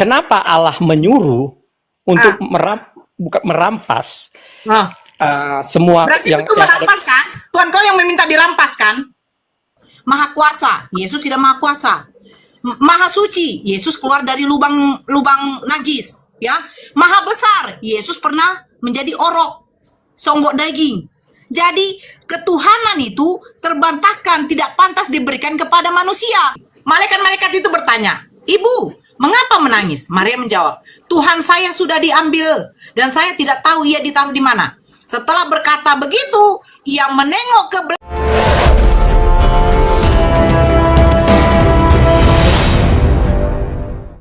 kenapa Allah menyuruh untuk merampas semua berarti yang itu merampas kan? Tuhan kau yang meminta dirampas kan? Maha kuasa, Yesus tidak maha kuasa. Maha suci, Yesus keluar dari lubang najis, ya. Maha besar, Yesus pernah menjadi orok, songgok daging. Jadi ketuhanan itu terbantahkan, tidak pantas diberikan kepada manusia. Malaikat-malaikat itu bertanya, "Ibu, mengapa menangis?" Maria menjawab, "Tuhan saya sudah diambil dan saya tidak tahu ia ditaruh di mana." Setelah berkata begitu, ia menengok ke belakang.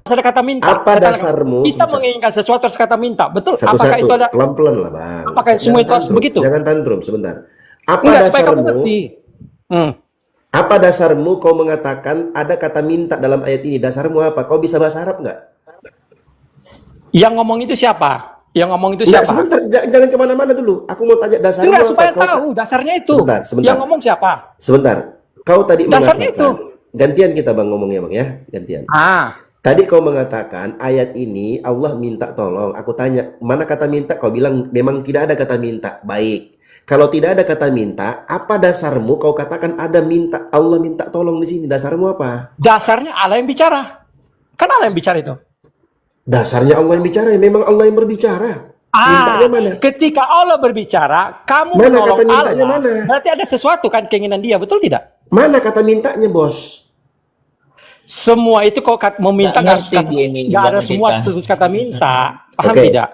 Ada kata minta. Apa dasarmu? Kita menginginkan sesuatu harus kata minta. Betul. Satu-satu. Apakah itu ada Pelan-pelan lah, Bang. Apakah semua itu harus begitu? Jangan tantrum sebentar. Apa Enggak, supaya kamu dasarmu? ngerti. Apa dasarmu kau mengatakan ada kata minta dalam ayat ini? Dasarmu apa? Kau bisa bahasa Arab nggak? Yang ngomong itu siapa? Yang ngomong itu Nggak, siapa? sebentar. Jangan kemana-mana dulu. Aku mau tanya dasarmu Enggak, apa? supaya tahu dasarnya itu. Sebentar. Yang ngomong siapa? Sebentar. Kau tadi Dasarnya mengatakan. itu. Gantian kita Bang ngomongnya Bang ya. Gantian. Tadi kau mengatakan ayat ini Allah minta tolong. Aku tanya, mana kata minta? Kau bilang memang tidak ada kata minta. Baik. Kalau tidak ada kata minta, apa dasarmu kau katakan ada minta, Allah minta tolong di sini? Dasarmu apa? Dasarnya Allah yang bicara. Kan Allah yang bicara itu. Dasarnya Allah yang bicara, ya memang Allah yang berbicara. Mintanya mana? Ketika Allah berbicara, kamu Mana menolong kata mintanya Allah. mana? Berarti ada sesuatu kan keinginan dia, betul tidak? Mana kata mintanya, Bos? Semua itu kok meminta Nggak ngerti dia ini, nggak ada Bang semua Kita. terus kata minta. Paham Oke. tidak?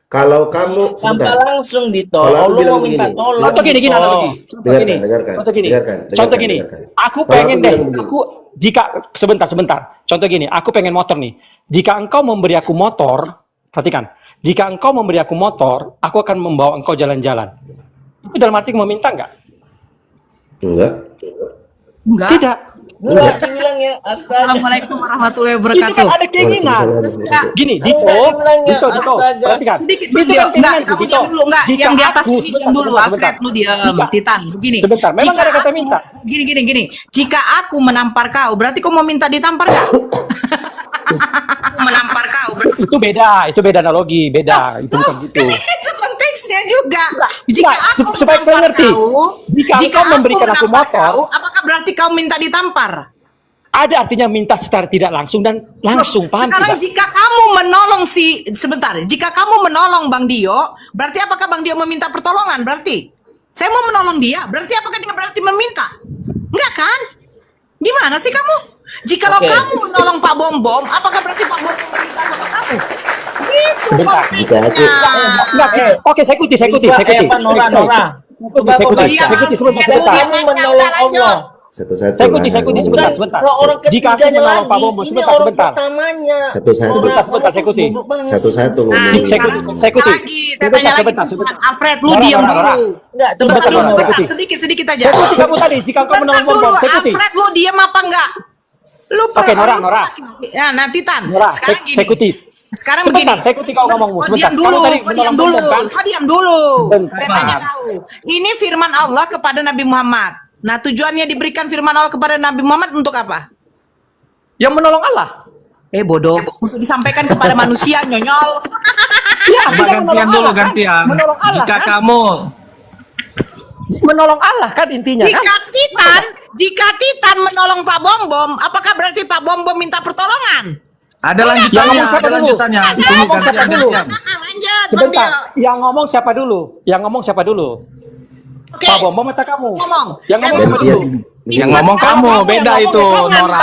Kalau kamu Tanpa sebentar. langsung ditolong, Kalau aku Allah bilang mau minta begini. tolong. Contoh gini, ditolong. analogi. Contoh gini. Dengarkan. Contoh gini. Aku Kalau pengen aku deh. bilang begini. Aku jika sebentar. Contoh gini, aku pengen motor nih. Jika engkau memberi aku motor, perhatikan. Jika engkau memberi aku motor, aku akan membawa engkau jalan-jalan. Itu dalam arti meminta enggak? Enggak. Enggak. Tidak. Enggak, dibilang ya, astaga. Assalamualaikum warahmatullahi Itu wabarakatuh. kan ada keinginan. Gini, Dito, Bilangnya, Dito, astaga. perhatikan. Sedikit Itu Bang Dio, kan enggak, keinginan, kamu Dito. diam dulu, enggak, Jika yang di atas aku- ini diam dulu, Alfred lu diam, Titan, begini. Sebentar, memang Jika ada kata aku- minta. Gini, jika aku menampar kau, berarti kau mau minta ditampar gak? Aku menampar kau, berarti Itu beda analogi, beda. Itu bukan gitu. itu konteksnya juga. Jika Enggak, aku supaya saya menampar ngerti. kau, Jika engkau memberikan aku menampar motor, kau, apakah berarti kau minta ditampar? ada artinya minta secara tidak langsung dan langsung, paham Sekarang tidak? jika kamu menolong jika kamu menolong Bang Dio, berarti apakah Bang Dio meminta pertolongan? Berarti saya mau menolong dia, berarti apakah dia berarti meminta? Enggak kan? Gimana sih kamu? Jikalau Oke. kamu menolong Pak Bom Bom, apakah berarti Pak Bom Bom meminta sama kamu? Itu Bentar. konteksnya. Enggak, oke, saya ikuti. Nora. Coba kau Saya baca. ikuti sebentar. Kamu menolong Allah. Satu-satu. Saya ikuti, lah. sebentar. Kalau orang Jika aku ketiganya menolong lagi, Pak Bobo, ini sebentar. orang pertamanya. Satu-satu. Sebentar, saya ikuti. Satu-satu Nah, ngomong. Saya ikuti. lagi, saya tanya lagi, Sebentar. Alfred, lu Nora, diam Nora, Nora. dulu. Enggak, Sebentar, coba Nora, dulu. saya ikuti. Sedikit aja. Saya ikuti kamu tadi, jika engkau Bentar menolong dulu, Bom, saya ikuti. Alfred, lu diam apa enggak? Lu Oke, Nora. Ya, nah, Titan. Nora, Sekarang gini. saya ikuti. Sekarang Sebentar, begini. saya ikuti kau ngomongmu. Kau Sebentar. diam dulu, Kamu tadi kau diam menolong dulu, Bom, kan? kau diam dulu. Sebentar. Saya tanya kau. Ini firman Allah kepada Nabi Muhammad. Nah, tujuannya diberikan firman Allah kepada Nabi Muhammad untuk apa? Yang menolong Allah. Bodoh. Untuk disampaikan kepada manusia, nyonyol. Ya, Coba kita gantian menolong dulu, Allah, kan? gantian. Menolong Allah, Jika kan? kamu Menolong Allah kan intinya kan? Jika Titan menolong Pak Bom Bom, apakah berarti Pak Bom Bom minta pertolongan? ada Yang lanjutannya, ngomong siapa ada dulu? lanjutannya. Yang Tunggu ngomong siapa gantian, dulu? gantian. Lanjut, Bang Sebentar. Dio. Yang ngomong siapa dulu? Yang ngomong siapa dulu? Oke. Pak Bom atau kamu? Ngomong. Yang Saya ngomong siapa Gantian. dulu? Yang ngomong kamu, beda itu, Nora.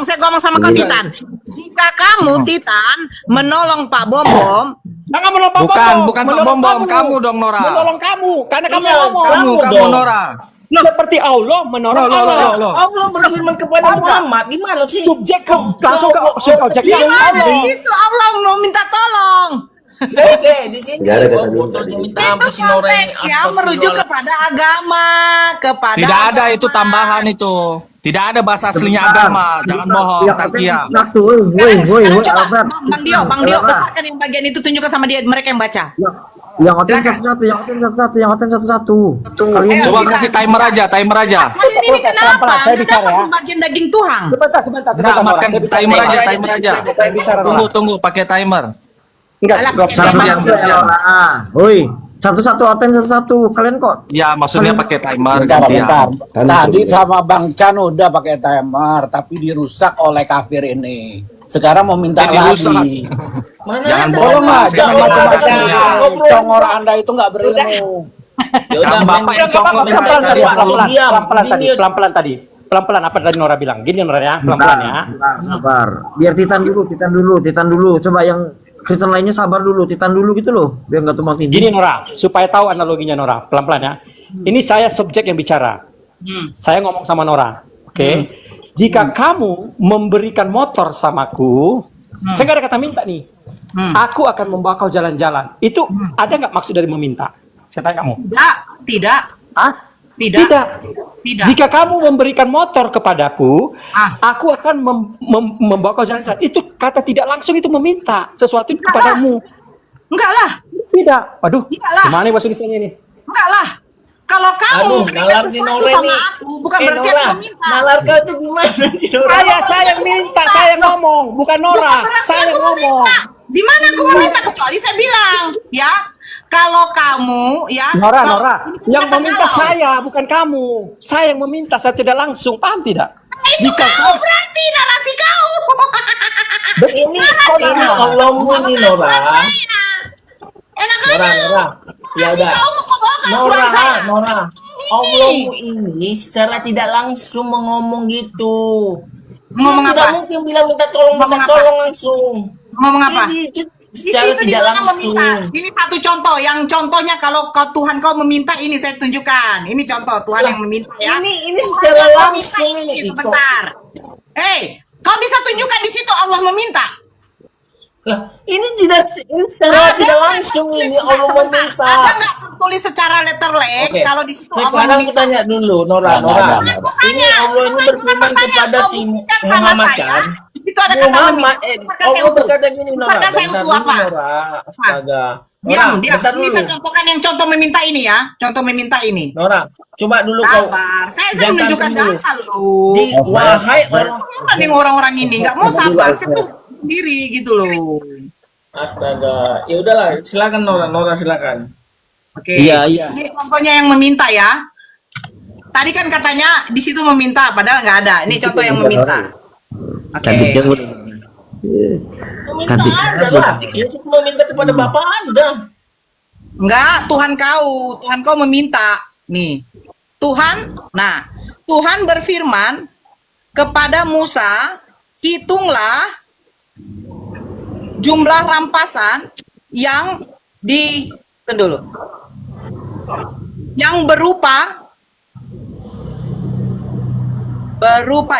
Saya ngomong sama kau, Titan. Jika kamu, Titan, menolong Pak Bom Bom, Jangan menolong Pak Bukan, Bom. bukan Pak Menolong Bom Bom, kamu dong, Nora. Menolong kamu, karena kamu Iya, ngomong. Kamu dong. Nora. Seperti Allah menolong Allah. Loh. Allah berfirman kepada Muhammad, gimana sih? Subjek langsung ke objeknya. gimana di situ Allah mau minta tolong? Oke, di sini. Nggak ada kata minta Botol di dia sini. minta Itu ampun si Nora ini. konteksnya merujuk kepada agama, kepada Tidak ada agama. itu tambahan itu. Tidak ada bahasa aslinya agama. Jangan bohong, Takia. Sekarang coba Bang Dio besarkan yang bagian itu, tunjukkan sama dia, mereka yang baca. Yang hotel Silakan. satu-satu, yang hotel satu-satu, yang hotel satu-satu. Kalian Coba kasih timer aja, timer aja. Kalian ini kenapa? Pelan-pelan, saya Anda bicara dapat ya. pembagian daging tulang. Sebentar. Enggak, makan timer aja, timer aja. Saya bicara, Nora. Tunggu, pakai timer. Enggak, Alah, enggak. pakai satu-satu timer. ya, Nora. Woi, satu-satu hotel satu-satu. Kalian kok Ya, maksudnya pakai timer Bentar, gantian. bentar. Tadi sama Bang Chan udah pakai timer, tapi dirusak oleh kafir ini. Sekarang mau minta Ini rusak. lagi. Mana Jangan ada? bohong, Tolong lah, Mas. jangan Udah, macam-macam. udah. Congor Anda itu nggak berilmu. Ya udah, Yang bapak yang congol minta Pelan-pelan tadi, timer. pelan-pelan tadi. Pelan-pelan apa tadi Nora bilang? Gini Nora ya, pelan-pelan ya. Bentar, sabar. Biar Titan dulu. Coba yang Kristen lainnya sabar dulu, Titan dulu gitu loh. Biar nggak tumpang tindih. Gini Nora, supaya tahu analoginya Nora, pelan-pelan ya. Ini saya subjek yang bicara. Saya ngomong sama Nora, oke? Jika kamu memberikan motor samaku, saya nggak ada kata minta nih. Aku akan membawa kau jalan-jalan. Itu ada nggak maksud dari meminta? Saya tanya kamu. Tidak. Hah? Tidak. Jika kamu memberikan motor kepadaku, Ah. aku akan membawa kau jalan-jalan. Itu kata tidak langsung itu meminta sesuatu kepadamu. Enggak lah. Tidak. Waduh, Tidak lah. gimana bahasa Indonesia ini? Enggak lah. Kalau kamu Aduh, memberikan nalar di sesuatu Nora sama nih. aku, bukan berarti aku meminta. Nalar kau tuh gimana sih, Nora? Saya yang minta, saya yang ngomong, bukan Nora. Bukan berarti Saya yang aku ngomong. meminta. Di mana aku meminta kecuali saya bilang, ya. Kalau kamu, ya. Nora, kalau- Nora, ini yang kata meminta kalau. saya, bukan kamu. Saya yang meminta, saya tidak langsung, paham tidak? Itu kau berarti narasi kau. Ini Allahmu ini, Nora. Enak Nora, aja. Nora. Ya Narasi udah. kau mau kau bawakan Nora, Quran saya. Nora. Allahmu ini secara tidak langsung mengomong gitu. Ngomong Tidak apa? mungkin bilang minta tolong Ngomong apa? langsung. Ngomong apa? Ini Di secara situ tidak dibilang langsung. meminta. Ini satu contoh. Yang contohnya kalau Tuhan kau meminta ini saya tunjukkan. Ini contoh Tuhan yang meminta ya. Ini Tuhan secara yang langsung meminta ini. Sebentar. Kau bisa tunjukkan di situ Allah meminta. Lah, ini secara tidak langsung ini Allah Sebentar. meminta. Ada nggak tertulis secara letterlek Oke. kalau di situ Allah Sekarang aku meminta? tanya dulu, Nora, Nggak Nora. ada. Aku Ini tanya, Allah ini silakan berfirman bertanya. kepada Kau si buktikan sama Muhammad saya. kan? Di situ ada kata Muhammad, meminta. Bukan saya Allah utuh. berkata gini, Nora. Bukan saya Bentar utuh dulu, apa? Nora. Astaga. Diam. bentar Ini dulu. saya contohkan yang contoh meminta ini ya. Contoh meminta ini. Nora, coba dulu kau. Sabar. Saya Jangan menunjukkan dulu. data loh. Di wahai orang. Mending orang-orang ini nggak mau sabar. Saya tuh sendiri gitu loh. Astaga. Ya udahlah, silakan Nora, Nora silakan. Oke. Iya, iya. Ini contohnya yang meminta ya. Tadi kan katanya di situ meminta, padahal nggak ada. Ini contoh yang meminta. Oke. Meminta Anda lah. Yesus meminta kepada Bapa Anda. Enggak, Tuhan kau meminta. Nih. Tuhan berfirman kepada Musa, hitunglah jumlah rampasan yang yang berupa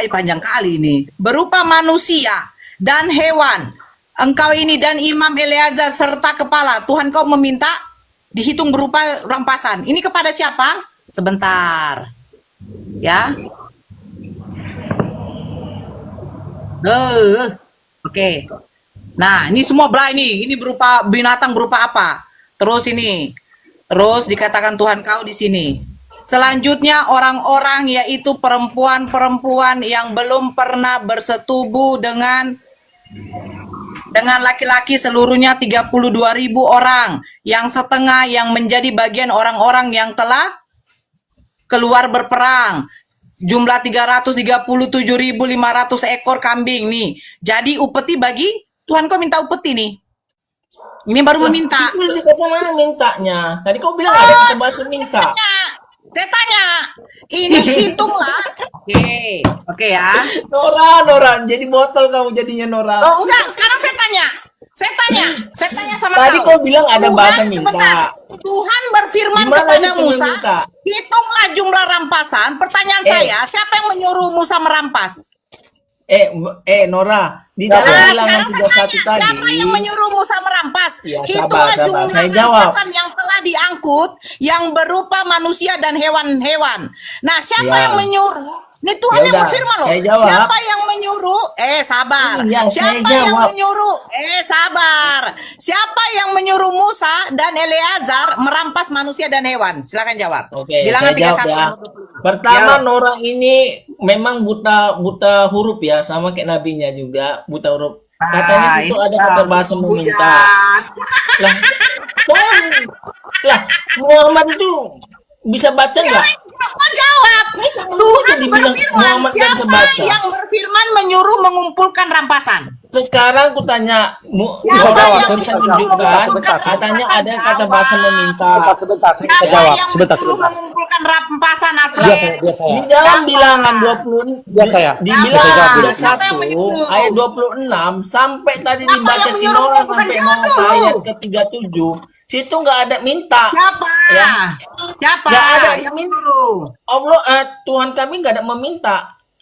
panjang kali ini, berupa manusia dan hewan. Engkau ini dan Imam Eleazar serta kepala. Tuhan kau meminta dihitung berupa rampasan. Ini kepada siapa? Sebentar. Ya. Oke. Nah, ini semua belah ini. Ini berupa binatang berupa apa? Terus ini. Terus dikatakan Tuhan kau di sini. Selanjutnya orang-orang yaitu perempuan-perempuan yang belum pernah bersetubuh dengan laki-laki seluruhnya 32.000 orang, yang setengah yang menjadi bagian orang-orang yang telah keluar berperang. Jumlah 337.500 ekor kambing nih. Jadi upeti bagi Tuhan kau minta upeti nih. Ini baru meminta. Itu kata mana mintanya? Tadi kau bilang ada kita bahas minta. Saya tanya, ini hitunglah. Oke ya. Nora, jadi botol kamu jadinya Nora. Oh enggak, sekarang saya tanya sama Tadi kau. kau bilang ada bahasa Tuhan, minta. sebentar. Tuhan berfirman Gimana kepada sih Tuhan Musa, minta? hitunglah jumlah rampasan. Pertanyaan saya, siapa yang menyuruh Musa merampas? Nora, di dalam Nah, bilangan sekarang saya 31 tanya, siapa tadi. yang menyuruh Musa merampas? Ya, Hitunglah sabar, jumlah saya jawab. rampasan yang telah diangkut, yang berupa manusia dan hewan-hewan. Nah, siapa Ya. yang menyuruh Ini Tuhan Ya yang udah, berfirman loh. saya jawab. Siapa yang menyuruh? Sabar. Iya, saya Siapa yang jawab. menyuruh? Sabar. Siapa yang menyuruh Musa dan Eleazar merampas manusia dan hewan? Silakan jawab. Oke, Bilangan saya jawab 31. ya. Pertama, Ya. Nora ini memang buta huruf ya, sama kayak nabinya juga buta huruf. Katanya situ ada kata bahasa meminta. Hujat. Lah, lah, Muhammad itu bisa baca nggak? Kau jawab. Tuhan dibilang berfirman. Muhammad kan Siapa kebaca. yang berfirman menyuruh mengumpulkan rampasan? Sekarang aku tanya, Siapa Nora yang bisa menyuruh tunjukkan, mengumpulkan katanya rampasan? ada kata bahasa meminta. Sebentar, saya bisa Siapa jawab. yang Sebentar, menyuruh sebentar. mengumpulkan rampasan, Biar Alfred? saya, biar saya. Di dalam bilangan 20 Biar saya. di Siapa? bilangan Siapa yang 21 menyuruh? ayat 26 sampai tadi Siapa dibaca yang si menyuruh Nora mengumpulkan sampai mau ke dulu? ayat ke-37, situ nggak ada minta. Siapa? Ya. Siapa Nggak ada yang menyuruh? Allah Tuhan kami nggak ada meminta.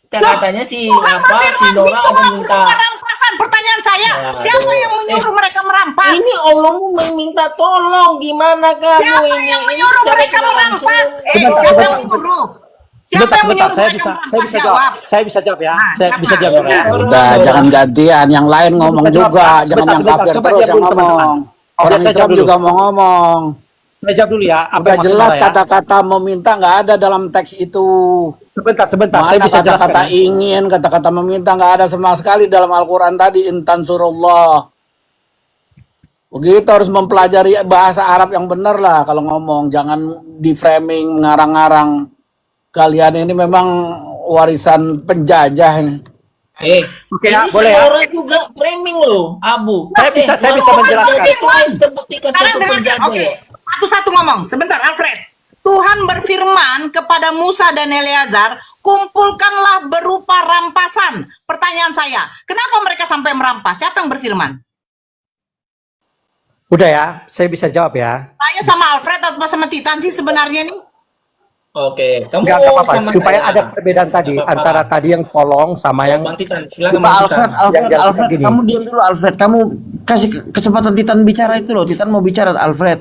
Katanya si Tuhan apa si berfirman, Nora ada "Itulah minta. berupa rampasan." Pertanyaan saya, Ya, siapa yang menyuruh mereka merampas? Ini Allah meminta tolong, gimana kamu Siapa ini? yang Ini menyuruh secara mereka tidak merampas? langsung. Siapa Sebentar. yang menyuruh? Siapa Sebentar, yang sebentar. menyuruh Saya mereka bisa merampas? jawab. Jawab. Saya bisa jawab ya. Saya siapa? bisa jawab ya. Udah, jangan gantian. Yang lain ngomong Bisa jawab, juga. Pak. Jangan Sebentar, yang sebentar. kafir Coba terus jawab yang dulu, teman-teman. ngomong. Oke, Orang saya Islam jawab dulu. juga mau ngomong. Saya jawab dulu ya. Apa Udah yang maksud jelas saya? kata-kata meminta nggak ada dalam teks itu. Sebentar. Saya Mana bisa jelaskan. kata-kata ingin, kata-kata meminta nggak ada sama sekali dalam Al-Quran tadi. Intan surullah. Begitu harus mempelajari bahasa Arab yang benar lah kalau ngomong. Jangan di framing, ngarang-ngarang. Kalian ini memang warisan penjajah ini. Oke, Ini ya, boleh ya. orang juga framing loh, Abu. Saya bisa menjelaskan. Itu terbuktikan Sekarang satu dengarkan. penjaga Oke, ya. satu-satu ngomong. Sebentar, Alfred. Tuhan berfirman kepada Musa dan Eleazar, kumpulkanlah berupa rampasan. Pertanyaan saya, kenapa mereka sampai merampas? Siapa yang berfirman? Udah ya, saya bisa jawab ya. Tanya sama Alfred atau sama Titan sih sebenarnya nih? Oke, kamu Enggak apa-apa, sama supaya saya. ada perbedaan tadi Nggak apa-apa. antara tadi yang tolong sama yang Bang Titan, silakan Pak Bang Alfred, Titan. Yang Alfred, gini. kamu diam dulu Alfred. Kamu kasih kecepatan Titan bicara itu loh. Titan mau bicara Alfred.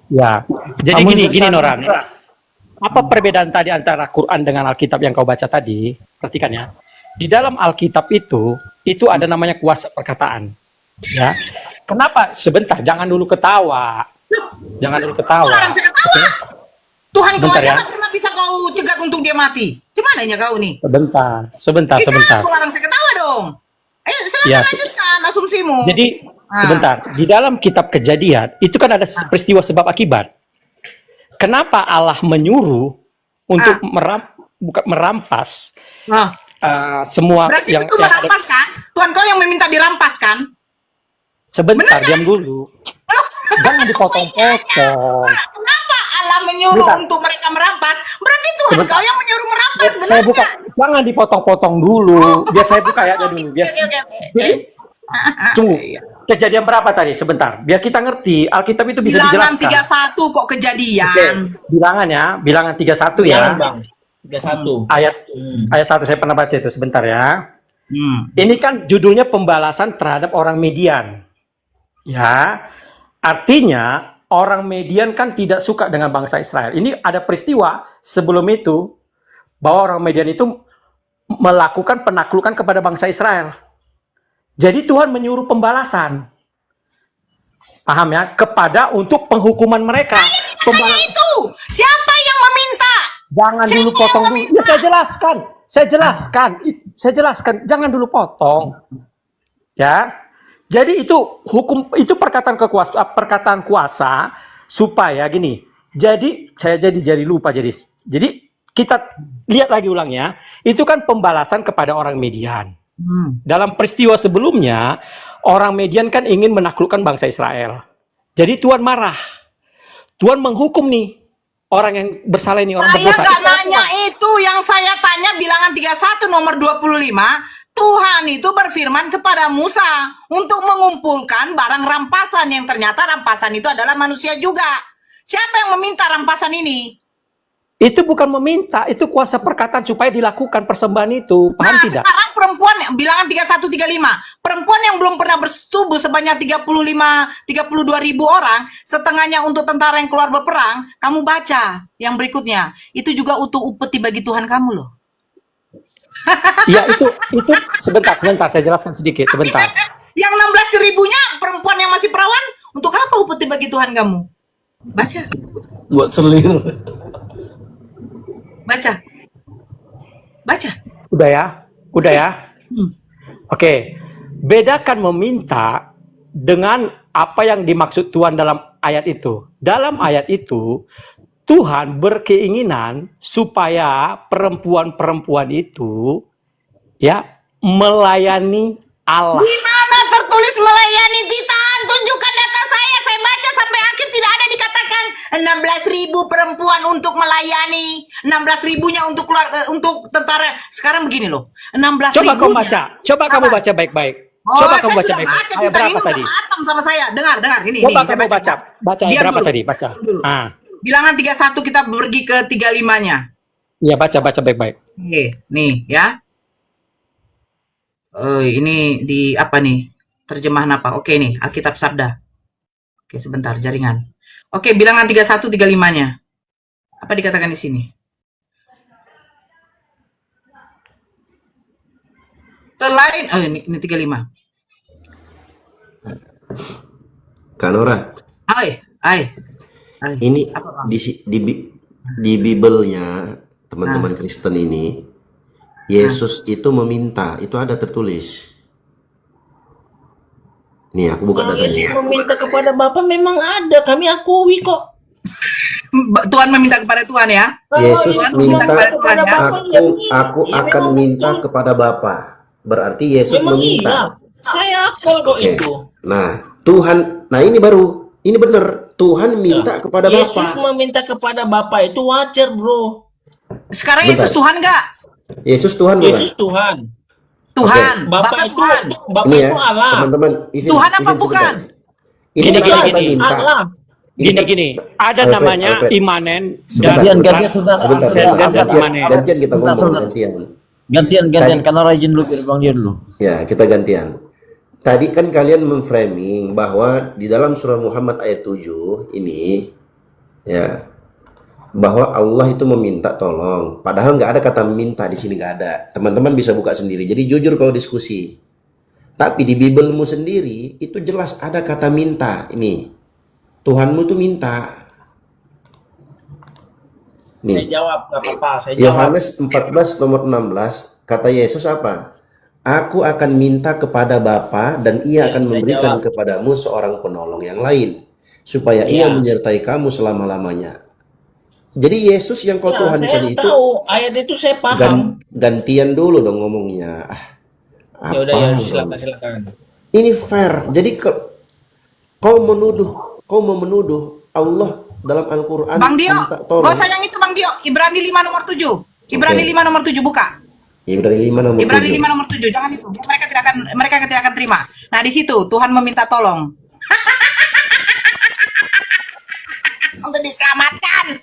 ya. Jadi Kamu gini bisa- Noran. Apa perbedaan tadi antara Quran dengan Alkitab yang kau baca tadi? Perhatikan ya. Di dalam Alkitab itu ada namanya kuasa perkataan. Ya. Kenapa? Sebentar, jangan dulu ketawa. Jangan dulu ketawa. Larang saya ketawa. Tuhan kau Bentar aja ya. tak pernah bisa kau cegat untuk dia mati. Gimana ya kau nih? Sebentar. Jangan kau larang saya ketawa dong. Ayo silakan Ya. lanjutkan asumsimu. Jadi sebentar, di dalam kitab Kejadian itu kan ada peristiwa sebab akibat. Kenapa Allah menyuruh untuk bukan merampas semua Berarti yang itu ada. merampas kan? Tuhan kau yang meminta dirampas kan? Sebentar, diam dulu. Jangan dipotong-potong. Kenapa Allah menyuruh Bentar. untuk mereka merampas? Berarti Tuhan Sebentar. kau yang menyuruh merampas, benar Saya buka, nggak? jangan dipotong-potong dulu. Biar saya buka ayatnya dulu. Biar, Oke. Jadi, tunggu. Kejadian berapa tadi? Sebentar. Biar kita ngerti. Alkitab itu bisa Bilangan dijelaskan. 31 kok kejadian. Oke, bilangan ya. Bilangan 31 ya. Jangan, Bang. 31. Ayat 1 saya pernah baca itu. Sebentar ya. Hmm. Ini kan judulnya pembalasan terhadap orang Median. Ya. Artinya orang Median kan tidak suka dengan bangsa Israel. Ini ada peristiwa sebelum itu bahwa orang Median itu melakukan penaklukan kepada bangsa Israel. Jadi Tuhan menyuruh pembalasan. Paham ya? Kepada untuk penghukuman mereka. Pembalasan. Itu siapa yang meminta? Jangan Siapa dulu yang potong dulu. meminta? Ya, saya jelaskan. Jangan dulu potong. Ya. Jadi itu hukum, itu perkataan kuasa supaya gini. Jadi saya jadi lupa jadi kita lihat lagi ulangnya. Itu kan pembalasan kepada orang Median. Dalam peristiwa sebelumnya, orang Median kan ingin menaklukkan bangsa Israel. Jadi Tuhan marah. Tuhan menghukum nih orang yang bersalah ini, orang Saya berdosa. nggak nanya itu, yang saya tanya bilangan 31 nomor 25. Tuhan itu berfirman kepada Musa untuk mengumpulkan barang rampasan yang ternyata rampasan itu adalah manusia juga. Siapa yang meminta rampasan ini? Itu bukan meminta, itu kuasa perkataan supaya dilakukan persembahan itu. Paham Nah, tidak? sekarang perempuan bilangan 31-35. Perempuan yang belum pernah bersetubuh sebanyak 32 ribu orang, setengahnya untuk tentara yang keluar berperang, kamu baca yang berikutnya. Itu juga utuh upeti bagi Tuhan kamu loh. Ya itu sebentar saya jelaskan sedikit sebentar. Yang 16.000-nya perempuan yang masih perawan, untuk apa upeti bagi Tuhan kamu? Baca. Buat selir. Baca. Udah ya. Oke. Bedakan meminta dengan apa yang dimaksud Tuhan dalam ayat itu. Dalam ayat itu, Tuhan berkeinginan supaya perempuan-perempuan itu ya melayani Allah. Di mana tertulis melayani Titan? Tunjukkan data saya baca sampai akhir tidak ada dikatakan 16.000 perempuan untuk melayani, 16.000-nya untuk untuk tentara. Sekarang begini loh, 16.000. Coba kamu baca baik-baik. Coba kamu baca baik-baik. Ayat berapa tadi? Atom sama saya. Dengar ini. Coba kamu baca ayat berapa tadi? Baca. Bilangan 31 kita pergi ke 35-nya. Iya, baca baik-baik. Nih ya. Ini di apa nih? Terjemahan apa? Oke nih, Alkitab Sabda. Oke, sebentar, jaringan. Oke, bilangan 31 35-nya. Apa dikatakan di sini? Selain ini 35. Kanora. Ini di Bibelnya teman-teman Kristen ini, Yesus itu meminta, itu ada tertulis. Nih aku buka datanya. Yesus meminta kepada Bapa memang ada, kami akui kok. Tuhan meminta kepada Tuhan ya. Yesus minta kepada Bapa, aku akan minta kepada Bapa. Berarti Yesus meminta. Saya akal kok itu. Nah, Tuhan, ini benar. Tuhan minta kepada Bapa. Yesus meminta kepada Bapa itu wajar, bro. Sekarang Yesus Tuhan enggak? Yesus Tuhan bukan? Yesus Tuhan. Tuhan, Bapak itu Tuhan. Bapak Ini itu Allah. teman-teman, Tuhan apa bukan? Ini Gini, kita gini. minta. Allah. Gini, ada Alfred, namanya Alfred. imanen Sebentar, dan gantian kita ngomong, gantian. Gantian karena rajin dulu Bang Dion dulu. Ya, kita gantian. Tadi kan kalian memframing bahwa di dalam surah Muhammad ayat 7 ini ya, bahwa Allah itu meminta tolong. Padahal nggak ada kata minta di sini, nggak ada. Teman-teman bisa buka sendiri. Jadi jujur kalau diskusi. Tapi di Bibelmu sendiri itu jelas ada kata minta. Ini Tuhanmu tuh minta. Saya jawab, nggak apa-apa. Saya jawab. Yohanes 14 nomor 16 kata Yesus apa? Aku akan minta kepada Bapa dan ia akan memberikan kepadamu seorang penolong yang lain supaya ia menyertai kamu selama-lamanya. Jadi Yesus yang kau Tuhankan itu tahu ayat itu saya paham. Gantian dulu dong ngomongnya. Ya udah ya, silakan. Ini fair. Jadi kau mau menuduh Allah dalam Al-Qur'an. Bang Dio, gak usah yang itu Bang Dio. Ibrani 5 nomor 7. Ibrani 5 nomor 7 buka. Ibrani 5 nomor 7. Ibrani 5 nomor 7, jangan itu. Mereka tidak akan terima. Nah, di situ Tuhan meminta tolong. Untuk diselamatkan.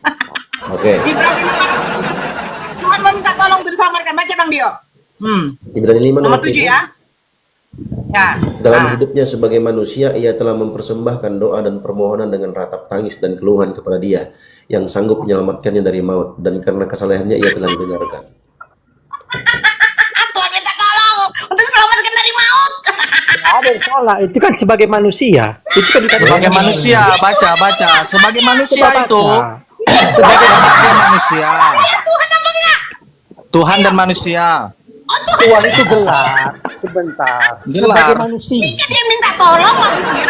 Oke. Ibrani 5 Tuhan meminta tolong untuk diselamatkan. Baca Bang Dio. Ibrani 5 nomor 7 ya. Ya. Dalam hidupnya sebagai manusia, ia telah mempersembahkan doa dan permohonan dengan ratap tangis dan keluhan kepada Dia yang sanggup menyelamatkannya dari maut, dan karena kesalehannya ia telah didengarkan. Tuhan minta tolong untuk diselamatkan dari maut. Ada yang salah, itu kan sebagai manusia. Itu kan Sebagai manusia, baca. Sebagai manusia itu. Sebagai manusia. Tuhan apa enggak? Tuhan dan manusia. Tuhan itu gelar. Sebentar. Sebagai manusia. Dia minta tolong manusia.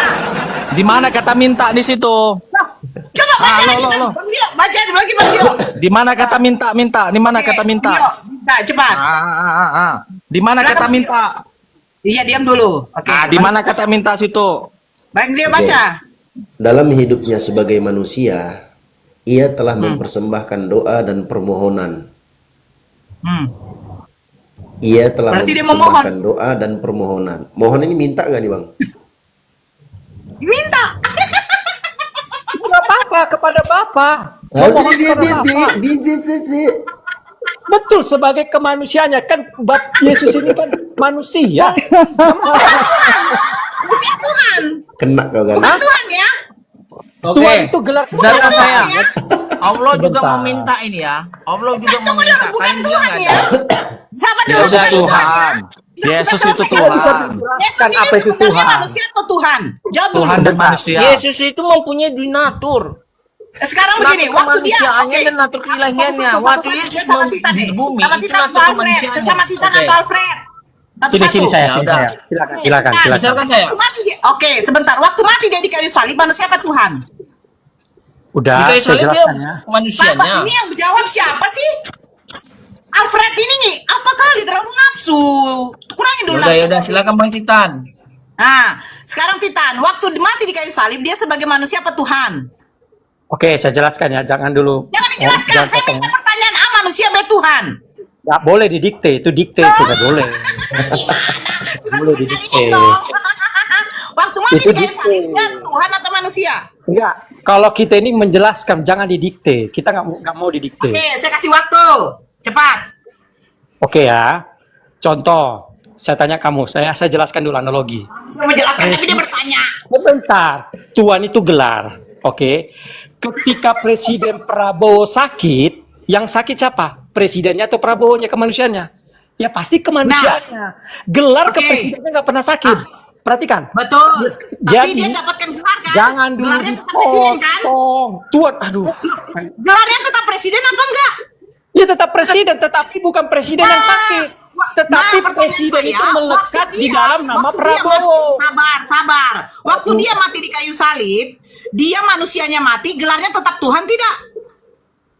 Di mana kata minta di situ? Coba baca lagi Bang Dio. Baca lagi Bang Dio. Di mana kata minta? Di mana kata minta? Minta cepat. Di mana kata minta? Iya, diam dulu. Oke. Di mana kata minta situ? Bang Dio baca. Dalam hidupnya sebagai manusia, ia telah mempersembahkan doa dan permohonan. Ia telah Berarti dia mempersembahkan doa dan permohonan. Mohon ini minta nggak nih Bang? Minta. Enggak apa-apa kepada Bapa. Betul, sebagai kemanusiaannya kan Yesus ini kan manusia. Bukan Tuhan. Kena kau kan? Bukan Tuhan ya. Oke. Tuhan itu gelar Zara saya. Allah juga Sebentar. meminta ini ya. Allah juga Tunggu meminta. dulu, bukan Kalian bilang Tuhan nggak ya. ada. Sabar dulu, Yesus bukan Tuhan. Yesus itu Tuhan. Yesus Kan ini apa itu sebenarnya Tuhan? manusia atau Tuhan? Jawab dulu. Tuhan dan manusia. Yesus itu mempunyai donatur. Sekarang begini, waktu dia kemanusiaannya dan natur keilahiannya. Waktu Yesus di bumi, sama itu Titan natur atau Alfred, kemanusiaannya. sesama Titan Oke. atau Alfred. Sini saya. Ya udah. Silakan. Misalkan saya. Waktu mati dia, oke, sebentar. Waktu mati dia di kayu salib, manusia apa Tuhan? Di Udah, kayu saya salib dia jelaskan ya. manusianya. Bapak ini yang jawab siapa sih? Alfred ini nih, apa kali terlalu nafsu? Kurangin dulu nafsu. Yaudah, silakan Bang Titan. Nah, sekarang Titan, waktu mati di kayu salib, dia sebagai manusia apa Tuhan? Oke, saya jelaskan ya. Jangan dulu. Jangan dijelaskan, Jangan saya potong. minta pertanyaan A, manusia B Tuhan. Nggak boleh didikte, itu dikte itu nggak boleh. Sudah Boleh kalian didikte. dong. Waktu mati Itu di kayu dikte. salib, dia Tuhan atau manusia? Enggak, kalau kita ini menjelaskan jangan didikte. Kita nggak mau didikte. Oke, saya kasih waktu. Cepat. Oke ya. Contoh, saya tanya kamu, saya jelaskan dulu analogi. Dia menjelaskan, tapi dia bertanya. Sebentar, Tuhan itu gelar. Oke. Ketika Presiden Prabowo sakit, yang sakit siapa? Presidennya atau Prabowo-nya, kemanusiaannya? Ya pasti kemanusiaannya. Gelar Oke. kepresidennya nggak pernah sakit. Perhatikan. Betul. Tapi Jadi, dia dapatkan gelar kan? Jangan dulu Gelarnya tetap presiden kan? dipotong. Tuhan, aduh. Gelarnya tetap presiden apa enggak? Ya tetap presiden, tetapi bukan presiden yang sakit. Tetapi pertanyaan presiden saya, itu melekat waktu di dia- dalam nama waktu dia Prabowo. mati- sabar. Waktu dia mati di kayu salib, dia manusianya mati, gelarnya tetap Tuhan tidak?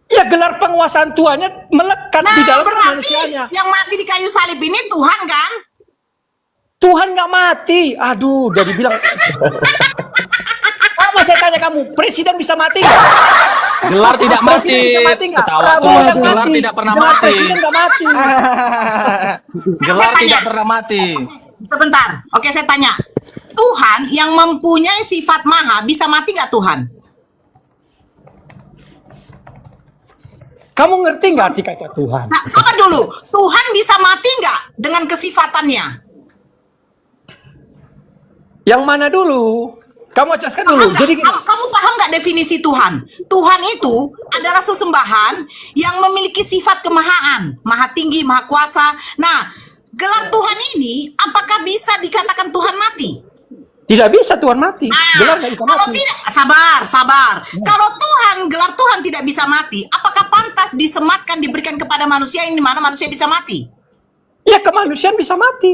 Ya gelar penguasaan Tuhannya melekat Nah, di dalam berarti kemanusiaannya. yang mati di kayu salib ini Tuhan kan? Tuhan nggak mati. Aduh, udah dibilang. Apa saya tanya kamu, presiden bisa mati nggak? Gelar tidak mati. Presiden bisa mati nggak? Ketawa Prabowo terus. yang Gelar mati. tidak pernah Gelar mati. Presiden nggak mati. Gelar Saya tanya. tidak pernah mati. Sebentar, oke saya tanya. Tuhan yang mempunyai sifat maha bisa mati nggak Tuhan? Kamu ngerti nggak arti kata Tuhan? Nah, sabar dulu. Tuhan bisa mati nggak dengan kesifatannya? Yang mana dulu? Kamu jelaskan dulu. Paham nggak? Jadi gini, Kamu paham nggak definisi Tuhan? Tuhan itu adalah sesembahan yang memiliki sifat kemahaan, maha tinggi, maha kuasa. Nah, gelar Tuhan ini apakah bisa dikatakan Tuhan mati? tidak bisa Tuhan mati. Nah, Gelar nggak bisa kalau mati. tidak, sabar. Kalau gelar Tuhan tidak bisa mati, apakah pantas disematkan diberikan kepada manusia yang dimana manusia bisa mati? Ya kemanusiaan bisa mati.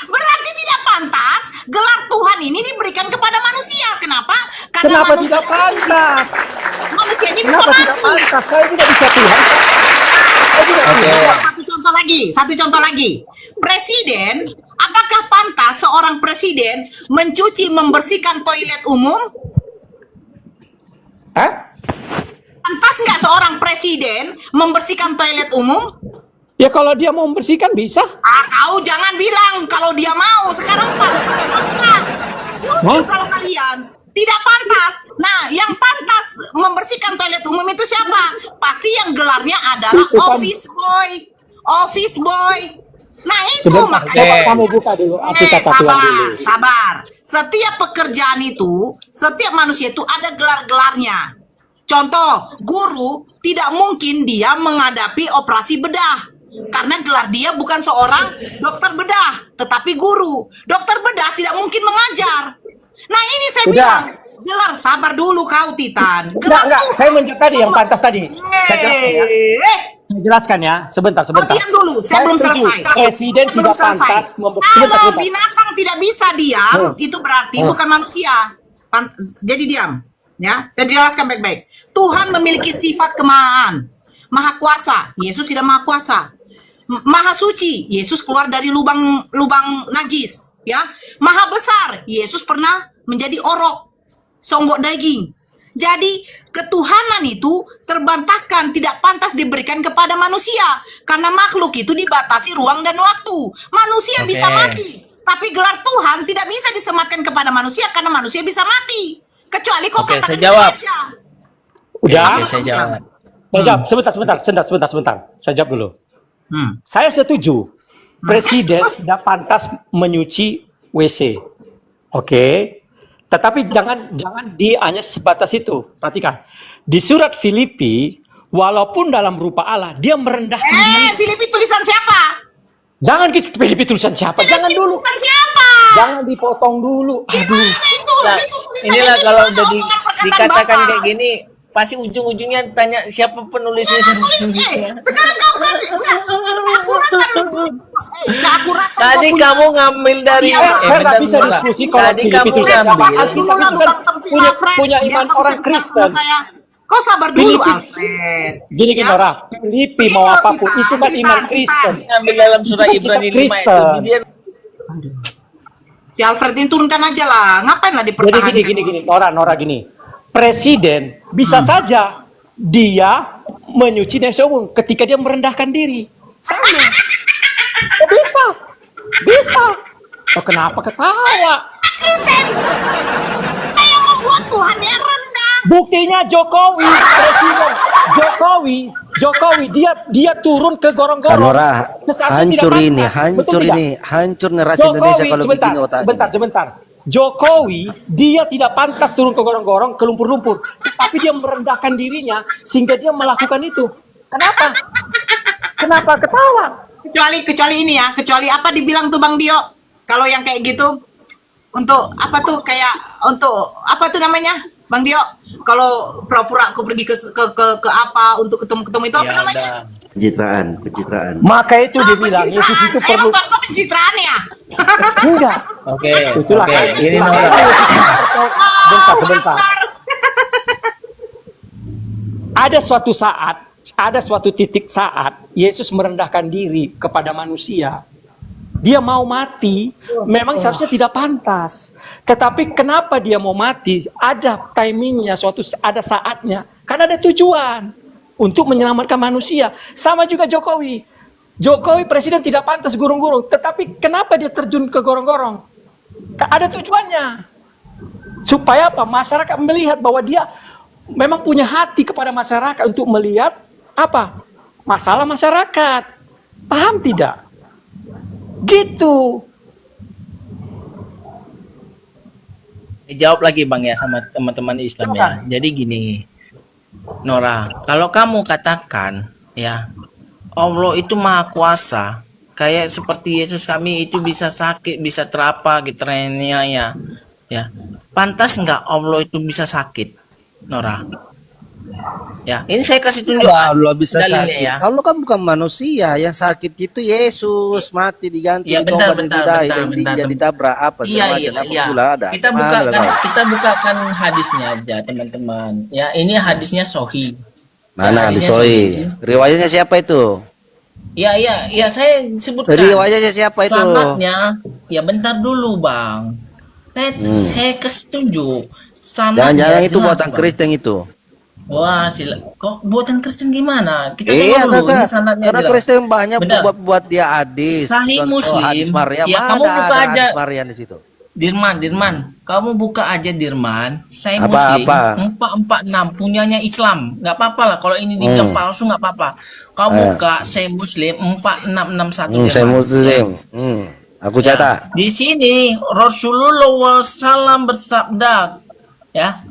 Berarti tidak pantas gelar Tuhan ini diberikan kepada manusia. Kenapa? Karena Kenapa manusia tidak pantas? manusia ini bisa Kenapa mati. tidak pantas? Saya tidak bisa Tuhan. Saya tidak bisa. Satu contoh lagi. Presiden, apakah pantas seorang presiden membersihkan toilet umum? Hah? Pantas nggak seorang presiden membersihkan toilet umum? Ya kalau dia mau membersihkan bisa. Kau jangan bilang kalau dia mau. Sekarang pantas apa enggak? Lucu kalau kalian. Tidak pantas. Nah, yang pantas membersihkan toilet umum itu siapa? Pasti yang gelarnya adalah Itu kan- office boy. Office boy. Nah, itu Sebentar, coba makanya. kamu buka dulu arti kata Tuhan dulu. Sabar. Setiap pekerjaan itu, setiap manusia itu ada gelar-gelarnya. Contoh, guru tidak mungkin dia menghadapi operasi bedah. Karena gelar dia bukan seorang dokter bedah, tetapi guru. Dokter bedah tidak mungkin mengajar. Nah, ini saya Udah. bilang, gelar sabar dulu kau Titan. Gelar Enggak, tuh. saya menjawab tadi yang pantas tadi. Saya jelaskan ya. Saya jelaskan ya, sebentar. Diam dulu, saya belum setuju. selesai. Presiden Belum tidak selesai. pantas sebentar, Kalau sebentar. binatang tidak bisa diam, itu berarti bukan manusia. Jadi diam. Ya, saya jelaskan baik-baik. Tuhan memiliki sifat kemahaan, maha kuasa. Yesus tidak maha kuasa. Maha suci. Yesus keluar dari lubang najis. Ya, maha besar. Yesus pernah menjadi orok, songgok daging. Jadi ketuhanan itu terbantahkan, tidak pantas diberikan kepada manusia karena makhluk itu dibatasi ruang dan waktu. Manusia Oke. bisa mati, tapi gelar Tuhan tidak bisa disematkan kepada manusia karena manusia bisa mati. Kecuali kau Oke, katakan saya jawab. aja. Udah. Oke, saya jawab. Saya jawab. Sebentar. Saya jawab dulu. Saya setuju. Presiden tidak pantas menyuci WC. Oke. Tetapi jangan hanya sebatas itu. Perhatikan. Di surat Filipi, walaupun dalam rupa Allah, dia merendahkan diri. Filipi tulisan siapa? Jangan gitu, Filipi tulisan siapa? Jangan dulu. Tulisan siapa? Janang dipotong dulu. Aduh. Nah, inilah kalau udah dikatakan kayak gini, pasti ujung-ujungnya tanya siapa penulisnya. Sekarang kau kasih akuratan. Keakuratan. Tadi kamu ngambil dari Saya nggak bisa bentar. diskusi kalau Tadi Filipi kamu tulisan siapa. ngambil. Dulu lah Bang Tempi Alfred. punya Biar iman kau orang bisa bilang sama Kristen. saya. Kau sabar dulu, Filipi. Alfred. Gini Ya. Nora, Filipi mau Kita, apapun itu kan kita, iman kita. Kristen. Ngambil dalam surah Kita Ibrani 5 itu. Kristen. Dia Si Alfred ini turunkan aja lah. Ngapain lah Jadi dipertahankan? gini, Nora gini. Presiden bisa saja dia menyuci nasi umum ketika dia merendahkan diri. Sama. Oh, bisa. Oh, kenapa ketawa? Kristen. Yang membuat Tuhan yang rendah. Buktinya Jokowi, presiden Jokowi, dia turun ke gorong-gorong. Kanora, Sesaatnya hancur tidak ini, pantas. hancur Betul ini, hancur narasi Indonesia kalau begini otaknya. Sebentar. Jokowi, dia tidak pantas turun ke gorong-gorong, ke lumpur-lumpur. Tapi dia merendahkan dirinya, sehingga dia melakukan itu. Kenapa ketawa? Kecuali ini ya, kecuali apa dibilang tuh Bang Dio? Kalau yang kayak gitu, untuk apa tuh kayak untuk apa tuh namanya, Bang Dio? Kalau pura-pura aku pergi ke apa untuk ketemu itu apa namanya? Pencitraan. Maka itu dia bilang Yesus itu perlu. Emang kau pencitraan ya? Enggak. Oke. Itulah. Ini Nora. Sebentar. Ada suatu titik saat Yesus merendahkan diri kepada manusia. Dia mau mati, memang seharusnya tidak pantas. Tetapi kenapa dia mau mati? Ada timingnya, ada saatnya. Karena ada tujuan untuk menyelamatkan manusia. Sama juga Jokowi. Jokowi presiden tidak pantas gurung-gurung. Tetapi kenapa dia terjun ke gorong-gorong? Ada tujuannya. Supaya apa? Masyarakat melihat bahwa dia memang punya hati kepada masyarakat untuk melihat apa? Masalah masyarakat. Paham tidak? Gitu. Jawab lagi Bang ya sama teman-teman Islam ya. Jadi gini, Nora, kalau kamu katakan ya Allah itu maha kuasa, kayak seperti Yesus kami itu bisa sakit, bisa terapa gitu ya. Pantas nggak Allah itu bisa sakit, Nora? Ya, ini saya kasih tunjuk Allah bisa dalilnya sakit. ya. Allah kan bukan manusia, yang sakit itu Yesus mati diganti Ya, bentar, ditabrak apa Iya. ada. Kita bukakan hadisnya aja teman-teman. Ya, ini hadisnya Sahih. Mana hadisnya disoi? Riwayatnya siapa itu? Ya, saya sebutkan. Riwayatnya siapa itu? Sanadnya, ya bentar dulu Bang. Saya kasih tunjuk. Sanadnya Jangan-jangan itu jelas, buatan Bang. Kristen itu. Wah, kok buatan Kristen gimana? Kita Iya, tengok dulu. Ini sanadnya karena jelas. Kristen banyak Bentar. buat dia hadis. Sahih Contoh Muslim. hadis Maryam, Ya, mana kamu buka ada aja. hadis Maryam di situ? Dirman, kamu buka aja Dirman. Saya Apa, Muslim apa? 446 punyanya Islam. Nggak apa-apa lah kalau ini dibilang palsu nggak apa-apa. Kau buka saya Muslim 4661 Saya Dirman. Muslim. Aku catat. Di sini Rasulullah SAW bersabda, ya,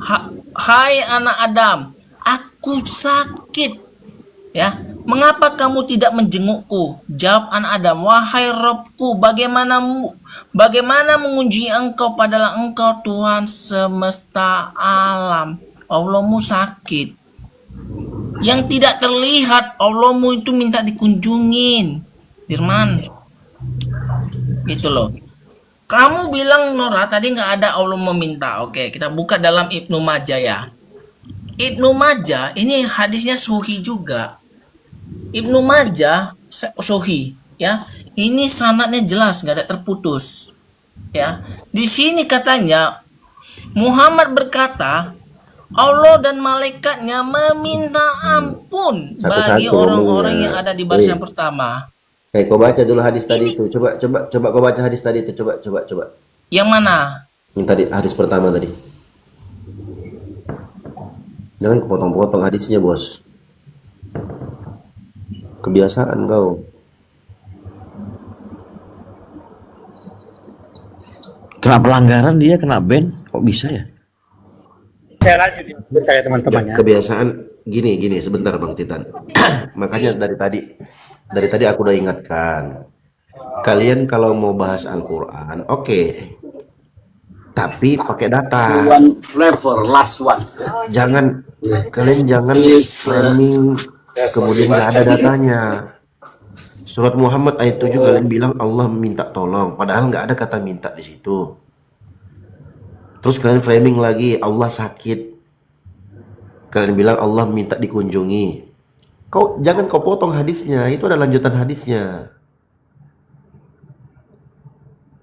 hai anak Adam, aku sakit. Ya, mengapa kamu tidak menjengukku? Jawab anak Adam, wahai Robku, bagaimana mengunjungi engkau padahal engkau Tuhan semesta alam. Allahmu sakit. Yang tidak terlihat, Allahmu itu minta dikunjungin. Dirman. Gitu loh. Kamu bilang Nora tadi nggak ada Allah meminta. Oke, kita buka dalam Ibnu Majah ya. Ibnu Majah ini hadisnya sahih juga. Ibnu Majah sahih ya. Ini sanadnya jelas nggak ada terputus. Ya. Di sini katanya Muhammad berkata Allah dan malaikatnya meminta ampun bagi orang-orang yang ada di baris yang pertama. Kayak kau baca dulu hadis tadi itu. Coba kau baca hadis tadi itu. Coba. Yang mana? Yang tadi hadis pertama tadi. Jangan kepotong-potong hadisnya, Bos. Kebiasaan kau. Kena pelanggaran dia, kena ban, kok bisa ya? Saya lanjut ya teman-teman ya. Kebiasaan gini sebentar Bang Titan. Makanya dari tadi aku udah ingatkan. Kalian kalau mau bahas Al-Qur'an, oke. Tapi pakai data. One flavor, last one. Kalian jangan framing kemudian nggak ada datanya. Surat Muhammad ayat 7 kalian bilang Allah minta tolong, padahal nggak ada kata minta di situ. Terus kalian framing lagi Allah sakit. Kalian bilang Allah minta dikunjungi. Jangan kau potong hadisnya, itu ada lanjutan hadisnya.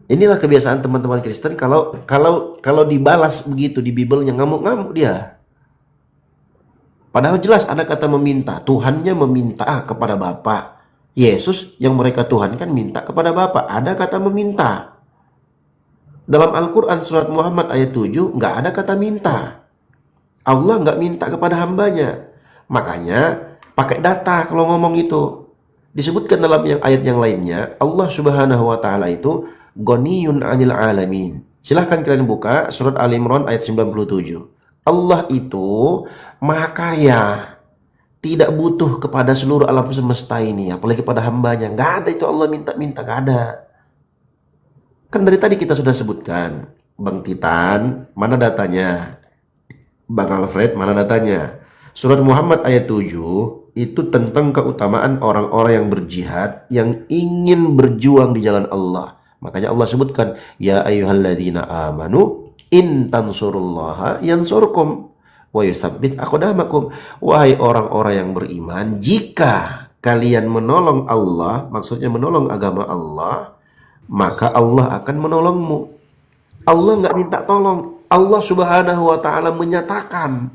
Inilah kebiasaan teman-teman Kristen, kalau dibalas begitu di Bible yang ngamuk-ngamuk dia. Padahal jelas ada kata meminta, Tuhannya meminta kepada Bapa. Yesus yang mereka tuhankan minta kepada Bapa, ada kata meminta. Dalam Al-Quran surat Muhammad ayat 7 nggak ada kata minta. Allah nggak minta kepada hambanya. Makanya pakai data kalau ngomong itu. Disebutkan dalam ayat yang lainnya, Allah Subhanahu wa taala itu Ghaniyun 'anil 'alamin. Silahkan kalian buka surat Al-Imran ayat 97. Allah itu Maha Kaya, tidak butuh kepada seluruh alam semesta ini, apalagi kepada hambanya. Nggak ada itu Allah minta-minta, nggak ada. Kan dari tadi kita sudah sebutkan. Bang Titan, mana datanya? Bang Alfred, mana datanya? Surat Muhammad ayat 7 itu tentang keutamaan orang-orang yang berjihad, yang ingin berjuang di jalan Allah. Makanya Allah sebutkan, ya ayyuhalladzina amanu in tansurullaha yansurkum wa yusabbit aqdamakum. Wahai orang-orang yang beriman, jika kalian menolong Allah, maksudnya menolong agama Allah, maka Allah akan menolongmu. Allah nggak minta tolong. Allah Subhanahu wa taala menyatakan,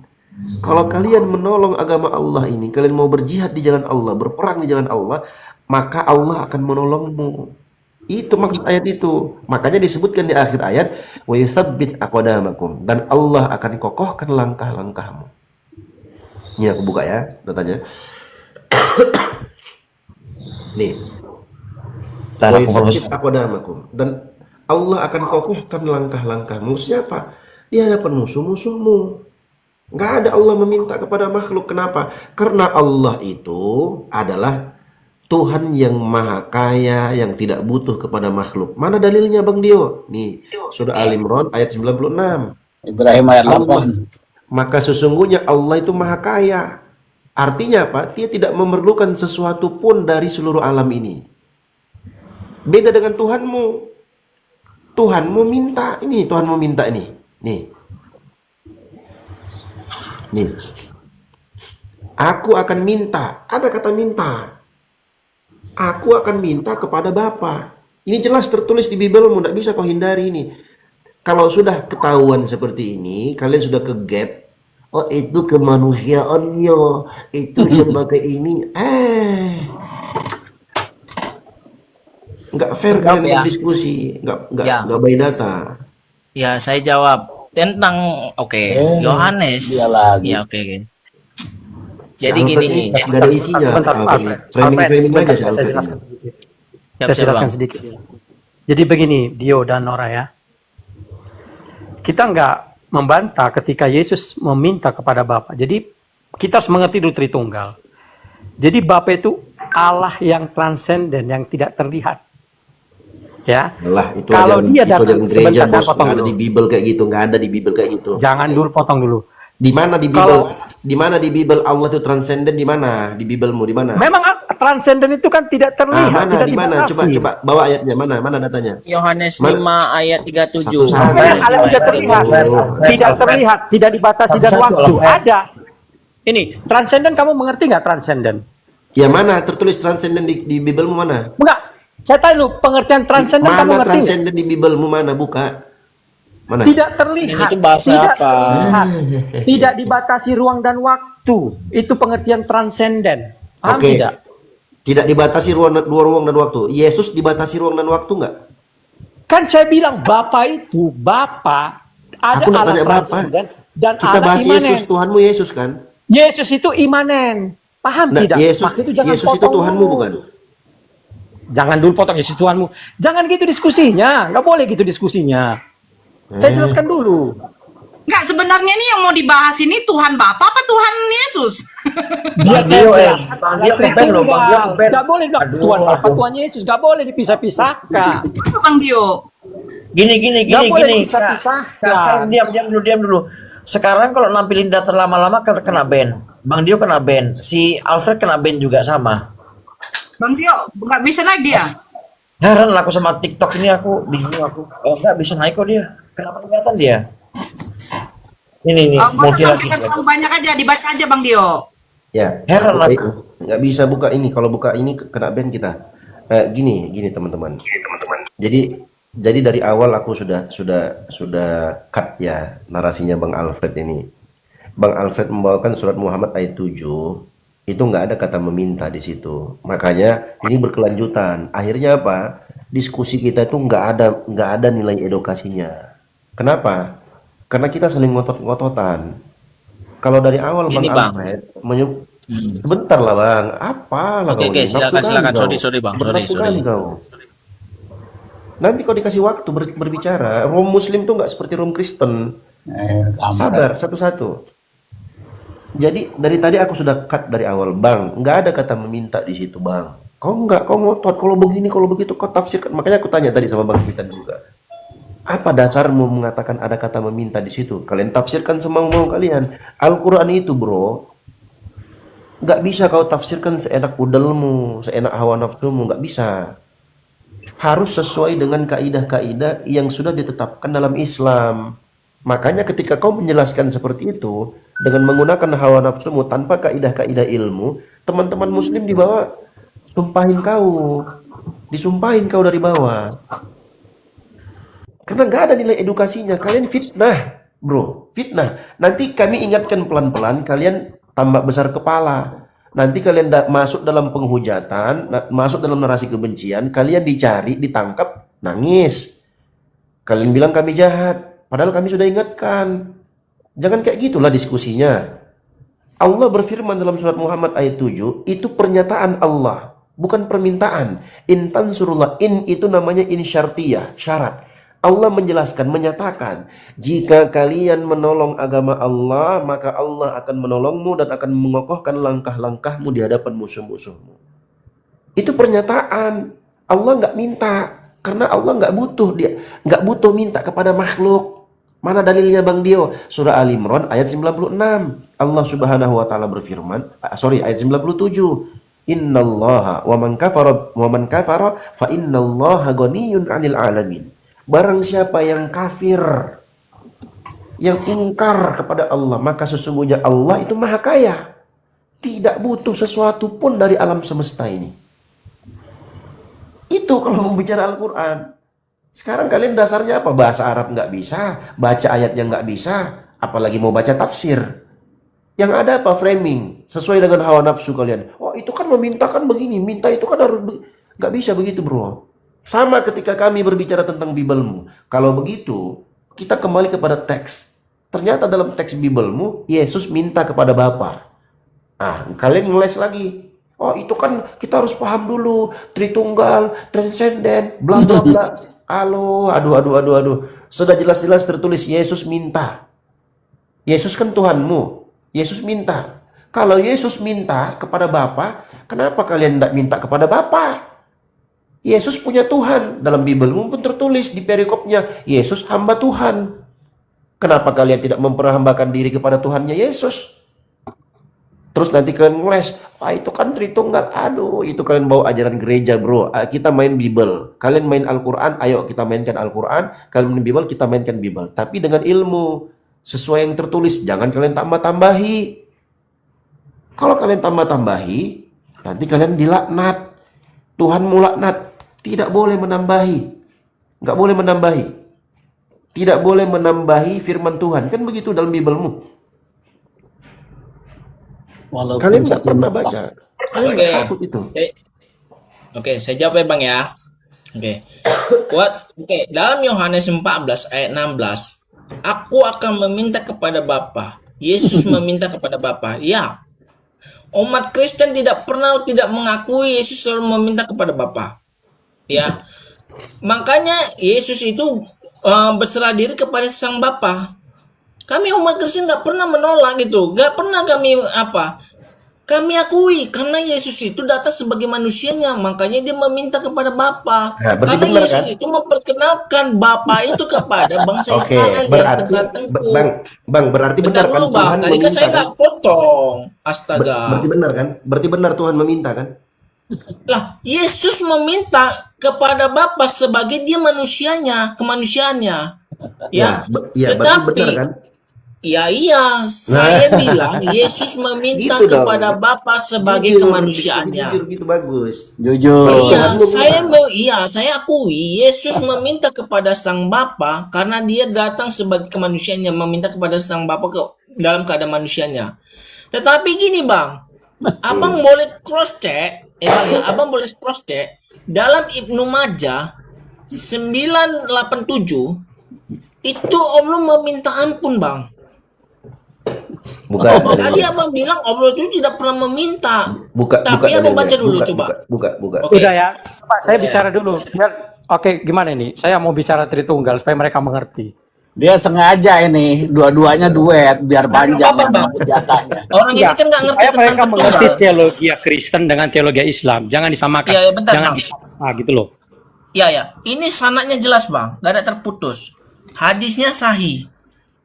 kalau kalian menolong agama Allah ini, kalian mau berjihad di jalan Allah, berperang di jalan Allah, maka Allah akan menolongmu. Itu maksud ayat itu. Makanya disebutkan di akhir ayat, wa yusabbit aqdamakum, dan Allah akan kokohkan langkah-langkahmu. Ini aku buka ya datanya. Nih. Wa yusabbit aqdamakum, dan Allah akan kokohkan langkah-langkahmu. Siapa? Di hadapan musuh-musuhmu. Nggak ada Allah meminta kepada makhluk. Kenapa? Karena Allah itu adalah Tuhan yang Maha Kaya, yang tidak butuh kepada makhluk. Mana dalilnya Bang Dio? Nih, surah Al-Imran ayat 96. Ibrahim ayat 8. Maka sesungguhnya Allah itu Maha Kaya. Artinya apa? Dia tidak memerlukan sesuatu pun dari seluruh alam ini. Beda dengan Tuhanmu. Tuhanmu minta ini, Tuhanmu minta ini. Nih. Aku akan minta. Ada kata minta. Aku akan minta kepada Bapa. Ini jelas tertulis di Bibelmu, tidak bisa kau hindari ini. Kalau sudah ketahuan seperti ini, kalian sudah ke gap. Oh, itu kemanusiaannya, itu sebagai ini. Nggak fair kalian berdiskusi, nggak by data. Ya, saya jawab tentang Yohanes. Ya, oke. Jadi gini nih, nggak ada isinya. Framing aja. Saya jelaskan sedikit. Jadi begini, Dio dan Nora ya. Kita nggak membantah ketika Yesus meminta kepada Bapa. Jadi kita harus mengerti dulu Tritunggal. Jadi Bapa itu Allah yang transenden, yang tidak terlihat. Ya. Lah, itu kalau dia datang sebentar, nggak ada di Bible kayak gitu, nggak ada di Bible kayak gitu. Jangan dulu, potong dulu. Di mana di Bible? Di mana di Bible Allah itu transenden? Di mana? Di Biblemu di mana? Memang transenden itu kan tidak terlihat, mana? tidak Di mana? dibatasi. Coba bawa ayatnya, mana datanya? Yohanes 5 ayat 37. Allah tidak terlihat, tidak terlihat, tidak dibatasi dan waktu. Ada. Ini transenden, kamu mengerti nggak transenden? Ya mana tertulis transenden di Biblemu mana? Enggak. Saya tanya lu pengertian transenden, kamu Mana ngerti transenden di Biblemu mana? Buka. Mana? Tidak terlihat, Itu bahasa tidak apa? terlihat, tidak dibatasi ruang dan waktu. Itu pengertian transenden. Paham tidak? Tidak dibatasi ruang dan waktu. Yesus dibatasi ruang dan waktu nggak? Kan saya bilang Bapa itu, Bapa ada Aku nggak Allah tanya Bapa. transenden dan Kita ada bahas imanen. Yesus, Tuhanmu Yesus kan? Yesus itu imanen. Paham Nah, tidak? Yesus Maka itu jangan itu potong Tuhanmu dulu. bukan? Jangan dulu potong Yesus Tuhanmu. Jangan gitu diskusinya. Nggak boleh gitu diskusinya. Saya jelaskan dulu. Enggak, sebenarnya nih yang mau dibahas ini Tuhan Bapa apa Tuhan Yesus? Bang Dio, Bang Dio keben loh, Bang Dio keben. Gak boleh bilang Aduh, Tuhan Bapa, aduh. Tuhan Yesus, gak boleh dipisah-pisahkan. Apa Bang Dio? Gini, Gak boleh Kak, dipisah-pisahkan. sekarang diam dulu. Sekarang kalau nampilin data lama-lama kena ban. Bang Dio kena ban. Si Alfred kena ban juga sama. Bang Dio nggak bisa naik dia. Heran lah aku sama TikTok ini, aku bingung aku. Oh, nggak bisa naik kok dia. Kenapa kelihatan dia? Ini Oh, nggak mau usah sampaikan terlalu banyak aja, dibaca aja Bang Dio. Ya, Heran lah. nggak bisa buka ini. Kalau buka ini kena ban kita. Gini teman-teman. Jadi dari awal aku sudah cut ya narasinya Bang Alfred ini. Bang Alfred membawakan surat Muhammad ayat 7, itu nggak ada kata meminta di situ. Makanya ini berkelanjutan. Akhirnya apa? Diskusi kita itu nggak ada nilai edukasinya. Kenapa? Karena kita saling ngotot-ngototan. Kalau dari awal Gini, Bang Bang. Alfred sebentar lah Bang, apalah Oke, kau oke, ini? silakan, Nafsu silakan. kali kau. Sorry, Bang. Bernafsu Sorry. kali kau. Nanti kau dikasih waktu berbicara. Rom Muslim tuh nggak seperti Rom Kristen. Sabar satu-satu. Jadi dari tadi aku sudah cut dari awal, Bang. Nggak ada kata meminta di situ, Bang. Kau ngotot. Kalau begini, kalau begitu, kau tafsirkan. Makanya aku tanya tadi sama Bang Fitan juga. Apa dasarmu mengatakan ada kata meminta di situ? Kalian tafsirkan semau-mau kalian. Al-Quran itu, bro, nggak bisa kau tafsirkan seenak pudelmu, seenak hawa nafsumu. Nggak bisa. Harus sesuai dengan kaidah-kaidah yang sudah ditetapkan dalam Islam. Makanya ketika kau menjelaskan seperti itu dengan menggunakan hawa nafsumu tanpa kaidah-kaidah ilmu, teman-teman muslim di bawah disumpahin kau dari bawah. Karena nggak ada nilai edukasinya. Kalian fitnah, bro, fitnah. Nanti kami ingatkan pelan-pelan, kalian tambah besar kepala. Nanti kalian masuk dalam penghujatan, masuk dalam narasi kebencian, kalian dicari, ditangkap, nangis. Kalian bilang kami jahat, padahal kami sudah ingatkan. Jangan kayak gitulah diskusinya. Allah berfirman dalam surat Muhammad ayat 7, itu pernyataan Allah, bukan permintaan. In tansurullah, in itu namanya in syartiyah, syarat. Allah menjelaskan, menyatakan, jika kalian menolong agama Allah, maka Allah akan menolongmu dan akan mengokohkan langkah-langkahmu di hadapan musuh-musuhmu. Itu pernyataan. Allah nggak minta, karena Allah nggak butuh minta kepada makhluk. Mana dalilnya Bang Dio? Surah Al Imran ayat 96. Allah Subhanahu wa taala berfirman, ayat 97. Innallaha wa man kafara fa innallaha ghaniyun 'anil 'alamin. Barang siapa yang kafir, yang ingkar kepada Allah, maka sesungguhnya Allah itu maha kaya. Tidak butuh sesuatu pun dari alam semesta ini. Itu kalau membicara Al-Quran. Sekarang kalian dasarnya apa? Bahasa Arab nggak bisa, baca ayatnya nggak bisa, apalagi mau baca tafsir. Yang ada apa? Framing. Sesuai dengan hawa nafsu kalian. Oh itu kan memintakan begini, minta itu kan harus... Nggak bisa begitu bro. Sama ketika kami berbicara tentang Bibelmu. Kalau begitu, kita kembali kepada teks. Ternyata dalam teks Bibelmu, Yesus minta kepada Bapa. Kalian ngeles lagi. Oh, itu kan kita harus paham dulu. Tritunggal, transenden, bla bla bla. Aduh. Sudah jelas-jelas tertulis Yesus minta. Yesus kan Tuhanmu. Yesus minta. Kalau Yesus minta kepada Bapa, kenapa kalian tidak minta kepada Bapa? Yesus punya Tuhan. Dalam Bibelmu pun tertulis di perikopnya, Yesus hamba Tuhan. Kenapa kalian tidak memperhambakan diri kepada Tuhannya Yesus? Terus nanti kalian ngeles, itu kan Tritunggal. Aduh, itu kalian bawa ajaran gereja bro. Kita main Bibel. Kalian main Al-Quran, ayo kita mainkan Al-Quran. Kalian main Bibel, kita mainkan Bibel. Tapi dengan ilmu, sesuai yang tertulis. Jangan kalian tambah-tambahi. Kalau kalian tambah-tambahi, nanti kalian dilaknat. Tuhan mulaknat. Tidak boleh menambahi. Nggak boleh menambahi. Tidak boleh menambahi firman Tuhan. Kan begitu dalam Bibelmu. Kalian nggak pernah baca. Kalian nggak takut itu. Oke, saya jawab ya Bang ya. Oke. Dalam Yohanes 14 ayat 16, aku akan meminta kepada Bapa. Yesus meminta kepada Bapa. Ya. Umat Kristen tidak mengakui Yesus selalu meminta kepada Bapa. Ya. Makanya Yesus itu berserah diri kepada Sang Bapa. Kami umat Kristen nggak pernah menolak gitu, nggak pernah kami apa. Kami akui karena Yesus itu datang sebagai manusianya, makanya dia meminta kepada Bapa. Nah, berarti Karena benar, Yesus kan? itu memperkenalkan Bapa itu kepada bangsa Oke, Israel yang berarti tertentu. Bang, berarti Bentar benar kan dulu Bang, Tuhan tadi kan meminta saya kan? nggak potong. Astaga. Berarti benar kan? Berarti benar Tuhan meminta kan? Lah, Yesus meminta kepada Bapa sebagai dia manusianya, kemanusiaannya. Ya, Iya, berarti tetapi benar kan? iya, saya bilang Yesus meminta Gitu dong. kepada Bapa sebagai Jujur kemanusiaannya. gitu bagus. Jujur. Tuhan meminta. Saya akui Yesus meminta kepada Sang Bapa karena dia datang sebagai kemanusiaannya, meminta kepada Sang Bapa dalam keadaan manusianya. Tetapi gini Bang, Abang boleh cross check, Bang ya, Abang boleh cross check dalam Ibnu Majah 987 itu Allah meminta ampun Bang. Bukan. Tadi Abang bilang Allah itu tidak pernah meminta. Buka, Tapi Abang baca dulu coba. Buka. Oke. Udah ya, Pak, saya bicara dulu. Oke, gimana ini? Saya mau bicara Tritunggal supaya mereka mengerti. Dia sengaja ini dua-duanya duet biar panjang Apa, Bang? jatahnya. Orang ini Enggak, kan nggak ngerti supaya tentang mereka mengerti Tritunggal. teologi Kristen dengan teologi Islam. Jangan disamakan. Iya, bentar, Jangan Bang. disamakan gitu loh. Ya. Ini sanadnya jelas Bang, nggak ada terputus. Hadisnya sahih.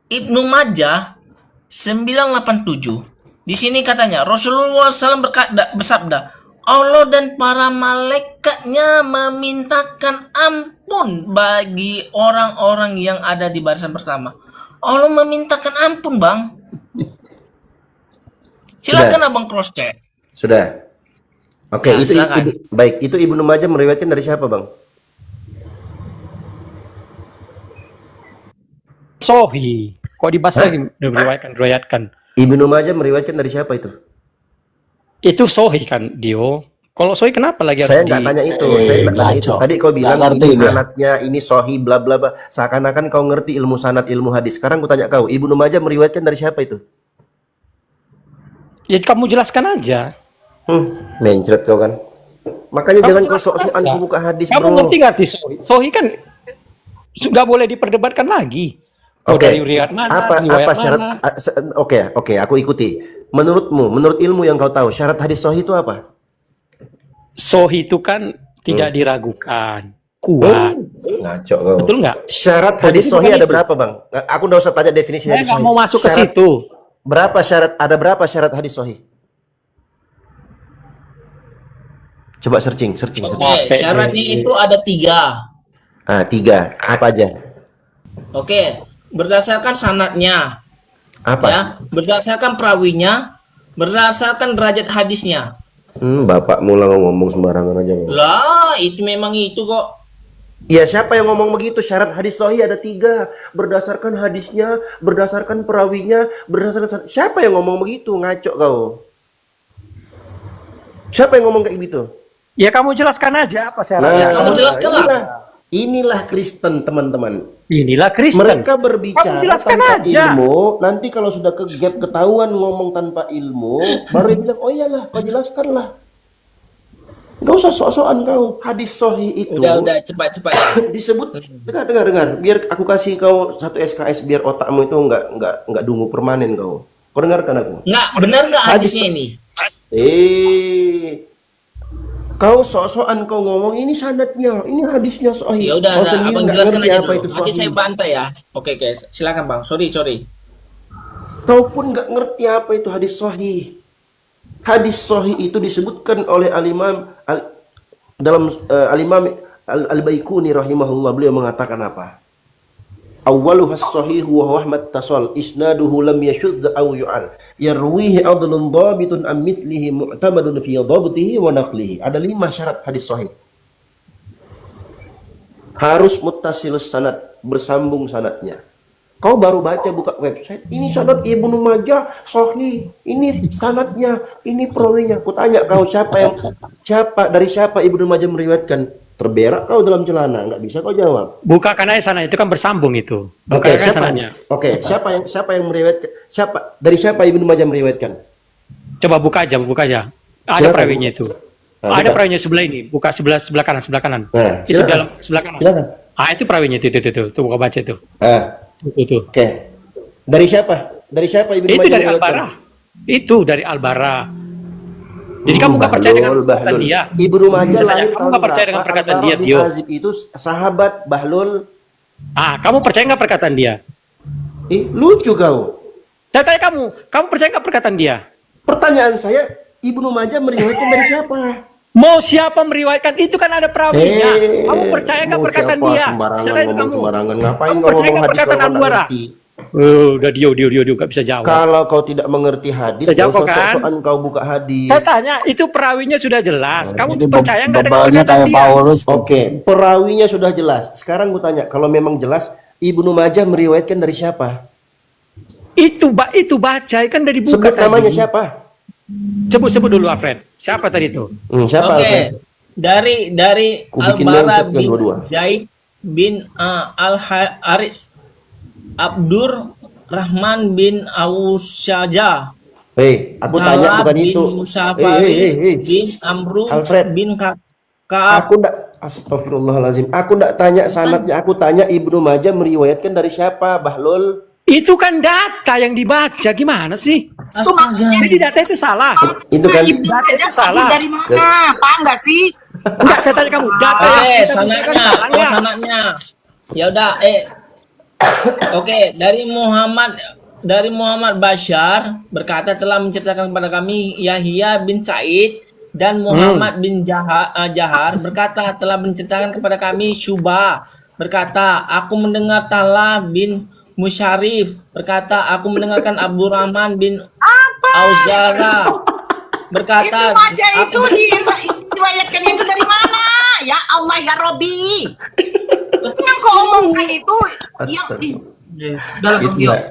Ibnu Majah 987. Di sini katanya Rasulullah SAW bersabda, Allah dan para malaikatnya memintakan ampun bagi orang-orang yang ada di barisan pertama. Allah memintakan ampun Bang. Silakan Abang cross check. Sudah. Oke, Ya, itu silakan. baik. Itu Ibnu Majah meriwayatkan dari siapa, Bang? Sohi. Kok dibahas lagi diriwayatkan. Ibnu Majah meriwayatkan dari siapa itu? Itu Sohi kan, Dio. Kalau Sohi kenapa lagi Saya harus nggak tanya itu. Saya nggak tanya itu. ngaco. Tadi kau bilang Nggak ngerti ini dia. sanatnya, ini sohi, bla bla bla. Seakan-akan kau ngerti ilmu sanat, ilmu hadis. Sekarang aku tanya kau, Ibnu Majah meriwayatkan dari siapa itu? Ya kamu jelaskan aja. Mencret kau kan. Makanya Kamu jangan kau jelaskan sok-sokan aja. kau buka hadis, Kamu bro. ngerti nggak arti Sohi? Sohi kan sudah boleh diperdebatkan lagi. Oh, Oke. dari riwayat mana, Apa riwayat syarat? mana. Oke, aku ikuti. Menurut ilmu yang kau tahu, syarat hadis sahih itu apa? Sohi itu kan tidak diragukan, kuat. Ngaco kau. Betul nggak? Syarat Oh, hadis jadi sahih bukan ada itu. berapa, Bang? Aku nggak usah tanya definisi Saya hadis nggak sahih. mau masuk ke Syarat- situ. Berapa syarat? Ada berapa syarat hadis sahih? Coba searching. Oke, syaratnya itu ada 3. 3. Apa aja? Oke, berdasarkan sanadnya, Apa? ya, berdasarkan perawinya, berdasarkan derajat hadisnya. Bapak mulai ngomong sembarangan aja, Bang. Lah, itu memang itu kok. Ya, siapa yang ngomong begitu? Syarat hadis sahih ada 3. Berdasarkan hadisnya, berdasarkan perawinya, berdasarkan... Siapa yang ngomong begitu? Ngaco kau. Siapa yang ngomong kayak gitu? Ya kamu jelaskan aja apa syaratnya. kamu jelaskan lah. Inilah Kristen, teman-teman. Inilah Kristen. Mereka berbicara Kamu jelaskan tanpa aja. ilmu. Nanti kalau sudah ke gap ketahuan ngomong tanpa ilmu, baru dia bilang, oh iyalah, kau jelaskan lah. Gak usah sok-sokan kau. Hadis sahih itu Udah, cepat. disebut. Dengar. Biar aku kasih kau 1 SKS biar otakmu itu nggak dungu permanen kau. Kau dengarkan aku. Nggak, benar nggak hadisnya ini? Kau sok-sokan kau ngomong ini sanadnya, ini hadisnya sahih. Ya udah, Kau sendiri Abang nggak jelaskan ngerti aja apa dulu. itu Nanti sahih. saya bantai ya. Oke, silakan Bang. Sorry. Kau pun nggak ngerti apa itu hadis sahih. Hadis sahih itu disebutkan oleh dalam Al-Imam Al-Baikuni rahimahullah, beliau mengatakan apa? Awwaluhas sahih wa huwa ahmad tasal isnaduhu lam yashudh aw yu'al yarwihi adlun dhabitun am mithlihi mu'tamadun fi dhabtihi wa naqlihi. Ada 5 syarat hadis sahih. Harus muttasilus sanad, bersambung sanadnya. Kau baru baca buka website, ini sanad Ibnu Majah sahih, ini sanadnya, ini perawinya. Kutanya kau dari siapa Ibnu Majah meriwayatkan? Terberak kau dalam celana, nggak bisa kau jawab. Bukakan aja sana, itu kan bersambung itu. Oke, Bukakan siapa? sananya. Oke, siapa yang meriwayatkan? Dari siapa Ibnu Majah meriwayatkan? Coba buka aja. Ada Silakan. perawinya itu. Nah, Ada buka. perawinya sebelah ini. Buka sebelah kanan. Nah, Itu silakan. dalam sebelah kanan. Silakan. Itu perawinya itu. Tuh buka baca itu. Ah, Itu. oke. Dari siapa? Dari siapa Ibnu Itu Majah dari meriwayatkan? Al-Bara. Itu dari Al-Bara. Jadi kamu nggak percaya dengan perkataan dia? Ibnu Majah Saya tanya, lahir kamu tahun nggak percaya berapa? dengan perkataan Al-Bara dia, bin Tio? Azib itu sahabat Bahlul. Kamu percaya nggak perkataan dia? Lucu kau. Saya tanya kamu percaya nggak perkataan dia? Pertanyaan saya, Ibnu Majah meriwayatkan dari siapa? Mau siapa meriwayatkan itu kan ada perawinya. Kamu percaya nggak mau perkataan siapa? dia? Sembarangan Saya tanya ngomong kamu. sembarangan. Ngapain Kamu kau percaya ngomong nggak hadis perkataan kalau nggak Al-Bara? ngerti? Udah Dio nggak bisa jawab. Kalau kau tidak mengerti hadis, Bisa kau jawab, kan? sok-sokan kau buka hadis. Saya tanya, itu perawinya sudah jelas. Kamu Jadi percaya nggak dengan bebalnya perkataan kayak dia? Paulus. Oke, perawinya sudah jelas. Sekarang gue tanya, kalau memang jelas, Ibnu Majah meriwayatkan dari siapa? Itu baca kan dari buku Sebut tadi. namanya siapa? Sebut dulu Alfred. Siapa tadi itu? Siapa? Oke. Alfred? Dari Ku bikin Al-Bara mindset kan bin dua-dua. Zaid bin Al-Haris Abdur Rahman bin Ausyaja. Hei, aku tanya bukan bin itu. Musafaris Hei. bin Amru Alfred. bin Ka'ab. Aku ndak, astagfirullahalazim. Aku ndak tanya sanadnya, aku tanya Ibnu Majah meriwayatkan dari siapa, Bahlul? Itu kan data yang dibaca. Gimana sih? Astaga. Jadi data itu salah. Itu kan Ibnu Data Majah itu salah. dari mana? Paham nggak sih? Enggak, saya tanya kamu. Data yang Oke, kita bicarakan sanadnya, salahnya. sanadnya. Ya udah, Oke, dari Muhammad Bashar berkata telah menceritakan kepada kami Yahya bin Sa'id dan Muhammad bin Jahar berkata telah menceritakan kepada kami Syubah berkata aku mendengar Talha bin Musyarif berkata aku mendengarkan Abdurrahman bin Auzara berkata Ibnu Majah itu diriwayatkan itu dari mana? Ya Allah ya Robi. Yang kau omongkan itu yang dalam Itu video. nggak.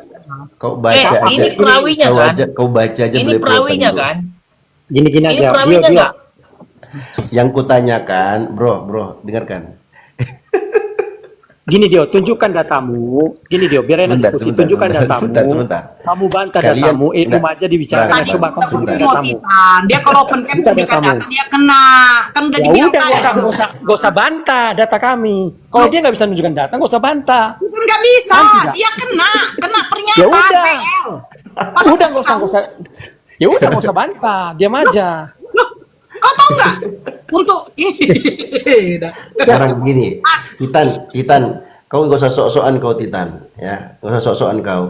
Kau baca aja. ini perawinya Kau kan? kau baca aja Ini belepotan perawinya dulu. kan? Gini Ini aja. perawinya Dio. nggak? Yang kutanyakan, bro, dengarkan. Gini Dio, tunjukkan datamu. Gini Dio, biar enak diskusi. Tunjukkan datamu. Sebentar. Kamu bantah Kalian- datamu. Ibnu enggak. Majah dibicarakan. Enggak, Coba kamu sebentar. tunjukkan Mau datamu. Titan. Dia kalau open cam Bukan tunjukkan datamu. data dia kena. Kan udah Ya dibilang udah, tadi. gak usah bantah data kami. Kalau dia nggak bisa menunjukkan data, nggak usah bantah. Bukan nggak bisa. Kan tidak. Dia kena Ya pernyataan udah. PL. Udah nggak usah. Ya udah nggak usah bantah. Diam aja. Loh, kau tahu nggak? Untuk Sekarang begini, As. Titan, kau nggak usah sok-sokan kau Titan, ya, nggak usah sok-sokan kau.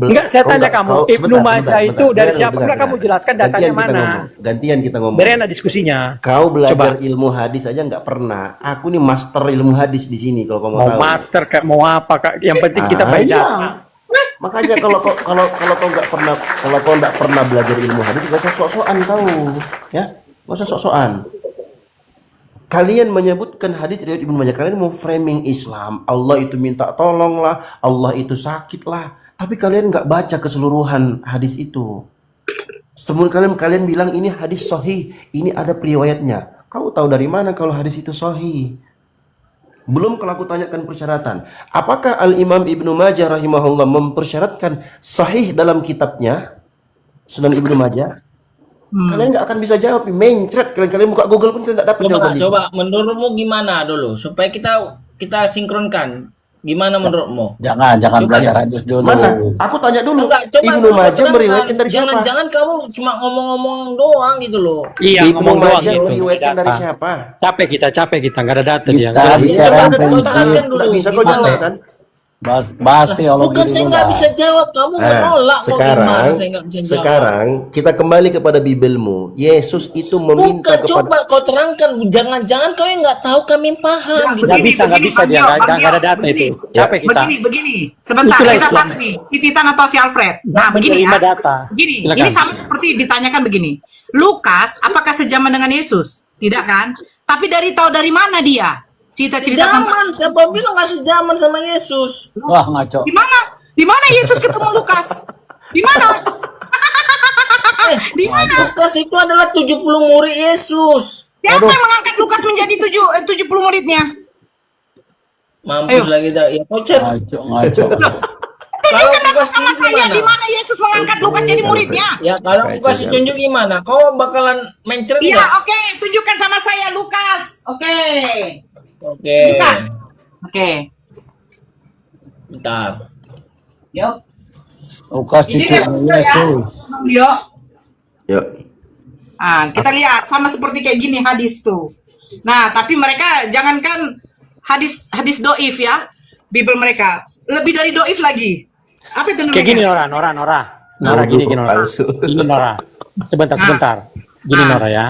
Enggak, saya tanya kamu, Ibnu Majah itu dari siapa? Enggak, kamu jelaskan datanya mana? Gantian kita ngomong. Biar enak diskusinya. Kau belajar Coba. ilmu hadis aja nggak pernah. Aku nih master ilmu hadis di sini kalau kau mau Mau tahu. master kayak mau apa kak? Yang penting kita baca. Iya. Makanya kalau kau nggak pernah belajar ilmu hadis, nggak usah sok-sokan kau, ya, nggak usah sok-sokan. Kalian menyebutkan hadis riwayat Ibnu Majah, kalian mau framing Islam, Allah itu minta tolong lah, Allah itu sakit lah, tapi kalian nggak baca keseluruhan hadis itu. Setelah kalian bilang ini hadis sahih, ini ada periwayatnya. Kau tahu dari mana kalau hadis itu sahih? Belum kalau aku tanyakan persyaratan. Apakah Al-Imam Ibnu Majah rahimahullah mempersyaratkan sahih dalam kitabnya Sunan Ibnu Majah? Kalian nggak akan bisa jawab, mencret. Kalian buka Google pun kalian nggak dapat jawaban itu. Coba menurutmu gimana dulu supaya kita sinkronkan. Gimana menurutmu? Jangan Coba. belajar hadis dulu. Mana? Aku tanya dulu. Enggak, coba Ibnu dulu Majah terangkan. meriwayatkan dari siapa? Jangan kamu cuma ngomong-ngomong doang gitu loh. Iya, Ibnu ngomong doang Majah gitu. meriwayatkan nggak ada dari data. siapa? Capek kita nggak ada data dia. Kita Nggak ada bisa data. Coba referensi. jelaskan dulu. Nggak bisa kau Gimana? jawab kan? Bahas teologi Bukan saya dulu nggak dah. bisa jawab, kamu menolak kok gimana saya nggak bisa jawab. Sekarang kita kembali kepada Bibelmu. Yesus itu meminta Bukan, coba kepada kau terangkan. Jangan-jangan kau yang nggak tahu kami paham gitu. Nggak bisa dia. Nggak ada data itu. Capek kita. Begini. Sebentar, Itulah kita Islam. satu nih. Si Titan atau si Alfred. Nah, begini ya. Menerima data. Begini, Silakan. ini sama seperti ditanyakan begini. Lukas, apakah sejaman dengan Yesus? Tidak kan? Tapi tahu dari mana dia? Cerita-cerita tentang Zaman, siapa bilang nggak sejaman sama Yesus? Wah, ngaco. di mana? Di mana Yesus ketemu Lukas? Di mana? Di mana? Lukas itu adalah 70 murid Yesus. Siapa yang mengangkat Lukas menjadi 70 muridnya? Mampus lagi dah. Ya kau cek. Ngaco. Tunjukkan data Lukas sama ini saya gimana? di mana Yesus mengangkat Lukas jadi muridnya. Ya kalau aku kasih tunjuk gimana? Kau bakalan mencret Iya, nggak? oke. Tunjukkan sama saya Lukas. Oke. Oke. Tunjukkan. Oke. Bentar. Yuk. Lukas Ini cucu dia betul ya, Yesus. Bang Dio. Yuk. Nah, kita lihat sama seperti kayak gini hadis tuh. Nah, tapi mereka jangankan hadis doif ya, Bible mereka lebih dari doif lagi. Apa itu namanya? Kayak gini Nora gini Nora. Palsu. Gini Nora. Sebentar. Gini Nora ya.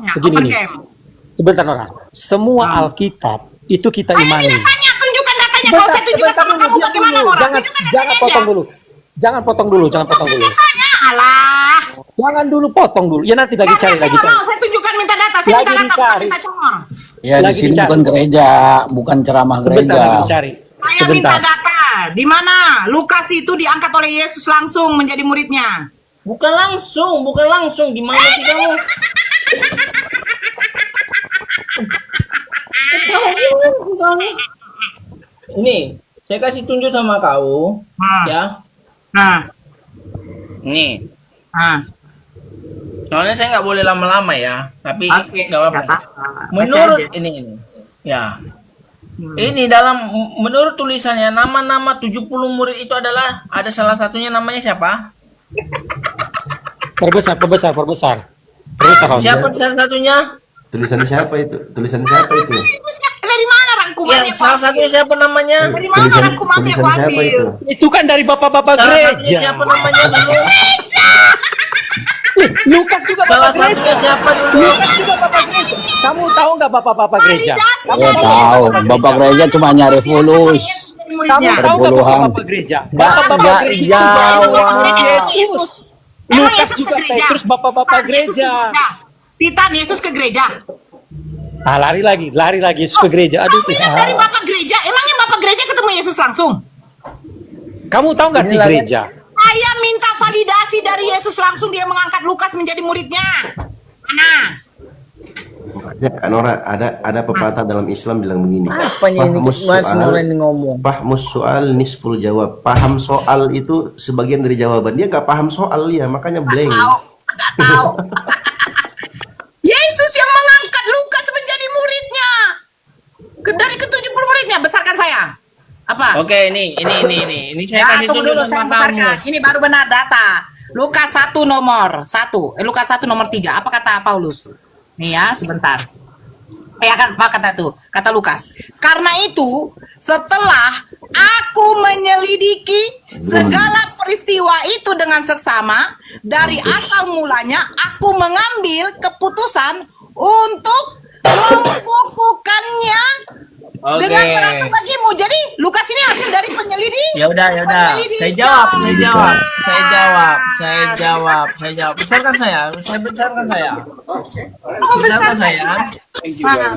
Segini nih. Sebentar Nora. Semua Alkitab itu kita Saya imani. tidak tanya, tunjukkan datanya. Kalau saya tunjukkan sama kamu bagaimana Nora? Jangan potong dulu. Jangan potong dulu. Tanya, alah. Jangan dulu potong dulu. Ya nanti lagi cari. Saya tunjukkan minta data. Saya minta data, bukan minta congor. Ya di Lagi sini dicari. bukan gereja, bukan ceramah Sebentar gereja. lagi cari. Saya minta data. Di mana Lukas itu diangkat oleh Yesus langsung menjadi muridnya? Bukan langsung. Gimana sih kamu? Ini, saya kasih tunjuk sama kau, ya. Nah, Nih, nah. soalnya saya nggak boleh lama-lama ya, tapi Oke, nggak apa-apa. nggak apa-apa. Menurut Baca aja. ini, ya. Ini menurut tulisannya nama-nama 70 murid itu adalah ada salah satunya namanya siapa? Perbesar. Siapa salah satunya? Tulisan siapa itu? Dari mana Ya, rangkumannya? salah satunya siapa namanya? Dari mana rangkumannya aku Tulisan siapa itu? ambil? Itu kan dari bapak-bapak Salah satunya gereja. siapa namanya dulu? Lukas juga Salah bapak gereja. satunya siapa dulu? Lukas juga bapak gereja. Kamu tahu nggak bapak-bapak gereja? Ya tahu, bapak gereja cuma nyari fulus. Kamu tahu nggak Perpuluhan. bapak-bapak gereja? Bapak-bapak gereja. Yesus. Emang Lukas Yesus juga ke gereja? terus bapak-bapak gereja. Titan Yesus ke gereja. Ah, lari lagi Yesus ke gereja. Aduh, Kau bilang dari bapak gereja. Emangnya bapak gereja ketemu Yesus langsung? kamu tahu nggak di gereja? Saya minta validasi dari Yesus langsung dia mengangkat Lukas menjadi muridnya. Mana? Ya, Kak Nora, ada pepatah dalam Islam bilang begini. Apanya ini? Mas Nora ini ngomong. Fahmus soal nisful jawab. Paham soal itu sebagian dari jawaban. Dia nggak paham soal ya, makanya blank. Nggak tahu. Yesus yang mengangkat Lukas menjadi muridnya. Dari ke-70 muridnya, besarkan saya. Apa? Oke, ini saya kasih tunggu tunjuk dulu, saya sama kamu. besarkan. Ini baru benar data. Lukas 1 nomor 1. Lukas 1 nomor 3. Apa kata Paulus? Nih ya, sebentar. Apa kata tuh? Kata Lukas. Karena itu, setelah aku menyelidiki segala peristiwa itu dengan seksama, dari asal mulanya aku mengambil keputusan untuk membukukannya dengan beratur bagimu. Jadi Lukas ini hasil dari penyelidik. Ya udah. Saya jawab. Besarkan saya.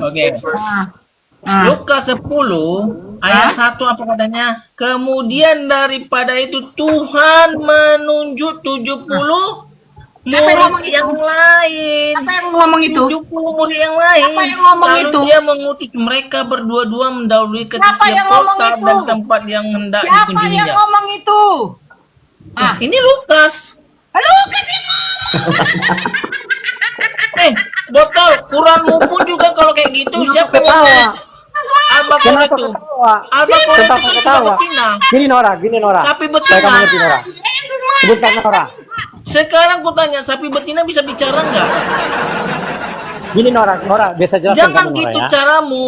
Oke. Lukas 10 ayat 1 apa katanya? Kemudian daripada itu Tuhan menunjuk 70 Siapa yang ngomong murid itu? yang lain. Apa yang ngomong itu? 70 murid yang lain. Siapa yang ngomong Lalu itu? dia mengutus mereka berdua-dua mendahului ke Siapa setiap yang ngomong kota itu? dan tempat yang hendak Siapa yang dikunjunginya. ngomong itu? Ini Lukas. Lukas yang ngomong. Botol, Quranmu pun juga kalau kayak gitu siapa yang nulis? Al-Baqarah itu. Al-Baqarah Kenapa itu ketawa? betina. Gini Nora. Sapi Supaya kamu betina. ngerti Nora. Yesus Sebentar Nora. Sekarang ku tanya, sapi betina bisa bicara nggak? Gini Nora, biasa jelaskan Jangan kamu Nora gitu ya. caramu.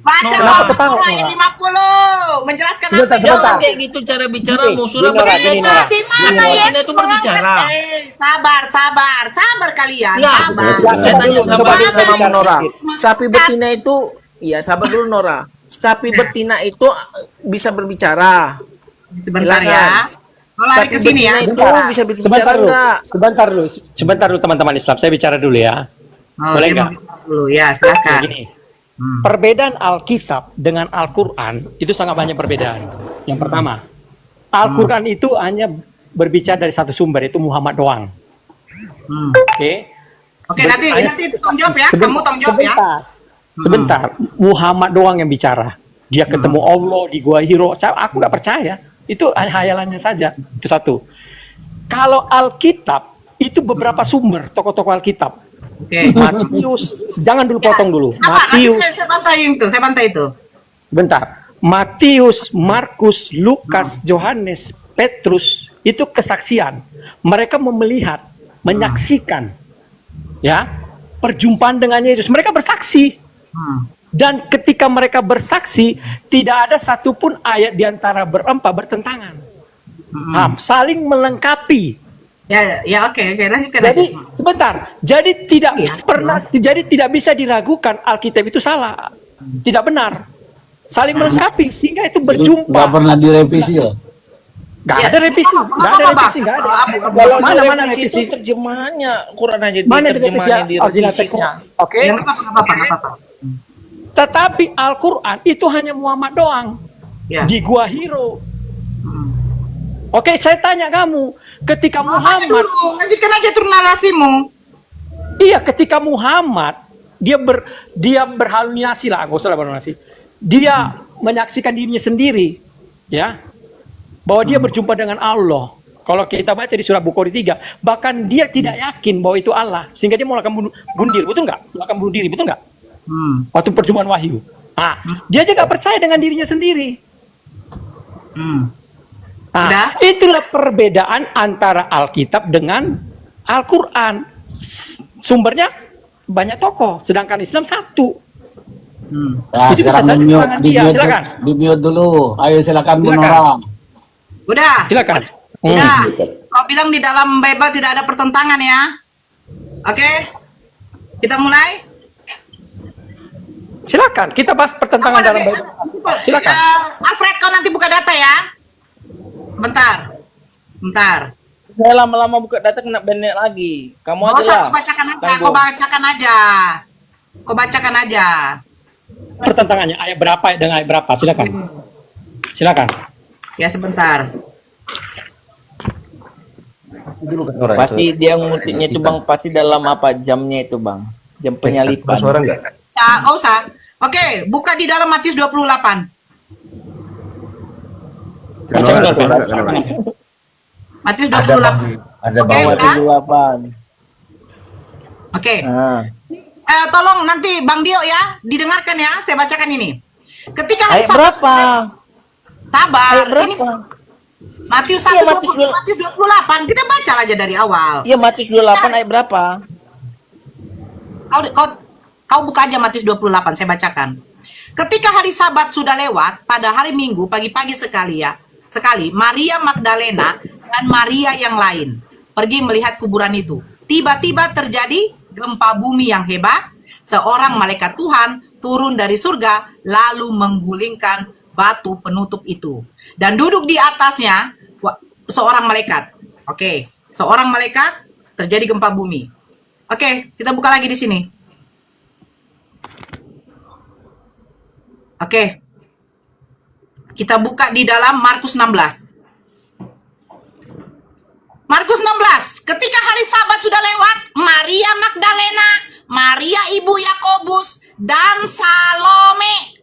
baca Kenapa ketawa, ayat Nora? 50. Menjelaskan Sebentar, apa Jangan sebentar. kayak gitu cara bicaramu. Gini, Surah Nora, betina gini, itu. Nora. di mana Surah betina Yesus itu berbicara. Sabar kalian. Nggak, Sabar. saya tanya Coba sama bicara Nora. sedikit. Sapi betina itu, iya sabar dulu Nora. Sapi betina itu bisa berbicara. Sebentar Silakan. ya. Kalau lari Sapi ke sini ya. betina itu Sebentar. bisa berbicara enggak? Sebentar dulu teman-teman Islam. Saya bicara dulu ya. Oh, Boleh dia nggak? mau bicara dulu ya, silakan. Gini. Perbedaan Alkitab dengan Al-Quran itu sangat banyak perbedaan. Yang pertama, Al-Quran itu hanya berbicara dari satu sumber, itu Muhammad doang. Oke. Oke, nanti tanggung jawab ya. Kamu tanggung jawab ya. Sebentar. Muhammad doang yang bicara. Dia ketemu Allah di Gua Hiro. Aku nggak percaya. Itu hayalannya saja. Itu satu. Kalau Alkitab itu beberapa sumber tokoh-tokoh Alkitab. Oke. Matius, jangan dulu potong dulu. Apa? Nanti Matius, saya bantai itu. bentar. Matius, Markus, Lukas, Yohanes, Petrus itu kesaksian. Mereka melihat, menyaksikan, ya, perjumpaan dengan Yesus. Mereka bersaksi. Dan ketika mereka bersaksi, tidak ada satupun ayat di antara berempat bertentangan. Saling melengkapi. Ya, oke, lanjutkan. Jadi sebentar, jadi tidak pernah, jadi tidak bisa diragukan Alkitab itu salah, tidak benar, saling melengkapi sehingga itu berjumpa. Nggak pernah direvisi ya? Nggak ada revisi, nggak ada revisi, nggak ada. Kalau Mana revisi itu revisi? terjemahannya Quran aja Mana terjemahannya revisi original direvisi teksnya? kok. Oke. Nggak apa-apa. Tetapi Al-Quran itu hanya Muhammad doang Ya. di Gua Hiro. Oke, saya tanya kamu, ketika Tanya Muhammad, dulu, lanjutkan aja turun narasimu. iya, ketika Muhammad dia berhalusinasi lah, nggak usah berhalusinasi. Dia menyaksikan dirinya sendiri, ya, bahwa dia berjumpa dengan Allah. Kalau kita baca di surah Bukhari 3, bahkan dia tidak yakin bahwa itu Allah, sehingga dia melakukan bunuh diri, betul nggak? Melakukan bunuh diri, betul nggak? Waktu perjumpaan wahyu. Dia juga percaya dengan dirinya sendiri. Itulah perbedaan antara Alkitab dengan Al-Quran. Sumbernya banyak tokoh, sedangkan Islam satu. Ya, Itu bisa sekarang saja silakan. di mute dulu. Ayo silakan Silakan. Munora. Udah. Silakan. Udah. Kau bilang di dalam Bible tidak ada pertentangan ya. Oke. Kita mulai. Silakan, kita bahas pertentangan dalam Bible. Silakan. Alfred, kau nanti buka data ya. Bentar. Saya lama-lama buka data kena banned lagi. Kamu Nggak aja usah, lah. kau bacakan aja. Pertentangannya ayat berapa dengan ayat berapa? Silakan. Ya, sebentar. Pasti dia ngutipnya itu bang, pasti dalam apa jamnya itu bang, jam penyalipan. Suara nggak? Ya, nggak usah. Oke, buka di dalam Matius 28. Matius 28. Ada Oke, bawah udah? 28. Oke. Nah. Tolong nanti Bang Dio ya, didengarkan ya, saya bacakan ini. Ketika hari Ayat Sabat, berapa? sabar. Ayat berapa? Ini Matius Iya, 1, Matius 28. Kita baca aja dari awal. Iya Matius 28 ayat berapa? Kau buka aja Matius 28, saya bacakan. Ketika hari Sabat sudah lewat, pada hari Minggu pagi-pagi sekali, Maria Magdalena dan Maria yang lain pergi melihat kuburan itu. Tiba-tiba terjadi gempa bumi yang hebat. Seorang malaikat Tuhan turun dari surga lalu menggulingkan batu penutup itu dan duduk di atasnya seorang malaikat. Oke, seorang malaikat, terjadi gempa bumi. Oke, kita buka lagi di sini. Oke. Kita buka di dalam Markus 16. Markus 16. Ketika hari Sabat sudah lewat, Maria Magdalena, Maria ibu Yakobus, dan Salome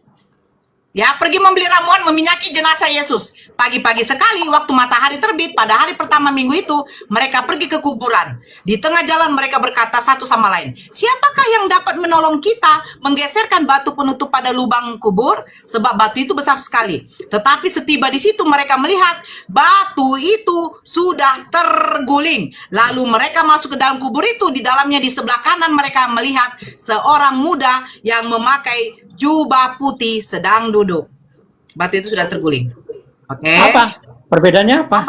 pergi membeli ramuan meminyaki jenazah Yesus. Pagi-pagi sekali waktu matahari terbit pada hari pertama minggu itu, mereka pergi ke kuburan. Di tengah jalan mereka berkata satu sama lain, "Siapakah yang dapat menolong kita menggeserkan batu penutup pada lubang kubur? Sebab batu itu besar sekali." Tetapi setiba di situ mereka melihat batu itu sudah terguling. Lalu mereka masuk ke dalam kubur itu. Di dalamnya di sebelah kanan mereka melihat seorang muda yang memakai jubah putih sedang duduk. Batu itu sudah terguling. Oke. Apa? Perbedaannya apa?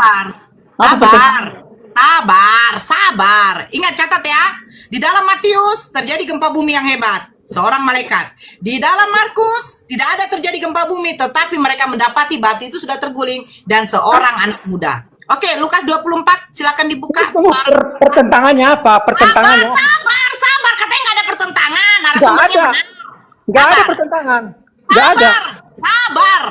Sabar. Ingat, catat ya. Di dalam Matius terjadi gempa bumi yang hebat. Seorang malaikat. Di dalam Markus tidak ada terjadi gempa bumi, tetapi mereka mendapati batu itu sudah terguling dan seorang anak muda. Oke, Lukas 24 silakan dibuka. Pertentangannya apa? Pertentangannya. Sabar. Katanya nggak ada pertentangan. Nggak ada. Nggak ada pertentangan. Nggak ada. Sabar.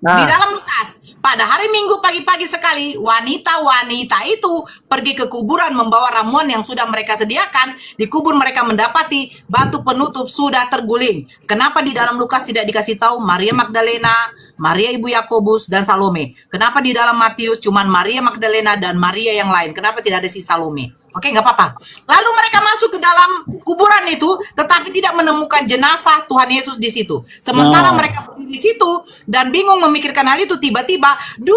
Nah. Di dalam Lukas Pada hari Minggu pagi-pagi sekali, wanita-wanita itu pergi ke kuburan membawa ramuan yang sudah mereka sediakan. Di kubur mereka mendapati batu penutup sudah terguling. Kenapa di dalam Lukas tidak dikasih tahu Maria Magdalena, Maria ibu Yakobus, dan Salome? Kenapa di dalam Matius cuman Maria Magdalena dan Maria yang lain? Kenapa tidak ada si Salome? Oke, nggak apa-apa. Lalu mereka masuk ke dalam kuburan itu, tetapi tidak menemukan jenazah Tuhan Yesus di situ. Sementara mereka berdiri di situ dan bingung memikirkan hal itu, tiba-tiba 2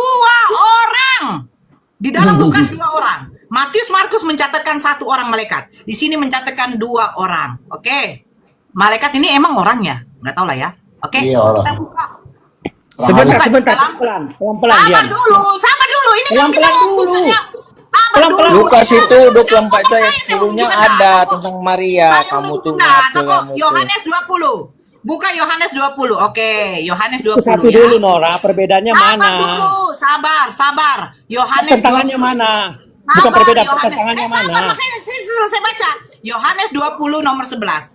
orang. Di dalam Lukas 2 orang. Matius, Markus mencatatkan 1 orang malaikat. Di sini mencatatkan 2 orang. Oke. Malaikat ini emang orangnya? Nggak tahu lah ya. Oke. Iya, orang. Kita buka. Sebentar, Buka sebentar, dalam- pelan-pelan Sabar Dian. dulu. Ini kan kita Pelan-pelan mau dulu. bukanya. Sabar Pelan-pelan. dulu. Lukas itu 24 Tunggu ayat saya 10-nya menunjukkan. ada Tunggu. tentang Maria. Saya Kamu tuh menunjukkan. ngaku, Tunggu. kamu tuh. Yohanes 20. Buka Yohanes 20. Oke, Yohanes 20 Satu ya. dulu Nora, perbedaannya Sabar mana? dulu, sabar. Yohanes Pertentangannya 20. mana? Bukan Sabar, perbedaan, Yohanes. pertentangannya Sabar, mana? makanya saya selesai baca. Yohanes 20 nomor 11.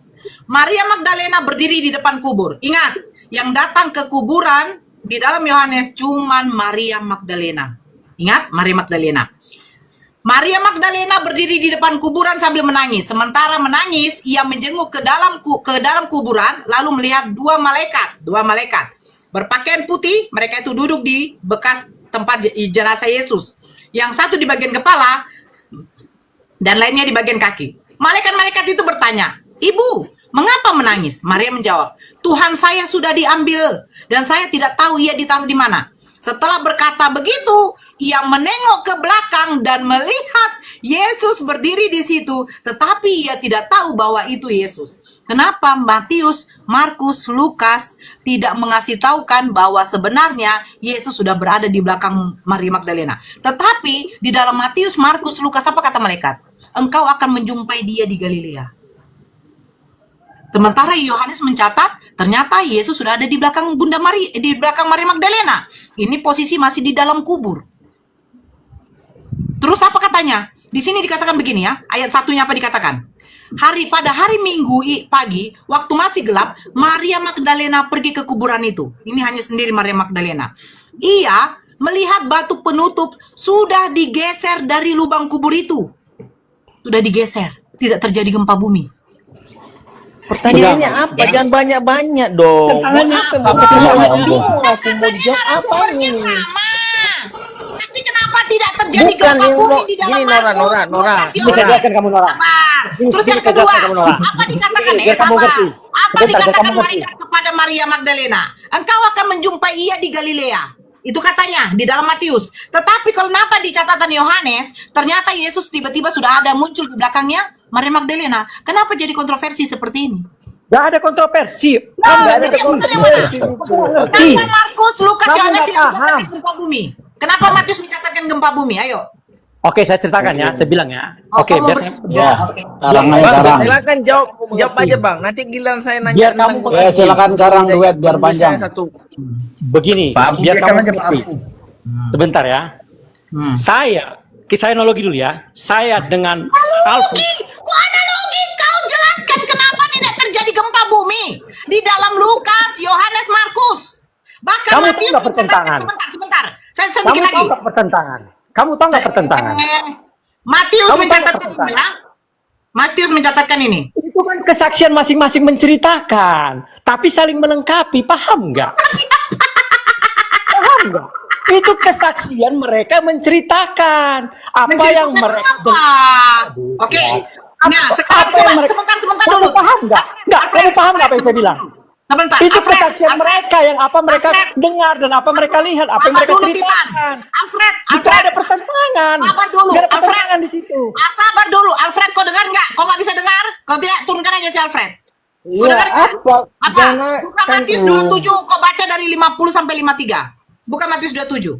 Maria Magdalena berdiri di depan kubur. Ingat, yang datang ke kuburan di dalam Yohanes cuman Maria Magdalena. Ingat, Maria Magdalena. Maria Magdalena berdiri di depan kuburan sambil menangis. Sementara menangis, ia menjenguk ke dalam kuburan, lalu melihat 2 malaikat berpakaian putih. Mereka itu duduk di bekas tempat jenazah Yesus. Yang satu di bagian kepala dan lainnya di bagian kaki. Malaikat-malaikat itu bertanya, "Ibu, mengapa menangis?" Maria menjawab, "Tuhan saya sudah diambil dan saya tidak tahu ia ditaruh di mana." Setelah berkata begitu, ia menengok ke belakang dan melihat Yesus berdiri di situ, tetapi ia tidak tahu bahwa itu Yesus. Kenapa Matius, Markus, Lukas tidak mengasih tahukan bahwa sebenarnya Yesus sudah berada di belakang Maria Magdalena? Tetapi di dalam Matius, Markus, Lukas apa kata malaikat? Engkau akan menjumpai dia di Galilea. Sementara Yohanes mencatat, ternyata Yesus sudah ada di belakang Bunda Maria, di belakang Maria Magdalena. Ini posisi masih di dalam kubur. Terus apa katanya? Di sini dikatakan begini ya, ayat 1-nya apa dikatakan? Pada hari Minggu pagi, waktu masih gelap, Maria Magdalena pergi ke kuburan itu. Ini hanya sendiri Maria Magdalena. Ia melihat batu penutup sudah digeser dari lubang kubur itu. Sudah digeser, tidak terjadi gempa bumi. Pertanyaannya apa? Jangan banyak-banyak dong. Mau Pertanyaannya apa? apa? Mau Pertanyaannya bingung aku mau dijawab apa Sumbernya ini? sama. Tapi kenapa tidak terjadi Bukan, gempa bumi Nora. di dalam Gini, Nora, Markus, Nora. Lukas, Bisa Yohanes? jelaskan kamu Nora. Sabar. Terus Bisa yang kedua, jelaskan kamu, Nora. apa dikatakan? Biar kamu Sabar. ngerti. Apa Sebentar, biar dikatakan kamu ngerti. malaikat kepada Maria Magdalena? Engkau akan menjumpai ia di Galilea. Itu katanya di dalam Matius. Tetapi kenapa di catatan Yohanes ternyata Yesus tiba-tiba sudah ada muncul di belakangnya Maria Magdalena? Kenapa jadi kontroversi seperti ini? Gak ada kontroversi. Nah, Kamu yang benar yang mana? Kenapa Markus, Lukas, Kamu Yohanes nggak tidak paham. mencatatkan gempa bumi? Kenapa Matius mencatatkan gempa bumi? Ayo. Oke, saya ceritakan ya, saya bilang ya. Oh, Oke, kamu biar ber- saya, Ya, Oke. sekarang aja Bang, sekarang. silakan jawab aja Bang. Nanti giliran saya nanya Biar tentang kamu- Ya, silakan sekarang duet biar panjang. Saya satu. begini, biar kamu ngerti. Sebentar ya. Hmm. Saya analogi dulu ya. Saya dengan Alfred. Kok analogi? Kau jelaskan kenapa tidak terjadi gempa bumi di dalam Lukas, Yohanes, Markus. Bahkan Kamu tahu Matius nggak pertentangan? Sebentar. Saya Kamu sedikit tahu lagi. nggak pertentangan? Kamu tahu nggak pertentangan? Matius Kamu tahu mencatatkan pertentangan? ini ya. Matius mencatatkan ini. Itu kan kesaksian masing-masing menceritakan, tapi saling melengkapi. Paham nggak? Paham nggak? Itu kesaksian mereka menceritakan apa yang mereka Oke. Apa- Nah, sekarang apa yang coba mereka- sebentar Kamu dulu. paham nggak? Nggak, kamu paham nggak apa yang saya bilang? Sebentar. Itu Alfred, kesaksian Alfred. mereka yang apa mereka Alfred. dengar dan apa mereka lihat, apa yang Sabar mereka dulu, Titan. ceritakan. Alfred, Tidak Alfred. ada pertentangan. Sabar dulu, Tidak ada Alfred. pertentangan di situ. Sabar dulu, Alfred. Kau dengar nggak? Kau nggak bisa dengar? Kau tidak, turunkan aja si Alfred. Kau Iya, dengar nggak? apa? Apa? Jangan Buka kan Matius tuh. 27, kau baca dari 50 sampai 53. Bukan Matius 27.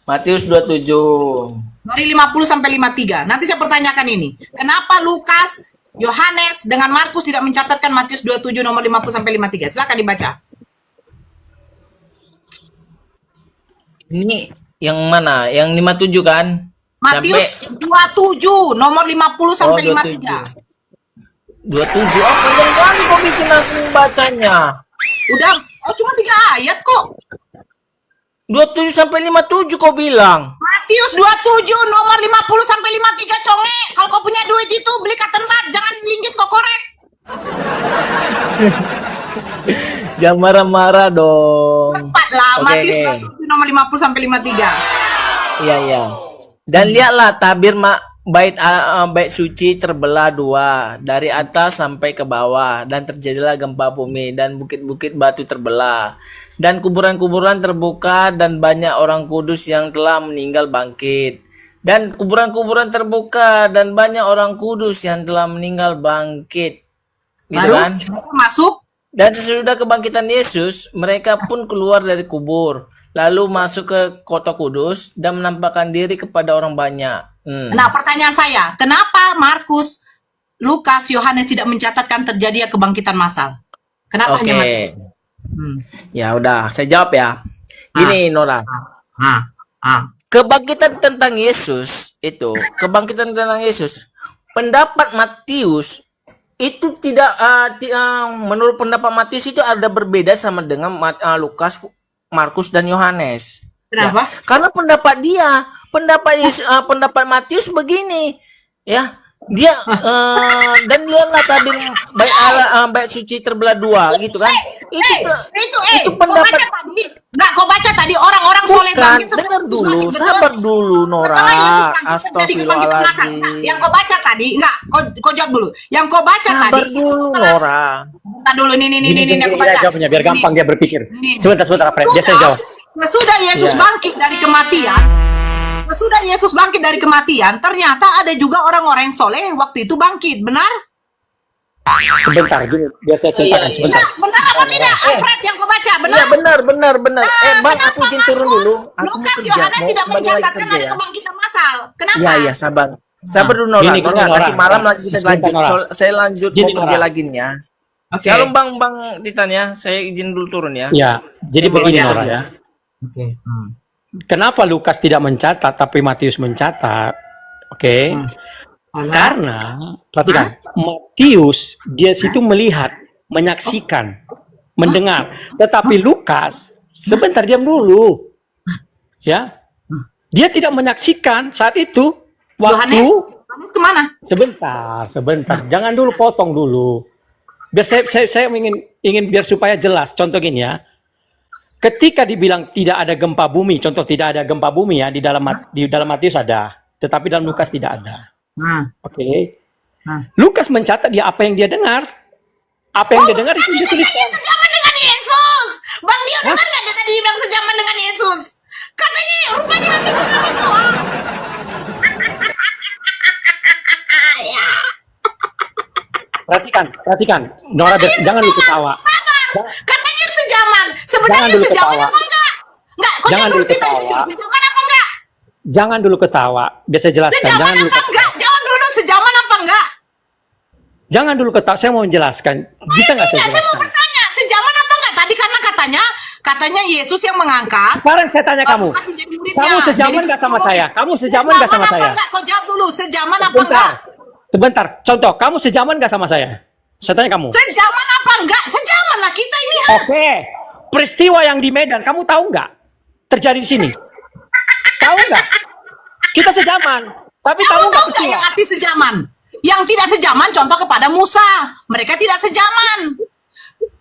Matius 27. Dari 50 sampai 53. Nanti saya pertanyakan ini. Kenapa Lukas, Yohanes dengan Markus tidak mencatatkan Matius 27 nomor 50 sampai 53? Silakan dibaca. Ini yang mana? Yang 57 kan? Matius 27 nomor 50 sampai 53. 27 apa yang kali kok bikin aku bacanya? Udah, oh cuma 3 ayat kok. 27 sampai 57 kau bilang. Matius 27 nomor 50 sampai 53 conge. Kalau kau punya duit itu beli cotton bud, jangan linggis kau korek. Jangan marah-marah dong. Tepat lah, Oke, Matius oke. 27 nomor 50 sampai 53. Iya, iya. Dan lihatlah tabir bait suci terbelah dua dari atas sampai ke bawah, dan terjadilah gempa bumi dan bukit-bukit batu terbelah dan kuburan-kuburan terbuka dan banyak orang kudus yang telah meninggal bangkit. Dan kuburan-kuburan terbuka dan banyak orang kudus yang telah meninggal bangkit. Gitu Baru kan? mereka masuk. Dan sesudah kebangkitan Yesus, mereka pun keluar dari kubur, lalu masuk ke kota kudus dan menampakkan diri kepada orang banyak. Nah, pertanyaan saya, kenapa Markus, Lukas, Yohanes tidak mencatatkan terjadinya kebangkitan massal? Kenapa Oke. hanya Matius? Ya udah, saya jawab ya. Gini, Nora. Kebangkitan tentang Yesus itu, kebangkitan tentang Yesus, pendapat Matius itu tidak menurut pendapat Matius itu ada berbeda sama dengan Lukas, Markus dan Yohanes. Kenapa? Ya, karena pendapat Matius begini, ya. Dia dan lihatlah tadi bait suci terbelah dua gitu kan. Itu pendapat kau baca tadi orang-orang soleh bangkit setelah dengar Yesus dulu, bangkit, betul? sabar dulu Nora. Setelah Yesus bangkit terjadi kebangkitan massal. Astagfirullahaladzim. Yang kau baca tadi, kau jawab dulu. Yang kau baca Sabar tadi. dulu Nora. Bentar dulu, nih aku baca. Jawabnya biar gampang dia berpikir. Nih. Sebentar, Fred. Dia saya jawab. Sesudah Yesus bangkit dari kematian, ternyata ada juga orang-orang yang soleh waktu itu bangkit, benar? Sebentar, gini, biar saya ceritakan sebentar. Benar apa tidak? Alfred yang kau baca, benar? Iya benar. Bang, Kenapa aku izin turun dulu. Aku mau Lukas, kerja. Yohanes Mau tidak kembali lagi mencatatkan kerja ada ya. kebangkitan massal. Kenapa? Iya, sabar. Sabar dulu Nora. Gini, Nora, Nora. nanti malam lagi kita Sebentar, lanjut. Nora. Saya lanjut Gini, mau kerja Nora. lagi nih ya. Oke. Shalom Bang Titan ya. Saya izin dulu turun ya. Ya, jadi Saya mau begini kerja. Nora ya. Oke. Kenapa Lukas tidak mencatat tapi Matius mencatat? Oke. Karena perhatikan, Matius dia situ melihat, menyaksikan, mendengar. Tetapi Lukas sebentar diam dulu. Ya. Dia tidak menyaksikan saat itu waktu Yohanes kemana? Sebentar. Jangan dulu potong dulu. Biar saya ingin biar supaya jelas. Contoh gini ya. Ketika dibilang tidak ada gempa bumi, contoh tidak ada gempa bumi ya di dalam Matius ada, tetapi dalam Lukas tidak ada. Oke. Lukas mencatat dia apa yang dia dengar. Apa yang dia dengar itu dia tuliskan. Katanya sejaman dengan Yesus. Bang Dio dengar nggak dia tadi bilang sejaman dengan Yesus? Katanya rupanya masih mengalami doang. Perhatikan. Nora, jangan lu ketawa. Sabar. Katanya sejaman. Jangan Sebenarnya dulu sejaman ketawa. apa enggak? Enggak, kau Jangan jawab dulu dulu Titan, ketawa. jujur. Sejaman apa enggak? Jangan dulu ketawa. Biar saya jelaskan. Sejaman Jangan dulu apa enggak? Jawab dulu sejaman apa enggak? Jangan dulu ketawa. Saya mau menjelaskan. Bisa nggak saya Enggak, saya mau jelaskan? bertanya, sejaman apa enggak? Tadi karena katanya Yesus yang mengangkat. Sekarang saya tanya kamu. Lukas menjadi muridnya. Kamu sejaman Jadi, nggak sama saya? Kamu sejaman nggak sama apa saya? enggak? Kau jawab dulu, sejaman apa enggak? Sebentar. Contoh, kamu sejaman nggak sama saya? Saya tanya kamu. Sejaman apa enggak? Sejaman lah kita ini. Oke. Peristiwa yang di Medan, kamu tahu nggak? Terjadi di sini. Tahu nggak? Kita sejaman. Tapi Kamu tahu nggak tahu nggak peristiwa? yang arti sejaman? Yang tidak sejaman contoh kepada Musa. Mereka tidak sejaman.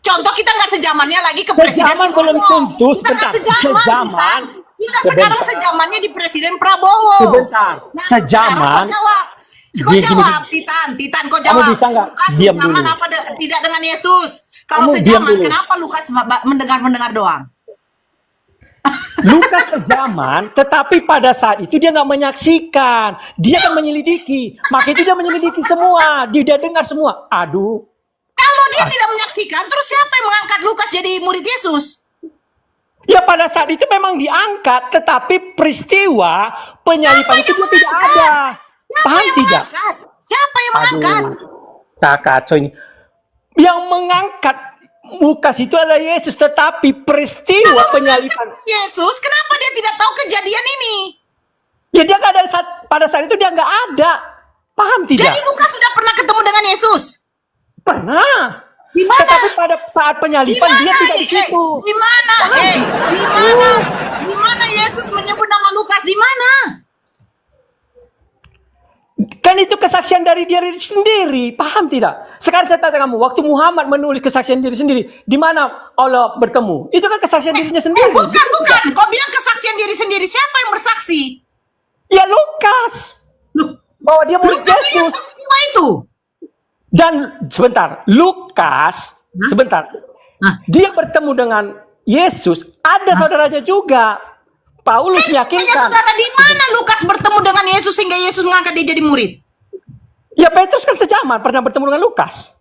Contoh kita nggak sejamannya lagi ke Presiden Sejaman belum Soekarno. tentu. Kita nggak Sebentar. Sejaman. Kita sekarang sejamannya di Presiden Prabowo. Sebentar. Sejaman. Sekarang kau jawab. Kau Gini, jawab, Titan, kau jawab. Kamu bisa nggak Lukas diam sejaman dulu? apa tidak dengan Yesus? Kalau Kamu diam sejaman, dulu. kenapa Lukas mendengar doang? Lukas sejaman, tetapi pada saat itu dia nggak menyaksikan. Dia kan menyelidiki. Maka itu dia menyelidiki semua. Dia dengar semua. Aduh. Kalau dia tidak menyaksikan, terus siapa yang mengangkat Lukas jadi murid Yesus? Ya pada saat itu memang diangkat, tetapi peristiwa penyalipan itu dia tidak ada. Paham tidak? Siapa yang mengangkat? Tak kacau ini. Yang mengangkat Lukas itu adalah Yesus, tetapi peristiwa penyalipan. Yesus, kenapa dia tidak tahu kejadian ini? Ya dia nggak ada pada saat itu dia nggak ada. Paham tidak? Jadi Lukas sudah pernah ketemu dengan Yesus? Pernah. Di mana? Tetapi pada saat penyalipan dia tidak di situ. Di mana? Di mana? Di mana? Kan itu kesaksian dari diri sendiri, paham tidak? Sekarang saya tanya kamu, waktu Muhammad menulis kesaksian diri sendiri, di mana Allah bertemu? Itu kan kesaksian dirinya sendiri. Bukan. Kau bilang kesaksian diri sendiri. Siapa yang bersaksi? Ya Lukas. Bahwa dia murid Lukas lihat Yesus. peristiwa itu. Dan sebentar, Lukas, sebentar. Dia bertemu dengan Yesus, ada saudaranya juga. Paulus Saya tanya meyakinkan. saudara, di mana Lukas bertemu dengan Yesus sehingga Yesus mengangkat dia jadi murid? Ya Petrus kan sejaman pernah bertemu dengan Lukas.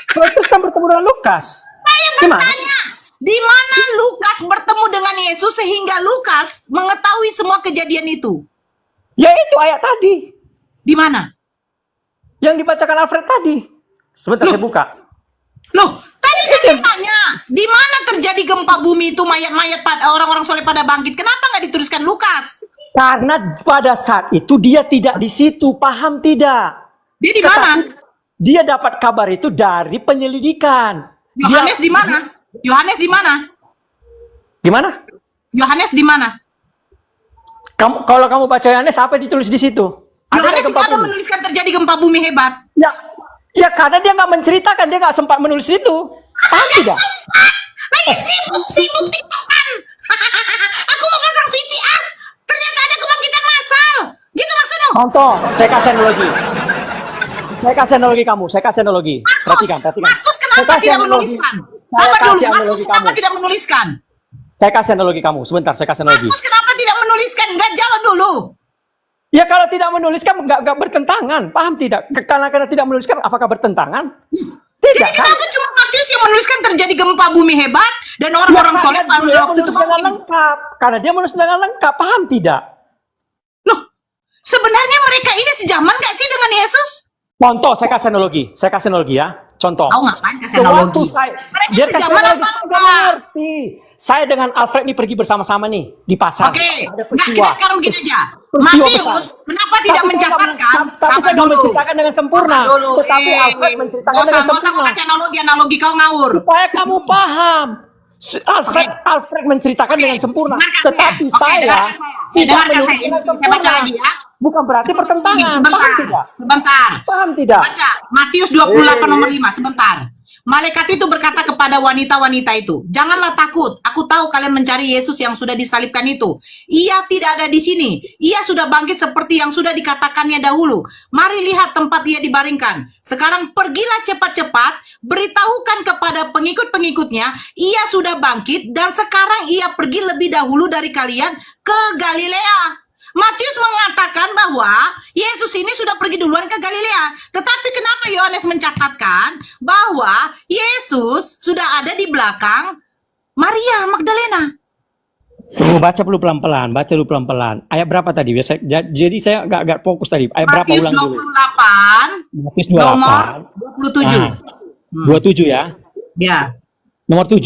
Petrus kan bertemu dengan Lukas. Saya bertanya, di mana Lukas bertemu dengan Yesus sehingga Lukas mengetahui semua kejadian itu? Ya itu ayat tadi. Di mana? Yang dibacakan Alfred tadi. Sebentar saya buka. Loh, tadi kan saya tanya, di mana terjadi gempa bumi itu, mayat-mayat orang-orang soleh pada bangkit? Kenapa nggak dituliskan Lukas? Karena pada saat itu dia tidak di situ, paham tidak? Dia di mana? Dia dapat kabar itu dari penyelidikan. Yohanes di mana? Yohanes di mana? Gimana? Yohanes di mana? Kalau kamu baca Yohanes, apa yang ditulis di situ? Yohanes gempa tidak ada bumi? menuliskan terjadi gempa bumi hebat. Ya karena dia nggak menceritakan, dia nggak sempat menulis itu. Paham tidak? Lagi sibuk tiktokan. Aku mau pasang VTR, ternyata ada kebangkitan massal. Gitu maksudnya? Contoh, saya kasih analogi. Saya kasih analogi. Perhatikan. Markus kenapa tidak menuliskan? Sabar dulu, Markus kenapa tidak menuliskan? Saya kasih analogi kamu. Sebentar, saya kasih analogi. Markus kenapa tidak menuliskan? Enggak, jawab dulu. Ya kalau tidak menuliskan nggak bertentangan, paham tidak? Karena tidak menuliskan, apakah bertentangan? Tidak. Jadi kenapa cuma Matius yang menuliskan terjadi gempa bumi hebat dan orang-orang soleh pada waktu itu dengan lengkap? Karena dia menulis dengan lengkap, paham tidak? Loh, sebenarnya mereka ini sejaman nggak sih dengan Yesus? Contoh, saya kasih analogi ya. Contoh. Tahu ngapain kasih analogi? Mereka sejaman apa enggak? Saya dengan Alfred ini pergi bersama-sama nih di pasar. Oke, Ada nah peristiwa. kita sekarang begini aja. Peristiwa Matius, besar. kenapa tidak mencatatkan? Tapi Sabar saya dulu. menceritakan dengan sempurna. Sabar dulu. Tetapi Alfred menceritakan Nggak dengan usah kau sempurna. kasih analogi kau ngawur. Supaya kamu paham. Alfred menceritakan dengan sempurna. Tetapi saya dengarkan saya. Saya baca lagi ya. Bukan berarti pertentangan. Paham tidak? Sebentar. Paham tidak? Baca Matius 28 nomor 5, sebentar. Malaikat itu berkata kepada wanita-wanita itu, janganlah takut, aku tahu kalian mencari Yesus yang sudah disalibkan itu. Ia tidak ada di sini, ia sudah bangkit seperti yang sudah dikatakannya dahulu. Mari lihat tempat ia dibaringkan. Sekarang pergilah cepat-cepat, beritahukan kepada pengikut-pengikutnya, ia sudah bangkit dan sekarang ia pergi lebih dahulu dari kalian ke Galilea. Matius mengatakan bahwa Yesus ini sudah pergi duluan ke Galilea. Tetapi kenapa Yohanes mencatatkan bahwa Yesus sudah ada di belakang Maria Magdalena? Baca dulu pelan-pelan. Ayat berapa tadi? Jadi saya agak fokus tadi. Ayat berapa Matius ulang dulu? 28, Matius 28. nomor 27. 27 ya. Ya, Nomor 7.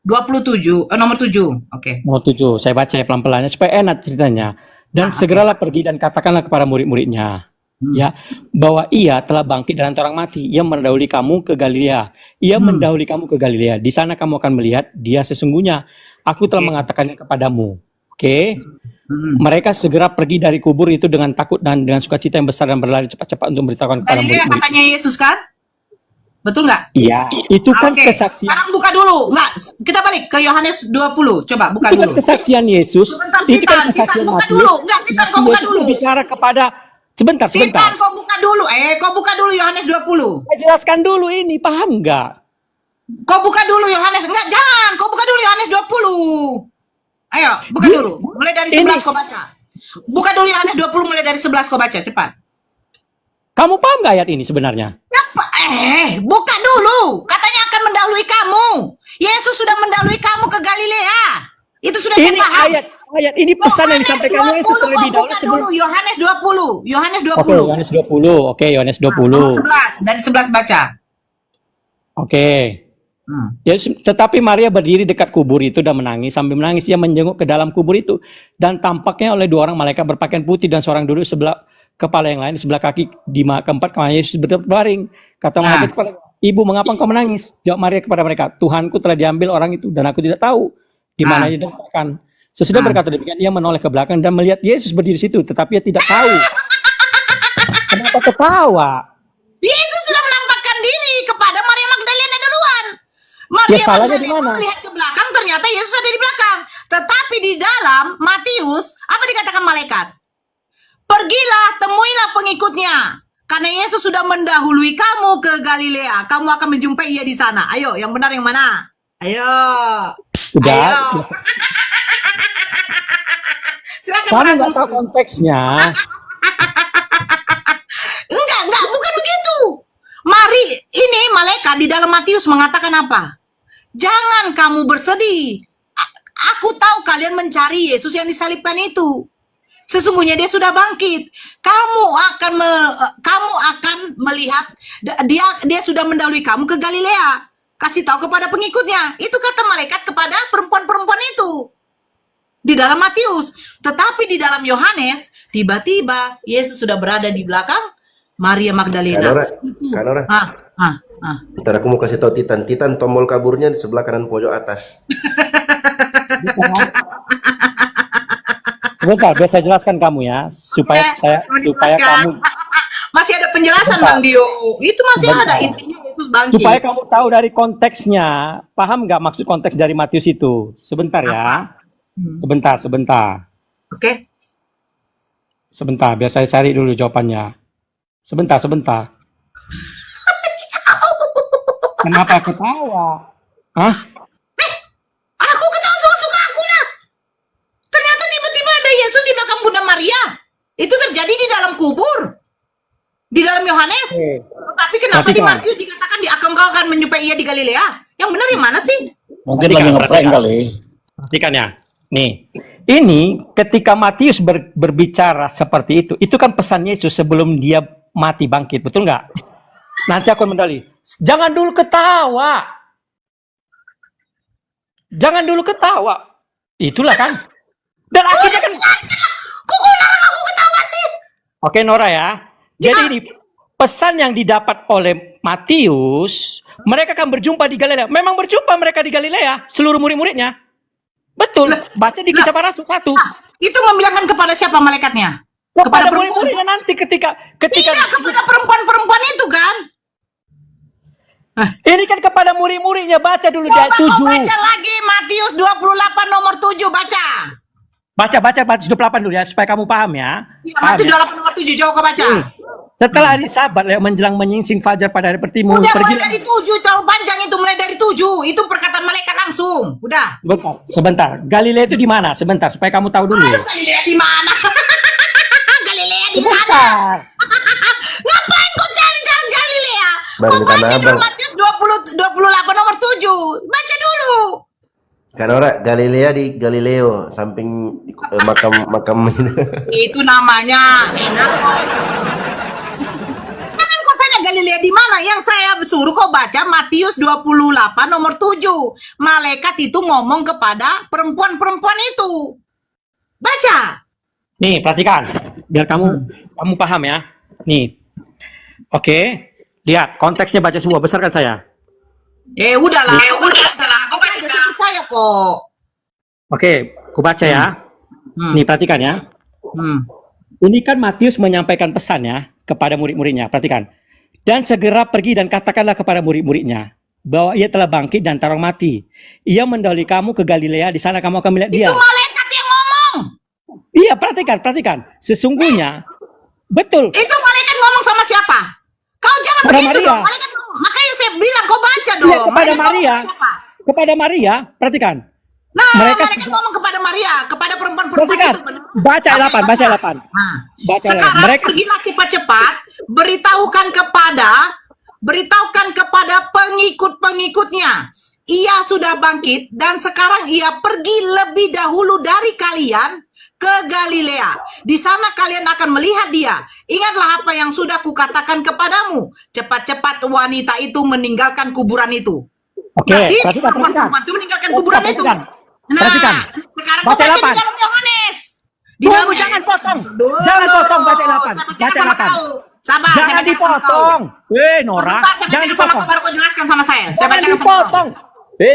27, nomor 7. Oke. Nomor 7. Saya baca ya pelan-pelannya supaya enak ceritanya. Dan segeralah pergi dan katakanlah kepada murid-muridnya, ya, bahwa ia telah bangkit dari antara orang mati. Ia mendahului kamu ke Galilea. Mendahului kamu ke Galilea. Di sana kamu akan melihat dia sesungguhnya. Aku telah mengatakannya kepadamu. Oke. Mereka segera pergi dari kubur itu dengan takut dan dengan sukacita yang besar dan berlari cepat-cepat untuk memberitahukan kepada Galilea murid-murid. katanya Yesus kan? Betul nggak? Iya, itu kan Oke. kesaksian. Sekarang buka dulu. Nggak, kita balik ke Yohanes 20. Coba buka Itu kan dulu. kesaksian Yesus. Sebentar, Itu kan Titan, kesaksian buka Matius. dulu. Enggak, Titan, kau buka Yesus dulu. bicara kepada sebentar. Titan, kau buka dulu. Kau buka dulu Yohanes 20. Saya jelaskan dulu ini, paham nggak? Kau buka dulu Yohanes. Enggak, jangan. Kau buka dulu Yohanes 20. Ayo, buka dulu. Mulai dari 11 kau baca. Buka dulu Yohanes 20 mulai dari 11 kau baca, cepat. Kamu paham nggak ayat ini sebenarnya? Apa? Buka dulu. Katanya akan mendahului kamu. Yesus sudah mendahului kamu ke Galilea. Itu sudah saya Ini paham. ayat ini pesan yang disampaikan Yesus terlebih dahulu buka sebelum. dulu Yohanes 20. Yohanes 20. Oke, Yohanes 20. Oke, Yohanes 20. Nomor 11, dari 11 baca. Oke. Tetapi Maria berdiri dekat kubur itu dan menangis. Sambil menangis ia menjenguk ke dalam kubur itu. Dan tampaknya oleh 2 orang malaikat berpakaian putih dan seorang duduk sebelah kepala yang lain, di sebelah kaki, di keempat kamar Yesus berbaring. Kata malaikat kepada Ibu, mengapa engkau menangis? Jawab Maria kepada mereka, Tuhanku telah diambil orang itu dan aku tidak tahu di mana dia diletakkan. Sesudah berkata demikian, ia menoleh ke belakang dan melihat Yesus berdiri di situ, tetapi ia tidak tahu. Kenapa ketawa? Yesus sudah menampakkan diri kepada Maria Magdalena duluan. Ya, Maria salahnya di Magdalena mana? melihat ke belakang, ternyata Yesus ada di belakang. Tetapi di dalam Matius, apa dikatakan malaikat? Pergilah, temuilah pengikutnya. Karena Yesus sudah mendahului kamu ke Galilea. Kamu akan menjumpai ia di sana. Ayo, yang benar yang mana? Ayo. Udah. Ayo. Silakan Kamu para nggak sumsum. tahu konteksnya. Enggak, bukan begitu. Mari, ini malaikat di dalam Matius mengatakan apa? Jangan kamu bersedih. Aku tahu kalian mencari Yesus yang disalibkan itu. Sesungguhnya dia sudah bangkit. Kamu akan melihat dia sudah mendahului kamu ke Galilea. Kasih tahu kepada pengikutnya. Itu kata malaikat kepada perempuan-perempuan itu. Di dalam Matius. Tetapi di dalam Yohanes, tiba-tiba Yesus sudah berada di belakang Maria Magdalena. Kanora. Ntar aku mau kasih tahu Titan. Titan tombol kaburnya di sebelah kanan pojok atas. Bentar, biar saya jelaskan kamu ya, supaya kamu masih ada penjelasan Bang Dio. Itu masih ada intinya Yesus bangkit. supaya kamu tahu dari konteksnya, paham nggak maksud konteks dari Matius itu? Sebentar ya, sebentar. Oke. Sebentar, biar saya cari dulu jawabannya. Sebentar. Kenapa ketawa? Hah? Aku ketawa suka aku lah. Ternyata tiba-tiba ada Yesus di belakang Bunda Maria. Itu terjadi di dalam kubur. Di dalam Yohanes. Tetapi kenapa di Matius dikatakan engkau akan menjumpai ia di Galilea? Yang benar yang mana sih? Mungkin lagi ngeprank kali. Perhatikan ya. Nih, ini ketika Matius berbicara seperti itu kan pesan Yesus sebelum dia mati bangkit, betul nggak? Nanti aku mendali. Jangan dulu ketawa. Itulah kan. Dan akhirnya kan. Kok larang aku ketawa sih? Oke Nora ya. Jadi ini pesan yang didapat oleh Matius, mereka akan berjumpa di Galilea. Memang berjumpa mereka di Galilea, seluruh murid-muridnya. Betul. Baca di Kisah Para Rasul 1. Itu membilangkan kepada siapa malaikatnya? Kepada murid-muridnya nanti ketika Tidak kepada perempuan-perempuan itu kan? ini kan kepada murid-muridnya, baca dulu di ayat 7. Baca lagi Matius 28 nomor 7 baca. Baca 28 dulu ya supaya kamu paham ya. Iya, Matius 28 nomor 7 jauh kau baca. Setelah hari Sabat menjelang menyingsing fajar pada hari pertimu. Udah mulai dari 7 terlalu panjang itu mulai dari 7. Itu perkataan malaikat langsung. Udah. Sebentar. Galilea itu di mana? Sebentar supaya kamu tahu dulu. Galilea di mana? Galilea di sana. Ngapain kau cari jalan Galilea? Kau baca dulu Matius 28 nomor 7. Baca dulu. Kanora, Galilea di Galileo, samping makam Itu namanya enak kok. Jangan kau tanya Galilea di mana. Yang saya suruh kau baca Matius 28 nomor 7. Malaikat itu ngomong kepada perempuan-perempuan itu. Baca. Nih, perhatikan. Biar kamu paham ya. Nih. Oke. Lihat, konteksnya baca semua. Besarkan saya. Udahlah. Kau baca aja, saya percaya kok. Oke, aku baca ya. Nih, perhatikan ya. Ini kan Matius menyampaikan pesan ya kepada murid-muridnya. Perhatikan. Dan segera pergi dan katakanlah kepada murid-muridnya bahwa ia telah bangkit dan tarang mati. Ia mendahului kamu ke Galilea, di sana kamu akan melihat dia. Itu malaikat yang ngomong. Iya, perhatikan. Sesungguhnya betul. Itu malaikat ngomong sama siapa? Kau jangan Kepada begitu Maria. dong. Malaikat ngomong. Makanya saya bilang kau baca dong. Iya, kepada Malaikat ngomong Maria. sama siapa? Kepada Maria, perhatikan. Nah, Mereka malaikat ngomong kepada Maria, kepada perempuan-perempuan perhatikan. itu. Benar? Baca 8. Nah, Baca sekarang mereka. pergilah cepat-cepat, beritahukan kepada pengikut-pengikutnya. Ia sudah bangkit dan sekarang ia pergi lebih dahulu dari kalian ke Galilea. Di sana kalian akan melihat dia. Ingatlah apa yang sudah kukatakan kepadamu. Cepat-cepat wanita itu meninggalkan kuburan itu. Oke, Berarti perhatikan. perempuan itu meninggalkan kuburan itu. Nah, Perhatikan. sekarang Baca kau baca 8. di dalam Yohanes. Di Tunggu, dalam jangan potong. Dulu. Jangan potong, baca 8. Saya Baca sama 8. kau. Sabar, saya Jangan bacakan sama dipotong. Nora. Bentar, saya Jangan bacakan sama kau, dipotong. baru kau jelaskan sama saya. Saya Jangan bacakan sama kau. dipotong.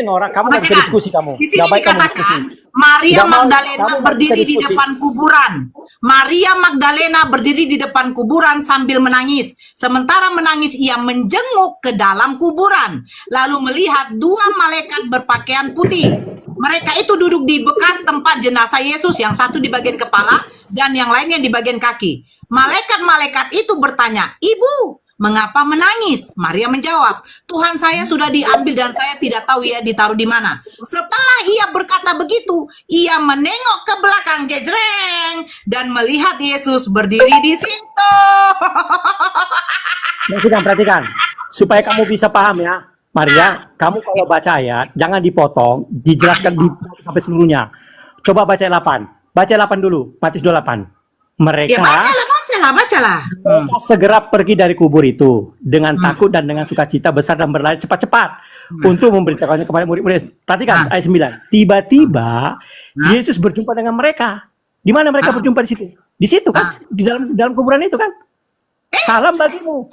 Nora, kamu nggak bisa Bacakan. diskusi kamu. Di sini Nggak baik kamu dikatakan, diskusi. Maria Nggak mau, Magdalena kamu nggak bisa berdiri di diskusi. depan kuburan. Maria Magdalena berdiri di depan kuburan sambil menangis. Sementara menangis ia menjenguk ke dalam kuburan. Lalu melihat dua malaikat berpakaian putih. Mereka itu duduk di bekas tempat jenazah Yesus, yang satu di bagian kepala dan yang lainnya di bagian kaki. Malaikat-malaikat itu bertanya, "Ibu, mengapa menangis?" Maria menjawab, "Tuhan saya sudah diambil dan saya tidak tahu ia ditaruh di mana." Setelah ia berkata begitu, ia menengok ke belakang, jejreng, dan melihat Yesus berdiri di situ. Perhatikan. Supaya kamu bisa paham ya. Maria, kamu kalau baca ayat, jangan dipotong, dijelaskan sampai seluruhnya. Coba baca 8. Baca 8 dulu, Matius 28. Ya Mereka bacalah. segera pergi dari kubur itu dengan takut dan dengan sukacita besar dan berlari cepat-cepat untuk memberitakannya kepada murid-murid. Perhatikan ayat 9. Tiba-tiba Yesus berjumpa dengan mereka. Di mana mereka berjumpa di situ? Di situ kan? Di dalam kuburan itu kan? Salam bagimu.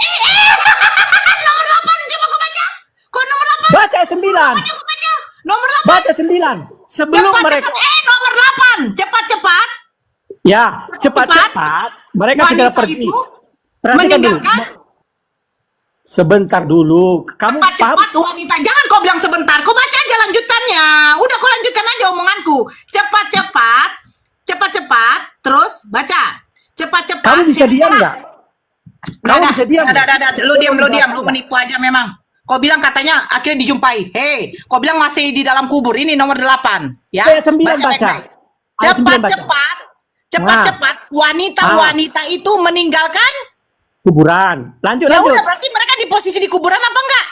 Nomor 8, coba kau baca. Kok nomor 8? Baca ayat 9. Kau baca. Nomor 8. Baca 9. Sebelum mereka Nomor 8. Cepat-cepat. ya, cepat-cepat mereka segera Wanita pergi. itu Perhatikan dulu. meninggalkan. Sebentar dulu. Kamu paham? Cepat-cepat wanita. Jangan kau bilang sebentar. Kau baca aja lanjutannya. Udah kau lanjutkan aja omonganku. Cepat-cepat. Cepat-cepat. Terus baca. Cepat-cepat. Kamu bisa diam nggak? Kamu Dah, bisa diam dah, nggak? dah. Lu diam. Lu menipu aja memang. Kau bilang katanya akhirnya dijumpai. Hei, kau bilang masih di dalam kubur. Ini nomor 8. Ya. Ayat 9 baca. baik-baik. Ayat 9 baca. Cepat-cepat. Cepat-cepat. Wanita-wanita itu meninggalkan. Kuburan. Lanjut. Ya udah, berarti mereka di posisi di kuburan apa enggak?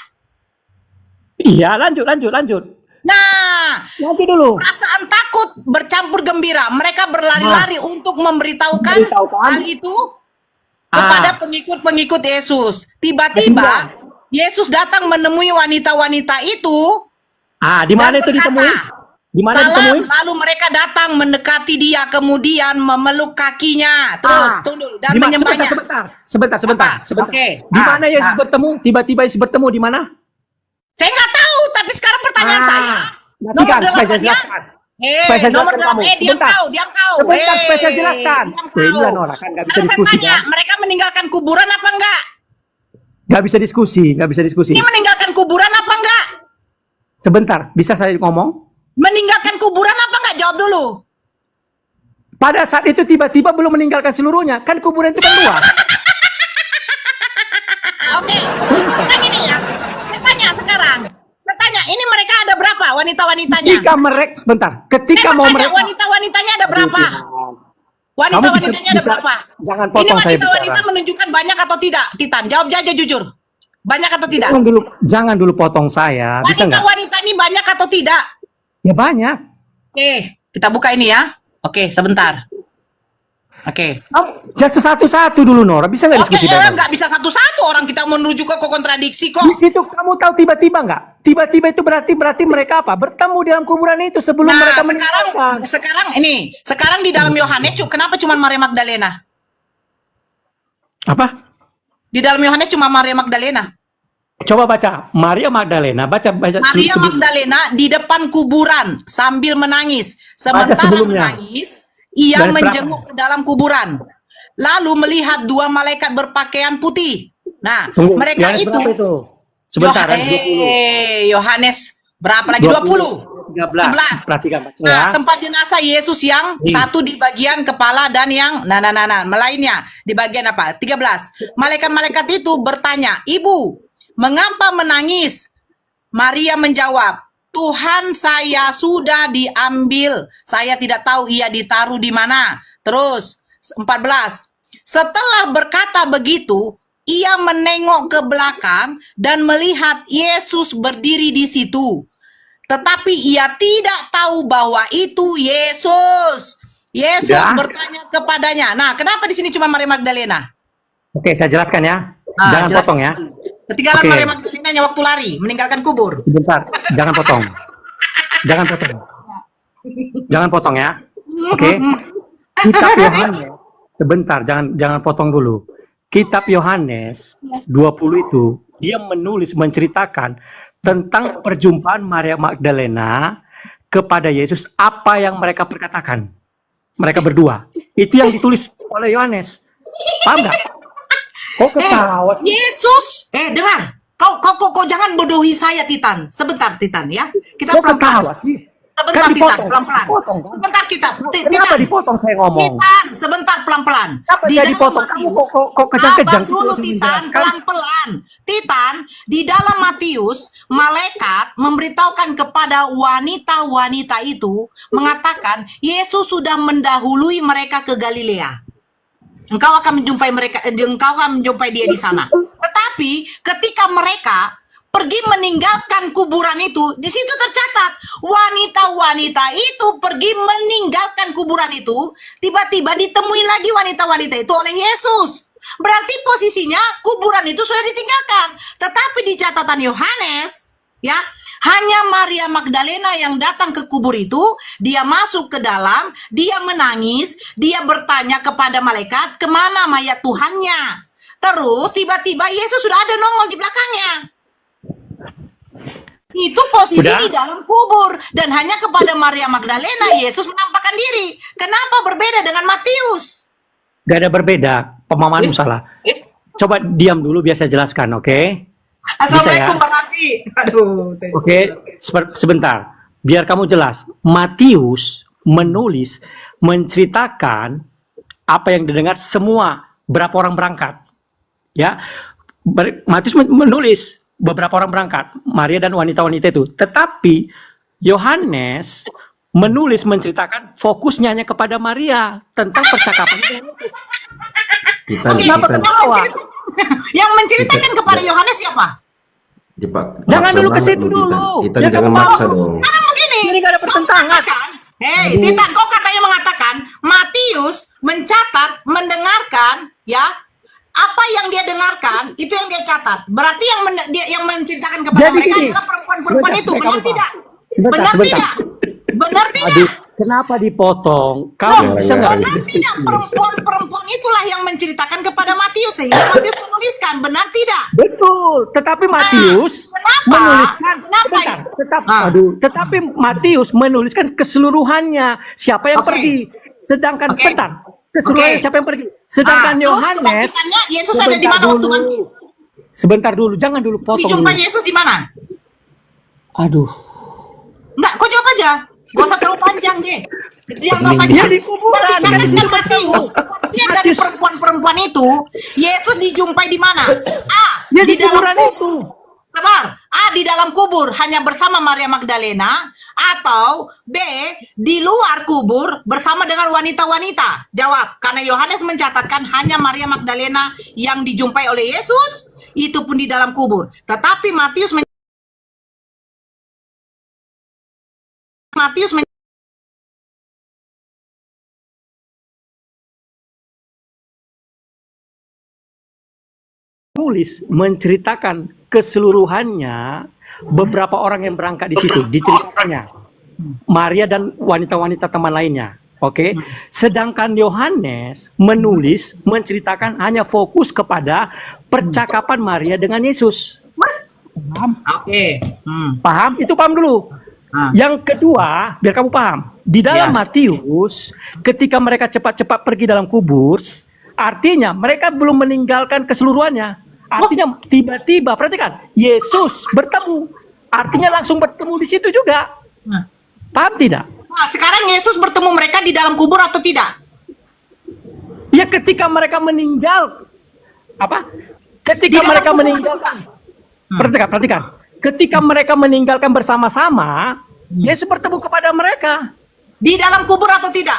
Iya, lanjut. Nah, Lanjut dulu. perasaan takut bercampur gembira. Mereka berlari-lari untuk memberitahukan hal itu kepada pengikut-pengikut Yesus. Tiba-tiba Yesus datang menemui wanita-wanita itu. Di mana dan itu berkata, ditemui? Di mana ditemui? Lalu mereka datang mendekati dia, kemudian memeluk kakinya, terus tunggu dan Di mana? menyembahnya. Sebentar. Oke. Di mana Yesus bertemu? Tiba-tiba Yesus bertemu di mana? Saya nggak tahu, tapi sekarang pertanyaan saya. Nantikan, supaya saya 8-nya? jelaskan. Supaya saya Nomor jelaskan kamu. 8, diam Sebentar. kau. Sebentar, supaya saya jelaskan. Diam Ini kau. lah, Nora, kan nggak bisa Kan saya diskusi, tanya, kan? mereka meninggalkan kuburan apa enggak? Nggak bisa diskusi. Ini meninggalkan kuburan apa enggak? Sebentar, bisa saya ngomong? Meninggalkan kuburan apa enggak? Jawab dulu. Pada saat itu tiba-tiba belum meninggalkan seluruhnya. Kan kuburan itu kan luas. Oke. Nah gini ya. Saya tanya, ini mereka ada berapa wanita-wanitanya? Ketika mau mereka wanita-wanitanya ada berapa? Wanita-wanitanya ada bisa- berapa? jangan Ini potong saya wanita-wanita bicara. menunjukkan banyak atau tidak? Titan, jawab aja jujur. Banyak atau tidak? Jangan dulu potong saya, bisa nggak? Wanita-wanita ini banyak atau tidak? Ya banyak. Oke, kita buka ini ya. Oke, sebentar. Oke. Just satu-satu dulu, Nora. Bisa nggak Oke, diskusi dengan? nggak bisa satu-satu, orang kita menuju ke kontradiksi kok. Di situ kamu tahu tiba-tiba nggak? Tiba-tiba itu berarti mereka apa? Bertemu di dalam kuburan itu sebelum Nah, mereka meninggalkan. sekarang di dalam Yohanes, kenapa cuma Maria Magdalena? Apa? Di dalam Yohanes cuma Maria Magdalena. Coba baca Maria Magdalena, baca Maria sebelum- Magdalena di depan kuburan sambil menangis. Sementara sebelumnya. menangis, ia Dan menjenguk ke dalam kuburan. Lalu melihat dua malaikat berpakaian putih. Nah, Tunggu, mereka Yohanes itu berapa itu? Sebentar, Yohanes 20. Yohanes berapa lagi? 20. 13. Perhatikan baca ya. Nah, tempat jenazah Yesus yang satu di bagian kepala dan yang lainnya di bagian apa? 13. Malaikat-malaikat itu bertanya, "Ibu, mengapa menangis?" Maria menjawab, "Tuhan saya sudah diambil. Saya tidak tahu ia ditaruh di mana." Terus 14. Setelah berkata begitu, ia menengok ke belakang dan melihat Yesus berdiri di situ. Tetapi ia tidak tahu bahwa itu Yesus. Yesus Ya. bertanya kepadanya. Nah, kenapa di sini cuma Maria Magdalena? Oke, saya jelaskan ya. Jangan jelaskan. potong ya. Ketinggalan Oke. Maria Magdalena waktu lari, meninggalkan kubur. Sebentar, jangan potong. Jangan potong ya. Oke. Kitab Yohanes. Sebentar, jangan potong dulu. Kitab Yohanes 20 itu dia menceritakan tentang perjumpaan Maria Magdalena kepada Yesus apa yang mereka perkatakan. Mereka berdua. Itu yang ditulis oleh Yohanes. Paham nggak? Kok ketawa? Yesus, dengar. Kau jangan bodohi saya, Titan. Sebentar, Titan, ya. Kita Kok pelan-pelan. ketawa sih? Sebentar, Kan Titan, dipotong. pelan-pelan. Dipotong, kan? Sebentar, Kenapa Titan. dipotong saya ngomong? Titan, sebentar, pelan-pelan. Kenapa Di saya dalam dipotong? Kamu Matius, kok kejang-kejang sabar dulu, gitu Titan, menjelaskan? pelan-pelan. Titan, di dalam Matius, malaikat memberitahukan kepada wanita-wanita itu, mengatakan, Yesus sudah mendahului mereka ke Galilea. Engkau akan menjumpai dia di sana. Tetapi ketika mereka pergi meninggalkan kuburan itu, di situ tercatat wanita-wanita itu pergi meninggalkan kuburan itu, tiba-tiba ditemui lagi wanita-wanita itu oleh Yesus. Berarti posisinya kuburan itu sudah ditinggalkan. Tetapi di catatan Yohanes, ya, hanya Maria Magdalena yang datang ke kubur itu, dia masuk ke dalam, dia menangis, dia bertanya kepada malaikat, kemana mayat Tuhannya? Terus tiba-tiba Yesus sudah ada nongol di belakangnya. Itu posisi Udah? di dalam kubur. Dan hanya kepada Maria Magdalena Yesus menampakkan diri. Kenapa berbeda dengan Matius? Gak ada berbeda. Pemahamanmu salah. Coba diam dulu biar saya jelaskan, oke? Assalamualaikum Bisa ya? Bang Arti. Aduh. Oke, sebentar. Biar kamu jelas. Matius menulis, menceritakan apa yang didengar semua. Berapa orang berangkat. Ya, Matius menulis beberapa orang berangkat, Maria dan wanita-wanita itu. Tetapi Yohanes menulis menceritakan fokusnya hanya kepada Maria tentang percakapan itu. Kenapa ketawa? Yang menceritakan kepada Yohanes siapa? Jangan dulu ke situ dulu. Kita Ya, jangan kamu maksa mau. dong. Sekarang begini. Ini nggak ada pertentangan. Titan, kau katanya mengatakan Matius mencatat, mendengarkan, ya, apa yang dia dengarkan itu yang dia catat. Berarti yang menceritakan kepada Jadi mereka gini. adalah perempuan-perempuan Sebentar, itu. saya Benar kamu tidak? Sebentar, Benar sebentar. tidak? Benar tidak? Aduh, kenapa dipotong? Kamu Loh, bisa nggak? benar tidak? Perempuan-perempuan itulah yang menceritakan kepada Matius sehingga Matius menuliskan. Benar tidak? Betul, tetapi Matius kenapa? menuliskan Kenapa? tetapi Matius menuliskan keseluruhannya siapa yang Oke. pergi. Sedangkan Oke. bentar, keseluruhannya Oke. siapa yang pergi. Sedangkan Terus Yohanes kebangkitannya Yesus ada di mana waktu bangkit? Sebentar dulu, jangan dulu potong Dijumpai dulu. Yesus di mana? Aduh. Enggak, kau jawab aja. Gak usah terlalu panjang deh. Yang terlalu Ya, panjang. di kuburan, kan di Dicatatkan situ Matius. Kesaksian dari perempuan-perempuan itu, Yesus dijumpai di mana? A. Ya, Di di dalam kuburan kubur. Sabar. A. Di dalam kubur hanya bersama Maria Magdalena. Atau B. Di luar kubur bersama dengan wanita-wanita. Jawab. Karena Yohanes mencatatkan hanya Maria Magdalena yang dijumpai oleh Yesus. Itu pun di dalam kubur. Tetapi Matius Nulis menceritakan keseluruhannya beberapa orang yang berangkat di situ diceritakannya Maria dan wanita-wanita teman lainnya. Oke, sedangkan Yohanes menulis menceritakan hanya fokus kepada percakapan Maria dengan Yesus. Oke. Paham? Itu paham dulu. Yang kedua, biar kamu paham, di dalam Ya. Matius, ketika mereka cepat-cepat pergi dalam kubur, artinya mereka belum meninggalkan keseluruhannya. Artinya tiba-tiba, perhatikan, Yesus bertemu. Artinya langsung bertemu di situ juga. Paham tidak? Nah, sekarang Yesus bertemu mereka di dalam kubur atau tidak? Ya ketika mereka meninggal, apa? Ketika Di dalam mereka kubur meninggalkan, atau tidak? perhatikan. Ketika mereka meninggalkan bersama-sama, Yesus bertemu kepada mereka. Di dalam kubur atau tidak?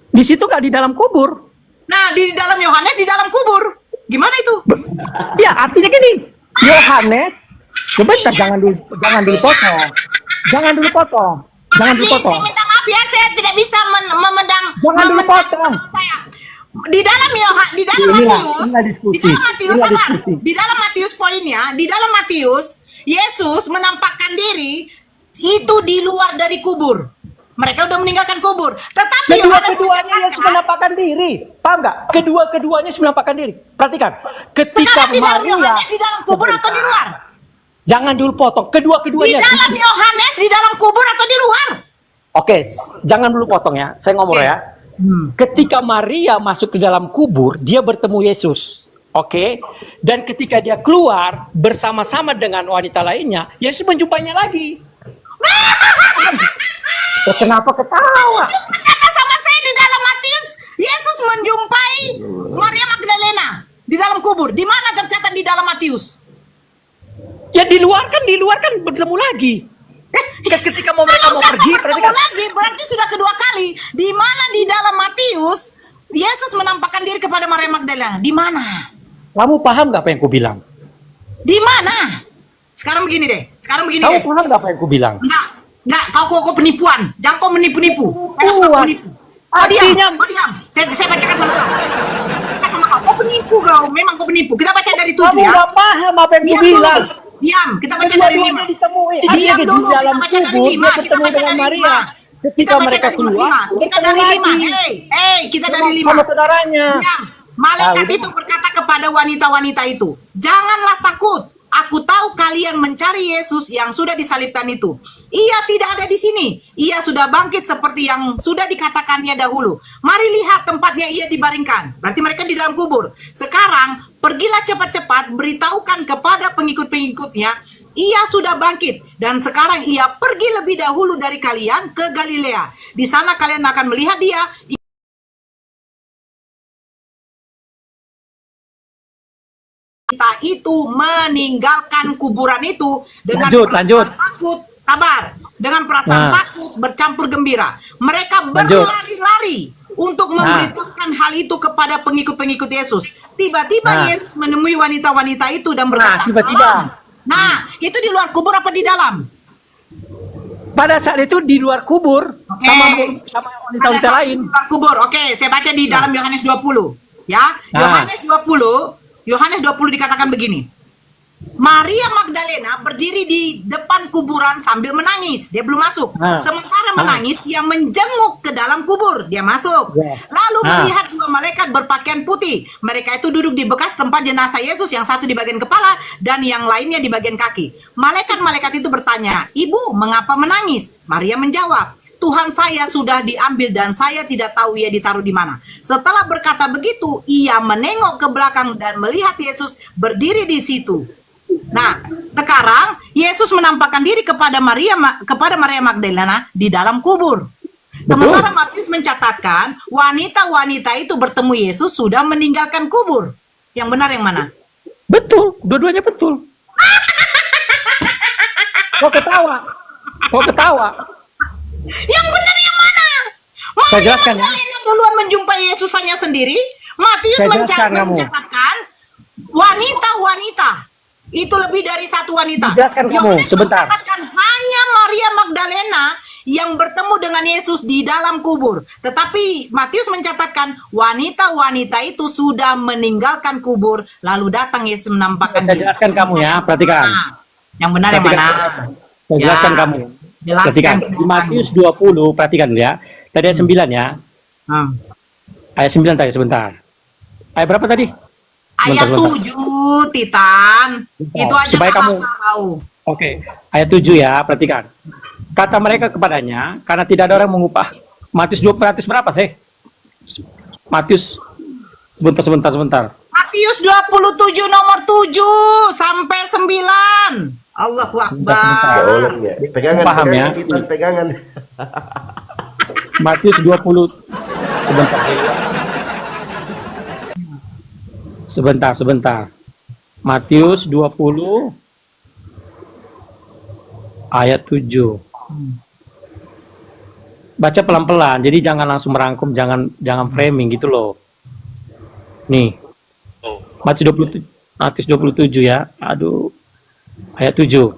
Di situ nggak di dalam kubur. Nah, di dalam Yohanes di dalam kubur. Gimana itu? Ya artinya gini, Yohanes, sebentar jangan dulu potong, jangan dulu potong. Saya minta maaf ya, saya tidak bisa memendam. Jangan dulu potong. Saya. Di dalam Matius poinnya, di dalam Matius Yesus menampakkan diri itu di luar dari kubur. Mereka udah meninggalkan kubur. Tetapi Yohanes Kedua-keduanya Yesus menampakkan diri. Paham nggak? Kedua-keduanya Yesus menampakkan diri. Perhatikan. Ketika sekarang di dalam Maria, Yohanes di dalam kubur atau di luar? Jangan dulu potong. Di Kedua-keduanya. dalam Yohanes, di dalam kubur atau di luar? Oke, jangan dulu potong ya. Saya ngomong ya. Ketika Maria masuk ke dalam kubur, dia bertemu Yesus. Oke. Dan ketika dia keluar bersama-sama dengan wanita lainnya, Yesus menjumpainya lagi. Kenapa ketawa? Kata sama saya di dalam Matius, Yesus menjumpai Maria Magdalena di dalam kubur. Di mana tercatat di dalam Matius? Ya di luar kan bertemu lagi. Ketika mereka mau pergi, bertemu lagi berarti sudah kedua kali. Di mana di dalam Matius Yesus menampakkan diri kepada Maria Magdalena? Di mana? Kamu paham nggak apa yang ku bilang? Di mana? Sekarang begini deh. Kamu paham nggak apa yang ku bilang? Enggak, kau penipuan. Jangan kau menipu-nipu. Kau suka menipu. Artinya, diam. Saya bacakan sama kau. Kau penipu kau. Memang kau penipu. Kita baca dari 7 kamu ya. nggak paham apa yang ku Diam bilang. dulu. Diam, kita baca dari 5. Diam dulu, kita baca dari 5. Kita baca dari 5. Ketika mereka keluar, kita dari 5. Hei, kita dari 5. Sama saudaranya. Diam. Malaikat itu berkata kepada wanita-wanita itu, janganlah takut. Aku tahu kalian mencari Yesus yang sudah disalibkan itu. Ia tidak ada di sini. Ia sudah bangkit seperti yang sudah dikatakannya dahulu. Mari lihat tempatnya ia dibaringkan. Berarti mereka di dalam kubur. Sekarang pergilah cepat-cepat beritahukan kepada pengikut-pengikutnya, ia sudah bangkit dan sekarang ia pergi lebih dahulu dari kalian ke Galilea. Di sana kalian akan melihat dia. Kita itu meninggalkan kuburan itu dengan perasaan takut, sabar, dengan perasaan takut bercampur gembira. Mereka berlari-lari untuk memberitahukan hal itu kepada pengikut-pengikut Yesus. Tiba-tiba Yesus menemui wanita-wanita itu dan berkata, nah, itu di luar kubur apa di dalam? Pada saat itu di luar kubur sama wanita-wanita lain. Di luar kubur. Oke, saya baca di dalam Yohanes 20. Ya, Yohanes 20 dikatakan begini. Maria Magdalena berdiri di depan kuburan sambil menangis. Dia belum masuk. Sementara menangis, ia menjenguk ke dalam kubur. Dia masuk. Lalu melihat 2 malaikat berpakaian putih. Mereka itu duduk di bekas tempat jenazah Yesus, yang satu di bagian kepala dan yang lainnya di bagian kaki. Malaikat-malaikat itu bertanya, "Ibu, mengapa menangis?" Maria menjawab, "Tuhan saya sudah diambil dan saya tidak tahu ia ditaruh di mana." Setelah berkata begitu, ia menengok ke belakang dan melihat Yesus berdiri di situ. Nah, sekarang Yesus menampakkan diri kepada Maria Magdalena di dalam kubur. Sementara Matius mencatatkan wanita-wanita itu bertemu Yesus sudah meninggalkan kubur. Yang benar yang mana? Betul, dua-duanya betul. Kok ketawa? Yang benar yang mana? Maria Magdalena duluan menjumpai Yesus hanya sendiri. Matius mencatatkan wanita-wanita. Itu lebih dari satu wanita. Jelaskan kamu, sebentar. Hanya Maria Magdalena yang bertemu dengan Yesus di dalam kubur. Tetapi Matius mencatatkan wanita-wanita itu sudah meninggalkan kubur. Lalu datang Yesus menampakkan diri. Saya jelaskan kamu ya, perhatikan. Yang benar yang mana? Saya jelaskan kamu. Perhatikan. Di Matius 20, perhatikan ya. Tadi ayat 9 ya. Ayat 9 tadi, sebentar. Ayat berapa tadi? Ayat 7, Titan. Itu aja supaya kamu tahu. Oke, ayat 7 ya, perhatikan. Kata mereka kepadanya, karena tidak ada orang mengupah. Matius 20 berapa sih? Matius sebentar. Matius 27 nomor 7 sampai 9. Allahu Akbar. Pegangan. Matius 20 sebentar. Matius 20 ayat 7. Baca pelan-pelan, jadi jangan langsung merangkum, jangan framing gitu loh. Nih. Matius 27 ya. Aduh. Ayat 7.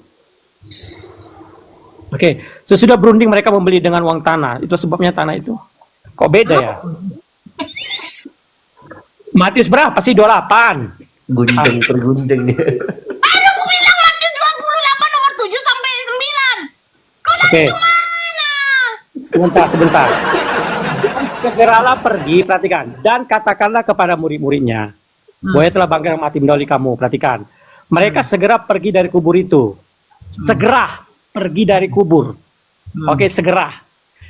Oke, sesudah berunding mereka membeli dengan uang tanah. Itu sebabnya tanah itu. Kok beda ya? Matius berapa sih? 28. Tergunjing nih. Aduh, aku bilang Matius 28 nomor 7 sampai 9. Kau lagi kemana? Sebentar. Segeralah pergi, perhatikan. Dan katakanlah kepada murid-muridnya, bahwa telah bangkit yang mati mendahului kamu. Perhatikan. Mereka segera pergi dari kubur itu. Segera pergi dari kubur. Oke, segera.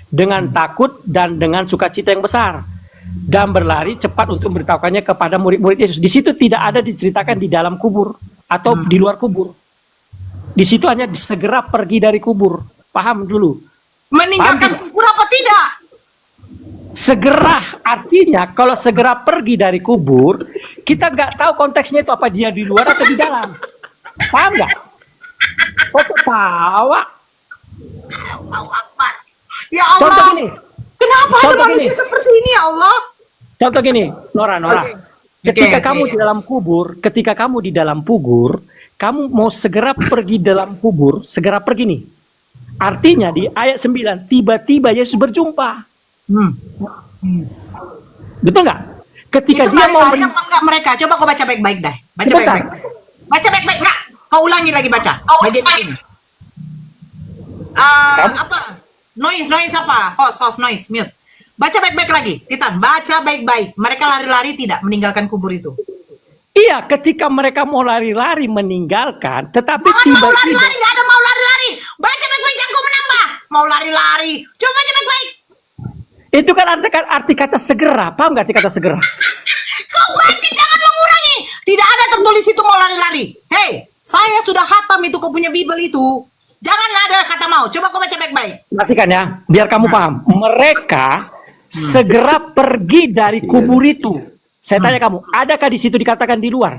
Dengan takut dan dengan sukacita yang besar. Dan berlari cepat untuk memberitahukannya kepada murid-murid Yesus. Di situ tidak ada diceritakan di dalam kubur atau di luar kubur. Di situ hanya segera pergi dari kubur. Paham dulu. Meninggalkan kubur apa tidak? Segera artinya kalau segera pergi dari kubur, kita nggak tahu konteksnya itu apa, dia di luar atau di dalam. Paham nggak? Kok ketawa? Allahu Akbar. Ya Contoh Allah. gini. Kenapa ada Contoh manusia gini. seperti ini ya Allah? Contoh gini, Nora. Oke. Ketika Oke, kamu oke. di dalam kubur, kamu mau segera pergi dalam kubur, segera pergi nih. Artinya di ayat 9, tiba-tiba Yesus berjumpa. Betul nggak? Ketika Itu dia mau lari-lari apa enggak mereka? Coba kau baca baik-baik deh. Baca Sebentar. baik-baik. Baca baik-baik enggak? Kau ulangi lagi baca. Baik-baik. Apa? Noise apa? Host noise mute. Baca baik-baik lagi. Titan, baca baik-baik. Mereka lari-lari tidak meninggalkan kubur itu. Iya, ketika mereka mau lari-lari meninggalkan, tetapi Jangan mau tiba-tiba lari-lari, enggak ada mau lari-lari. Baca baik-baik jangan kau menambah. Mau lari-lari. Coba baca baik-baik. itu kan arti kata segera, paham nggak arti kata segera? Kau baca jangan mengurangi. Tidak ada tertulis itu mau lari-lari. Hei, saya sudah hatam itu kau punya Bible itu. Jangan ada kata mau. Coba kau baca baik-baik. Perhatikan ya, biar kamu paham. Mereka segera pergi dari kubur itu. Saya tanya kamu, adakah di situ dikatakan di luar?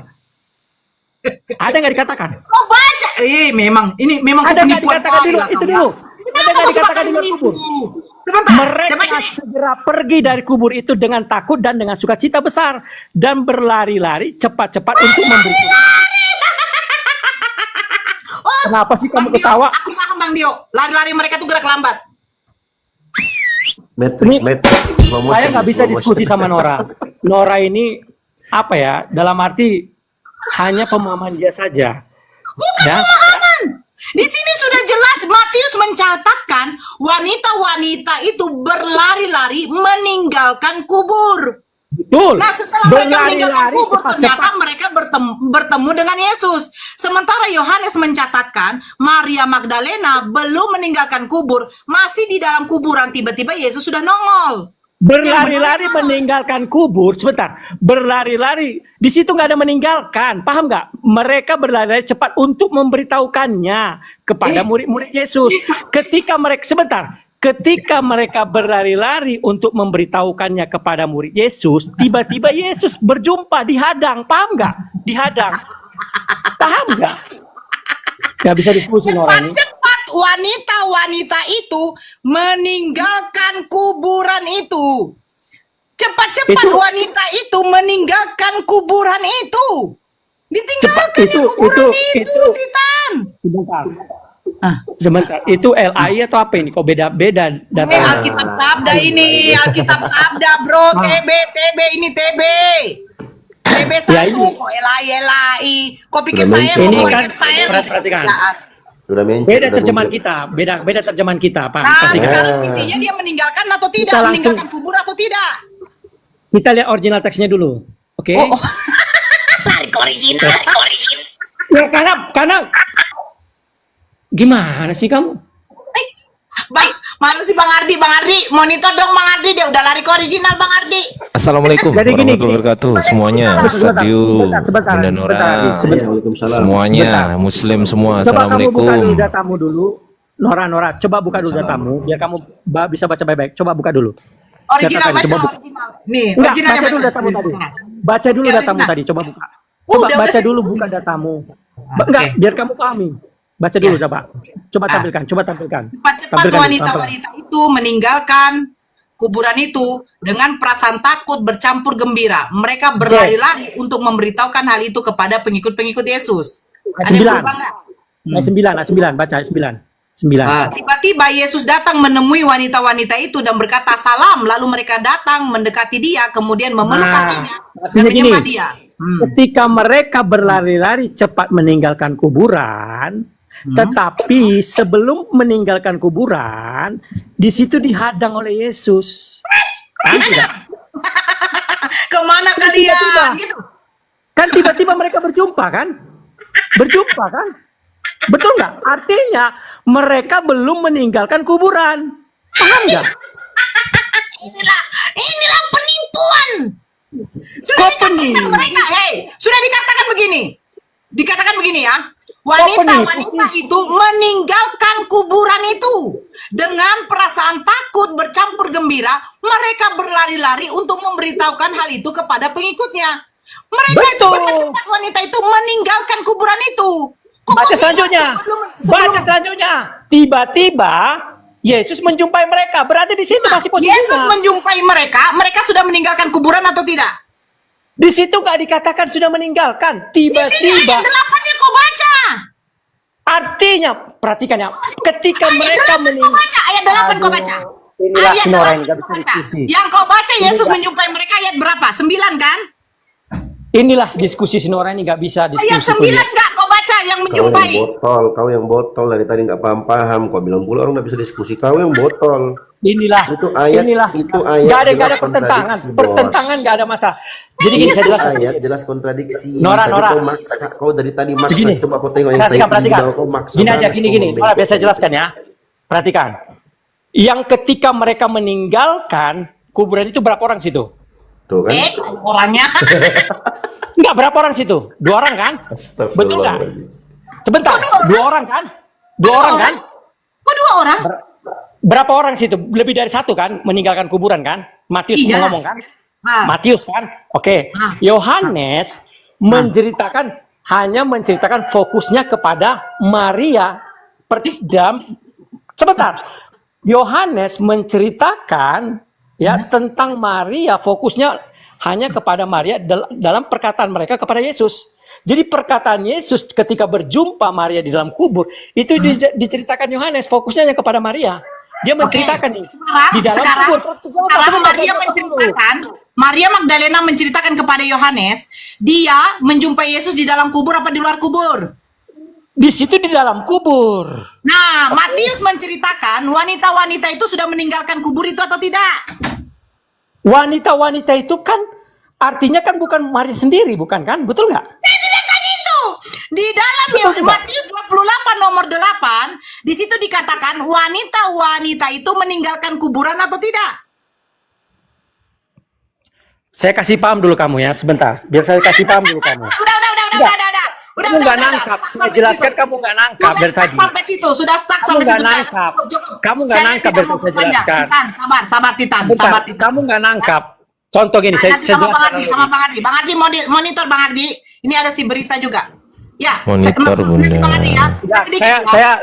Ada nggak dikatakan? Kau baca. Memang ini memang Ada nggak penipuan dikatakan di luar? kali lah Itu kau ya. dulu. Ada Kenapa nggak kau suka dikatakan di kali luar menipu? kubur? Sebentar. Saya Mereka baca nih. segera pergi dari kubur itu dengan takut dan dengan sukacita besar dan berlari-lari cepat-cepat untuk memberi. Oh, Kenapa sih kamu Bang Dio, ketawa? aku paham Bang Dio. Lari-lari mereka tuh gerak lambat. Matrix. Slow motion, Saya nggak bisa slow motion. diskusi sama Nora. Nora ini apa ya? Dalam arti hanya pemahaman dia saja. Bukan Ya. pemahaman. Di sini sudah jelas Matius mencatatkan wanita-wanita itu berlari-lari meninggalkan kubur. Betul. Nah, setelah mereka meninggalkan Berlari-lari kubur, ternyata cepat-cepat. mereka bertemu dengan Yesus. Sementara Yohanes mencatatkan Maria Magdalena belum meninggalkan kubur, masih di dalam kuburan. Tiba-tiba Yesus sudah nongol. Berlari-lari Yang benar mana? meninggalkan kubur. Sebentar. Berlari-lari. Di situ nggak ada meninggalkan. Paham nggak? Mereka berlari-lari cepat untuk memberitahukannya kepada murid-murid Yesus. Ketika mereka berlari-lari untuk memberitahukannya kepada murid Yesus, tiba-tiba Yesus berjumpa, dihadang. Paham nggak? Dihadang. Paham nggak? Nggak bisa diskusi orang ini. Cepat wanita-wanita itu meninggalkan kuburan itu. Cepat-cepat Itu- wanita itu meninggalkan kuburan itu. Ditinggalkan Cepat, ya kuburan itu, itu- Titan. Sebentar. Itu LAI atau apa ini? Kok beda-beda data? Alkitab Sabda ini, Alkitab Sabda bro, TB ini TB. TB Ya, 1 ini. kok LAI. Kok pikir Sudah saya muncul. mau Ini kan, baca saya perhatikan. Sudah mencet. Beda sudah terjemahan muncul. kita, beda terjemahan kita, Pak. Nah, Perhatikan. sekarang intinya dia meninggalkan atau tidak, Kita langsung- meninggalkan kubur atau tidak. Kita lihat original teksnya dulu, oke? Oh. Lari ke original. Ya karena gimana sih kamu? Bang, mana sih Bang Ardi? Bang Ardi, monitor dong Bang Ardi, dia udah lari ke original Bang Ardi. Assalamualaikum Jadi gini, warahmatullahi wabarakatuh semuanya, Sebentar, Ustadiu, sebentar, Bunda Nora, sebentar. Waalaikumsalam. semuanya Sebentar. Muslim semua. Coba kamu buka dulu Assalamualaikum. datamu dulu. Nora, coba buka dulu datamu biar kamu bisa baca baik-baik. Coba buka dulu. Original, Silakan, baca coba buka. original. Nih, Enggak, original baca dulu datamu tadi. Baca dulu Ya, datamu original. tadi, coba buka. Oh, Coba udah baca sih. dulu buka datamu. Oke. Enggak, biar kamu pahami. Baca dulu Ya. coba. Coba tampilkan, coba tampilkan. Cepat-cepat Tampilkan, wanita-wanita itu meninggalkan kuburan itu dengan perasaan takut bercampur gembira. Mereka berlari-lari untuk memberitahukan hal itu kepada pengikut-pengikut Yesus. Ada yang 9. berubah nggak? Ayat 9, baca ayat 9. 9. Tiba-tiba Yesus datang menemui wanita-wanita itu dan berkata salam. Lalu mereka datang mendekati dia, kemudian memeluk kakinya dan artinya gini. menyembah dia. Ketika mereka berlari-lari cepat meninggalkan kuburan, tetapi sebelum meninggalkan kuburan, di situ dihadang oleh Yesus. Kan tidak? Kemana kalian? Gitu. Kan tiba-tiba mereka berjumpa kan? Berjumpa kan? Betul nggak? Artinya mereka belum meninggalkan kuburan. Paham nggak? Inilah penipuan. Sudah Kok dikatakan penipu? mereka, sudah dikatakan begini. Dikatakan begini ya. Wanita-wanita itu meninggalkan kuburan itu dengan perasaan takut bercampur gembira. Mereka berlari-lari untuk memberitahukan hal itu kepada pengikutnya. Mereka itu Betul. cepat-cepat wanita itu meninggalkan kuburan itu. Kok Baca kau bilang selanjutnya. Baca selanjutnya. Tiba-tiba Yesus menjumpai mereka. Berarti di situ masih posisinya. Yesus menjumpai mereka, mereka sudah meninggalkan kuburan atau tidak? Di situ nggak dikatakan sudah meninggalkan. Di sini Tiba-tiba. ayat 8-nya kau baca. Artinya, perhatikan ya. Ketika Ayat mereka 8 kau baca, ayat 8 kau baca. Inilah Ayat Nora 8 yang nggak kau bisa baca. diskusi. Yang kau baca Yesus menjumpai mereka ayat berapa? 9 kan? Inilah diskusi Sinora ini nggak bisa Ayat diskusi. 9 enggak kau baca yang menjumpai? Kau yang botol dari tadi nggak paham-paham. Kau bilang pula orang nggak bisa diskusi. Kau yang botol. Inilah. Itu ayat, Inilah. itu ayat Nggak ada jelas pertentangan. kontradiksi, Bos. Pertentangan nggak ada masalah. Jadi gini saya jelaskan. Ayat jelas kontradiksi. Nora, Tadi Nora. Kau maksa, kau dari tadi maksa. Begini. Coba kau tengok yang Perhatikan, tadi perhatikan. kau maksa. Gini aja, banget gini. kau Nora, membela. biar saya jelaskan ya. Perhatikan. Yang ketika mereka meninggalkan kuburan itu berapa orang situ? Tuh kan? Orangnya. Enggak, berapa orang situ? 2 orang kan? Betul nggak? Sebentar, 2 orang kan? 2 orang kan? Kok 2 orang? Berapa orang situ? Lebih dari 1 kan? Meninggalkan kuburan kan? Matius Iya. ngomong kan? Ah. Matius kan? Oke. Ah. Yohanes menceritakan, hanya menceritakan fokusnya kepada Maria. Sebentar. Yohanes menceritakan ya tentang Maria, fokusnya hanya kepada Maria dalam perkataan mereka kepada Yesus. Jadi perkataan Yesus ketika berjumpa Maria di dalam kubur itu diceritakan Yohanes, fokusnya hanya kepada Maria. Dia menceritakan nih di dalam kubur. Sekarang Maria menceritakan, Maria Magdalena menceritakan kepada Yohanes, dia menjumpai Yesus di dalam kubur apa di luar kubur? Di situ di dalam kubur. Nah, Matius menceritakan wanita-wanita itu sudah meninggalkan kubur itu atau tidak? Wanita-wanita itu kan artinya kan bukan Maria sendiri, bukan kan? Betul nggak? Tidak kan itu. Di dalam Matius 28 nomor 8, di situ dikatakan wanita-wanita itu meninggalkan kuburan atau tidak? Saya kasih paham dulu kamu ya, sebentar. Biar saya kasih paham dulu kamu. Udah. Kamu nggak nangkap. Saya jelaskan kamu nggak nangkap dari tadi. Sampai situ, sudah stuck sampai situ. Nangkap. Cukup. Kamu nggak nangkap dari saya jelaskan. Titan, sabar Titan. Kamu nggak nangkap. Contoh gini, saya sama Bang jelaskan. Ardi, Bang Ardi monitor Bang Ardi. Ini ada si berita juga. Ya, Monitor, Bunda. Bang Ardi ya.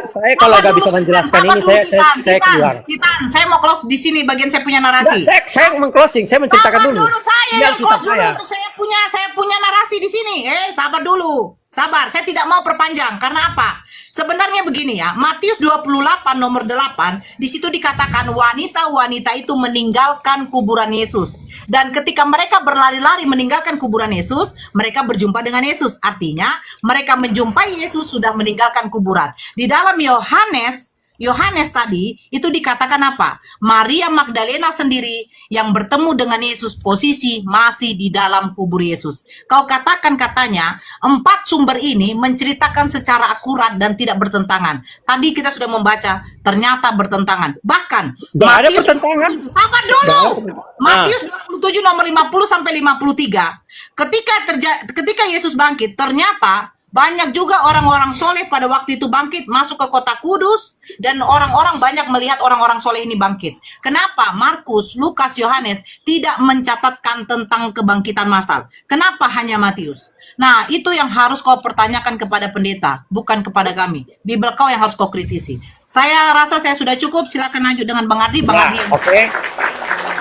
Saya kalau nggak bisa menjelaskan ini, saya keluar. Titan, saya mau close di sini bagian saya punya narasi. Saya meng-closing, saya menceritakan Sabar dulu. dulu saya Biar yang close kitab dulu saya. untuk saya punya narasi di sini. Sabar dulu. Sabar, saya tidak mau perpanjang. Karena apa? Sebenarnya begini ya, Matius 28 nomor 8, di situ dikatakan wanita-wanita itu meninggalkan kuburan Yesus. Dan ketika mereka berlari-lari meninggalkan kuburan Yesus, mereka berjumpa dengan Yesus. Artinya, mereka menjumpai Yesus sudah meninggalkan kuburan. Di dalam Yohanes tadi itu dikatakan apa? Maria Magdalena sendiri yang bertemu dengan Yesus posisi masih di dalam kubur Yesus. Kau katakan katanya 4 sumber ini menceritakan secara akurat dan tidak bertentangan. Tadi kita sudah membaca ternyata bertentangan. Bahkan Nggak ada pertentangan. Sabar dulu. Matius 27 nomor 50 sampai 53. Ketika Yesus bangkit, ternyata banyak juga orang-orang soleh pada waktu itu bangkit masuk ke kota Kudus dan orang-orang banyak melihat orang-orang soleh ini bangkit. Kenapa Markus, Lukas, Yohanes tidak mencatatkan tentang kebangkitan massal? Kenapa hanya Matius? Nah, itu yang harus kau pertanyakan kepada pendeta, bukan kepada kami. Bibel kau yang harus kau kritisi. Saya rasa saya sudah cukup. Silakan lanjut dengan Bang Ardi. Bang Ardi. Oke.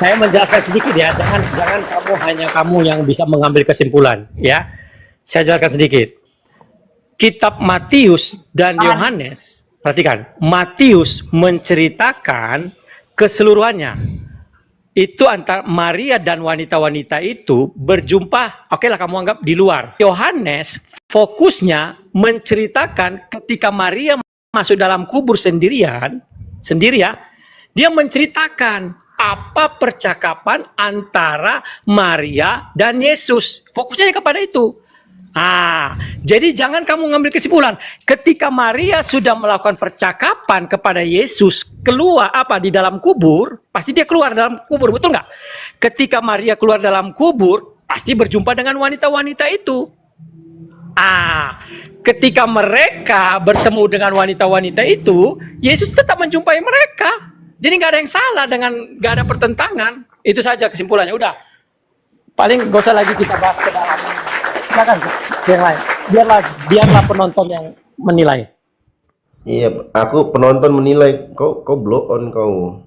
Saya menjelaskan sedikit ya. Jangan kamu yang bisa mengambil kesimpulan ya. Saya jelaskan sedikit. Kitab Matius dan Yohanes, perhatikan, Matius menceritakan keseluruhannya. Itu antara Maria dan wanita-wanita itu berjumpa, oke lah kamu anggap di luar. Yohanes fokusnya menceritakan ketika Maria masuk dalam kubur sendiri ya, dia menceritakan apa percakapan antara Maria dan Yesus. Fokusnya kepada itu. Jadi jangan kamu ngambil kesimpulan. Ketika Maria sudah melakukan percakapan kepada Yesus keluar di dalam kubur, pasti dia keluar dalam kubur, betul nggak? Ketika Maria keluar dalam kubur, pasti berjumpa dengan wanita-wanita itu. Ketika mereka bertemu dengan wanita-wanita itu, Yesus tetap menjumpai mereka. Jadi nggak ada yang salah nggak ada pertentangan. Itu saja kesimpulannya. Udah. Paling gak usah lagi kita bahas ke dalam. Silakan, yang lain. Biarlah penonton yang menilai. Iya, aku penonton menilai. Kau blow on kau.